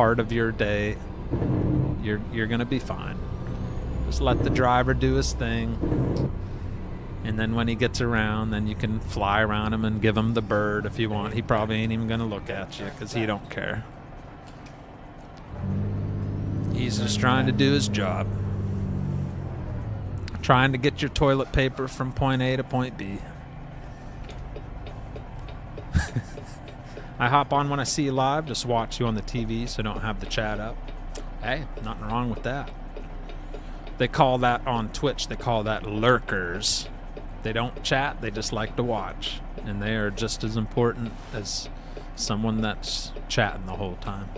part of your day, you're gonna be fine. Just let the driver do his thing, and then when he gets around, then you can fly around him and give him the bird if you want. He probably ain't even gonna look at you because he don't care. He's just trying to do his job. Trying to get your toilet paper from point A to point B. I hop on when I see you live, just watch you on the TV so don't have the chat up. Hey, nothing wrong with that. They call that on Twitch, they call that lurkers. They don't chat, they just like to watch. And they are just as important as someone that's chatting the whole time.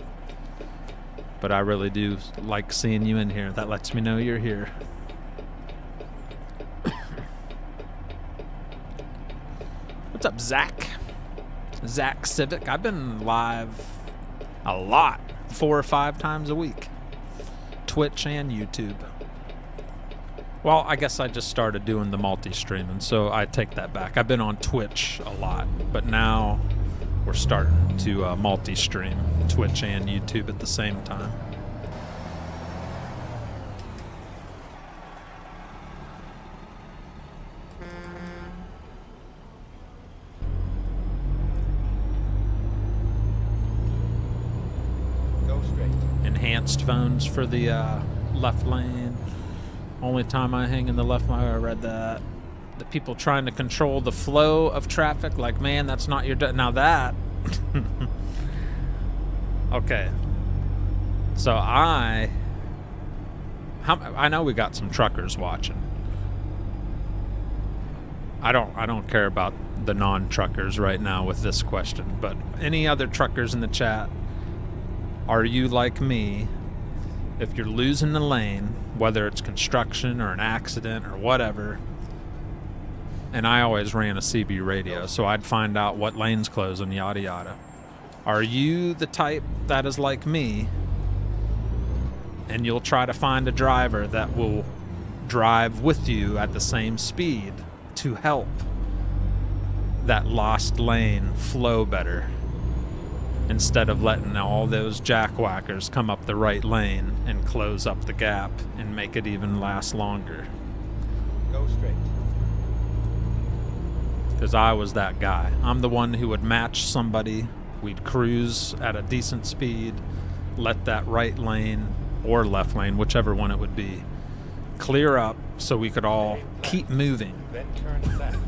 But I really do like seeing you in here. That lets me know you're here. What's up, Zach? Zach Civic. I've been live a lot, 4 or 5 times a week. Twitch and YouTube. Well, I guess I just started doing the multi-streaming, so I take that back. I've been on Twitch a lot, but now we're starting to multi-stream Twitch and YouTube at the same time. Go straight. Enhanced phones for the left lane. Only time I hang in the left lane, I read that. The people trying to control the flow of traffic, like, man, that's not your... Now that... Okay. So I know we got some truckers watching. I don't care about the non-truckers right now with this question, but any other truckers in the chat, are you like me? If you're losing the lane, whether it's construction or an accident or whatever, and I always ran a CB radio, so I'd find out what lane's closing, yada yada. Are you the type that is like me, and you'll try to find a driver that will drive with you at the same speed to help that lost lane flow better, instead of letting all those jackwhackers come up the right lane and close up the gap and make it even last longer? Go straight. Because I was that guy. I'm the one who would match somebody. We'd cruise at a decent speed, let that right lane or left lane, whichever one it would be, clear up so we could all keep moving. Then turn left.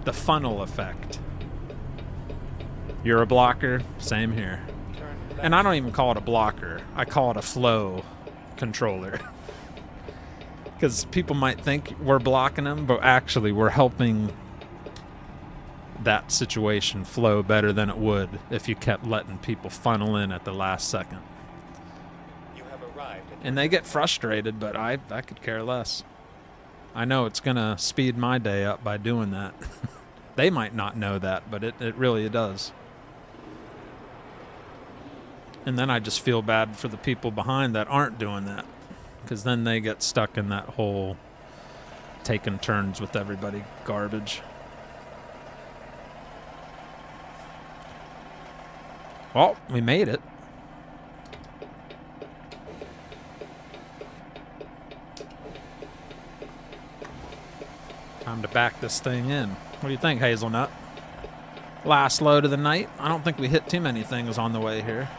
The funnel effect. You're a blocker? Same here. Turn left. And I don't even call it a blocker. I call it a flow controller. Because people might think we're blocking them, but actually we're helping that situation flow better than it would if you kept letting people funnel in at the last second. You have arrived at And they get frustrated, but I could care less. I know it's going to speed my day up by doing that. They might not know that, but it really does. And then I just feel bad for the people behind that aren't doing that, because then they get stuck in that whole taking turns with everybody garbage. Well, we made it. Time to back this thing in. What do you think, Hazelnut? Last load of the night. I don't think we hit too many things on the way here.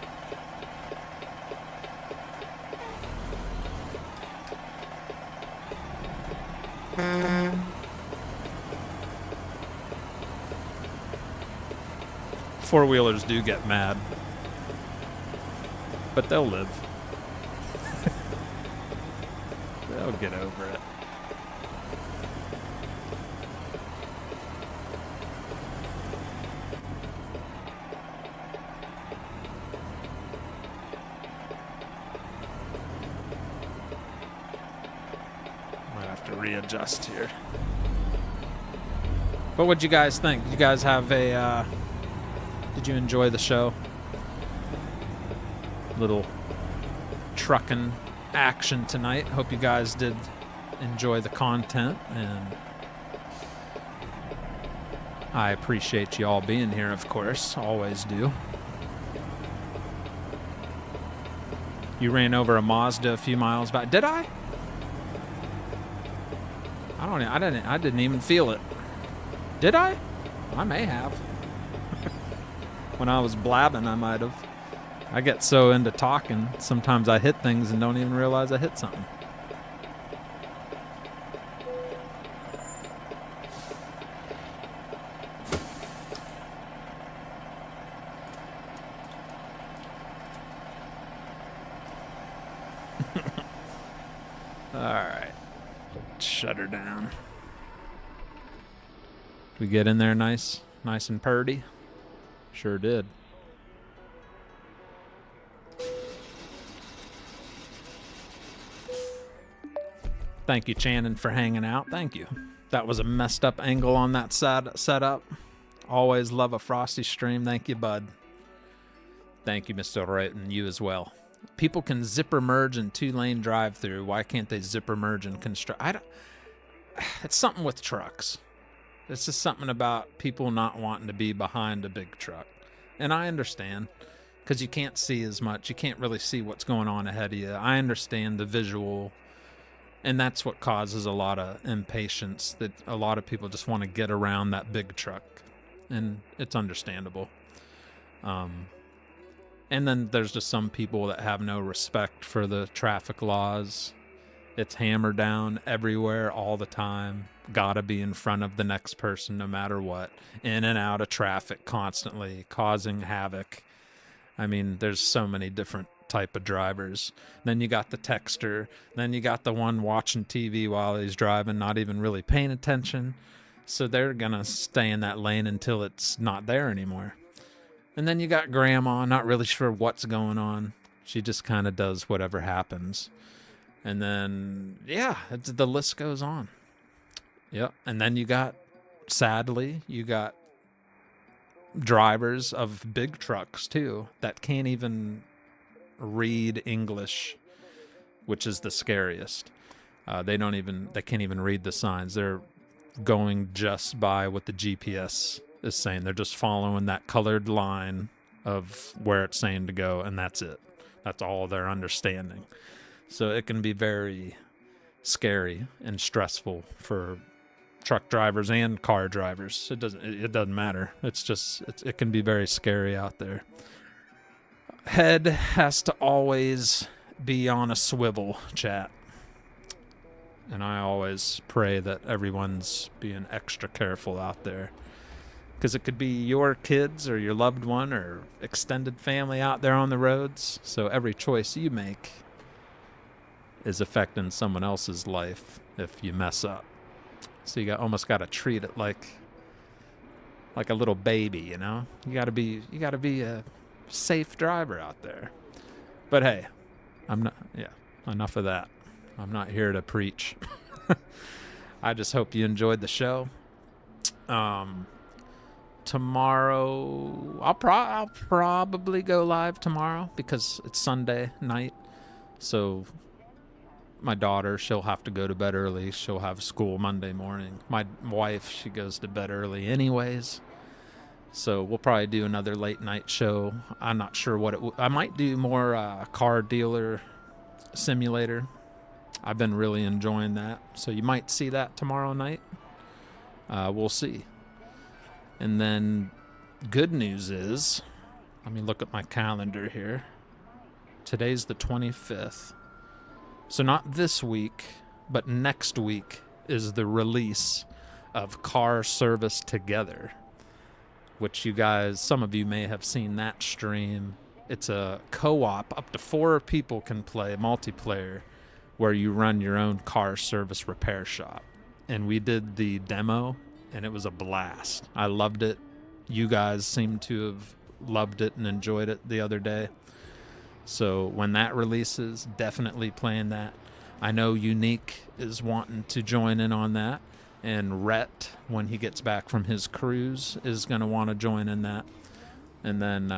Four-wheelers do get mad, but they'll live. They'll get over it. Might have to readjust here. But what'd you guys think? You guys have a did you enjoy the show? Little trucking action tonight. Hope you guys did enjoy the content, and I appreciate you all being here, of course. Always do. You ran over a Mazda a few miles back. Did I? I didn't even feel it. Did I? I may have. When I was blabbing, I might have. I get so into talking, sometimes I hit things and don't even realize I hit something. Alright. Shut her down. We get in there nice and purdy? Sure did. Thank you, Channon, for hanging out. Thank you. That was a messed up angle on that setup. Always love a Frosty stream. Thank you, bud. Thank you, Mr. Wright, and you as well. People can zipper merge in 2-lane drive-through. Why can't they zipper merge in construct? It's something with trucks. It's just something about people not wanting to be behind a big truck. And I understand, because you can't see as much. You can't really see what's going on ahead of you. I understand the visual, and that's what causes a lot of impatience, that a lot of people just want to get around that big truck, and it's understandable. And then there's just some people that have no respect for the traffic laws. It's hammered down everywhere all the time. Gotta be in front of the next person no matter what. In and out of traffic constantly, causing havoc. I mean, there's so many different type of drivers. Then you got the texter. Then you got the one watching TV while he's driving, not even really paying attention. So they're gonna stay in that lane until it's not there anymore. And then you got grandma, not really sure what's going on. She just kind of does whatever happens. And then, yeah, the list goes on. Yep. And then sadly, you got drivers of big trucks, too, that can't even read English, which is the scariest. They can't even read the signs. They're going just by what the GPS is saying. They're just following that colored line of where it's saying to go, and that's it. That's all they're understanding. So it can be very scary and stressful for truck drivers and car drivers. It doesn't matter. It can be very scary out there. Head has to always be on a swivel, chat. And I always pray that everyone's being extra careful out there. Because it could be your kids or your loved one or extended family out there on the roads. So every choice you make is affecting someone else's life if you mess up. So you almost got to treat it like a little baby, you know? You got to be a safe driver out there. But hey, enough of that. I'm not here to preach. I just hope you enjoyed the show. Tomorrow, I'll probably go live tomorrow because it's Sunday night. So my daughter, she'll have to go to bed early. She'll have school Monday morning. My wife, she goes to bed early anyways. So we'll probably do another late night show. I'm not sure what I might do more car dealer simulator. I've been really enjoying that. So you might see that tomorrow night. We'll see. And then good news is, let me look at my calendar here. Today's the 25th. So not this week, but next week is the release of Car Service Together, which you guys, some of you may have seen that stream. It's a co-op, up to 4 people can play multiplayer, where you run your own car service repair shop. And we did the demo, and it was a blast. I loved it. You guys seem to have loved it and enjoyed it the other day. So when that releases, definitely playing that. I know Unique is wanting to join in on that. And Rhett, when he gets back from his cruise, is going to want to join in that. And then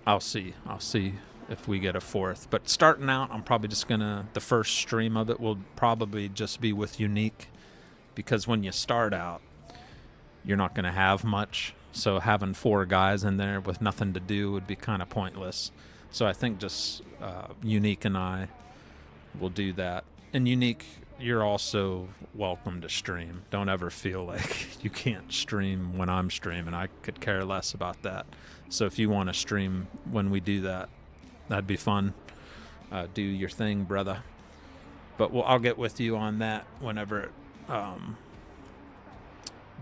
I'll see if we get a 4th. But starting out, I'm probably just going to, the first stream of it will probably just be with Unique. Because when you start out, you're not going to have much. So having 4 guys in there with nothing to do would be kind of pointless. So I think just Unique and I will do that. And Unique, you're also welcome to stream. Don't ever feel like you can't stream when I'm streaming. I could care less about that. So if you want to stream when we do that, that'd be fun. Do your thing, brother. But I'll get with you on that whenever it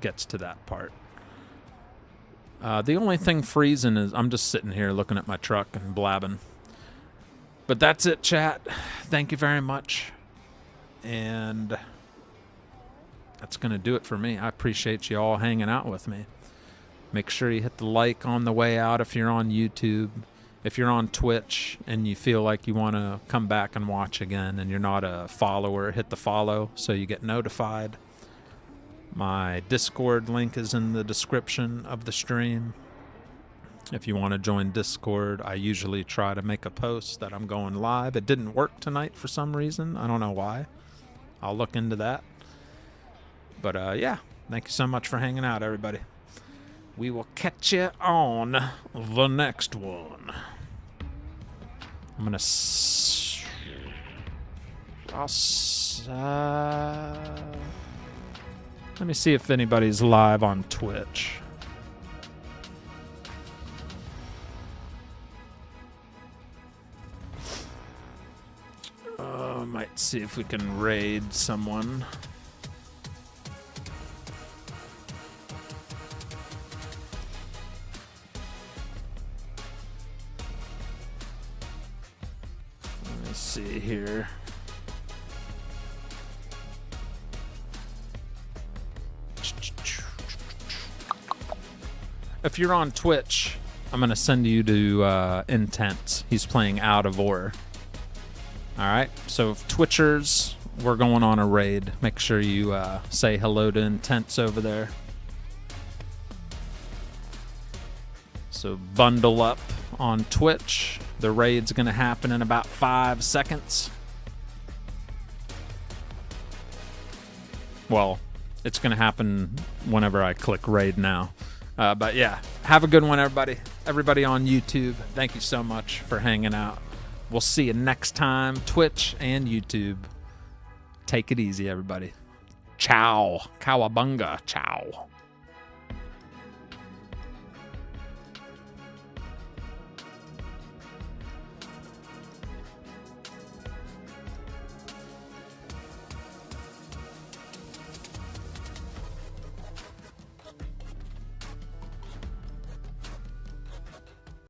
gets to that part. The only thing freezing is I'm just sitting here looking at my truck and blabbing. But that's it, chat. Thank you very much. And that's going to do it for me. I appreciate you all hanging out with me. Make sure you hit the like on the way out if you're on YouTube. If you're on Twitch and you feel like you want to come back and watch again and you're not a follower, hit the follow so you get notified. My Discord link is in the description of the stream. If you want to join Discord, I usually try to make a post that I'm going live. It didn't work tonight for some reason. I don't know why. I'll look into that. But yeah, thank you so much for hanging out, everybody. We will catch you on the next one. I'm going to... let me see if anybody's live on Twitch. Might see if we can raid someone. Let me see here. If you're on Twitch, I'm going to send you to Intense. He's playing Out of Order. Alright, so Twitchers, we're going on a raid. Make sure you say hello to Intense over there. So bundle up on Twitch. The raid's going to happen in about 5 seconds. Well, it's going to happen whenever I click raid now. But yeah, have a good one, everybody. Everybody on YouTube, thank you so much for hanging out. We'll see you next time, Twitch and YouTube. Take it easy, everybody. Ciao. Cowabunga. Ciao.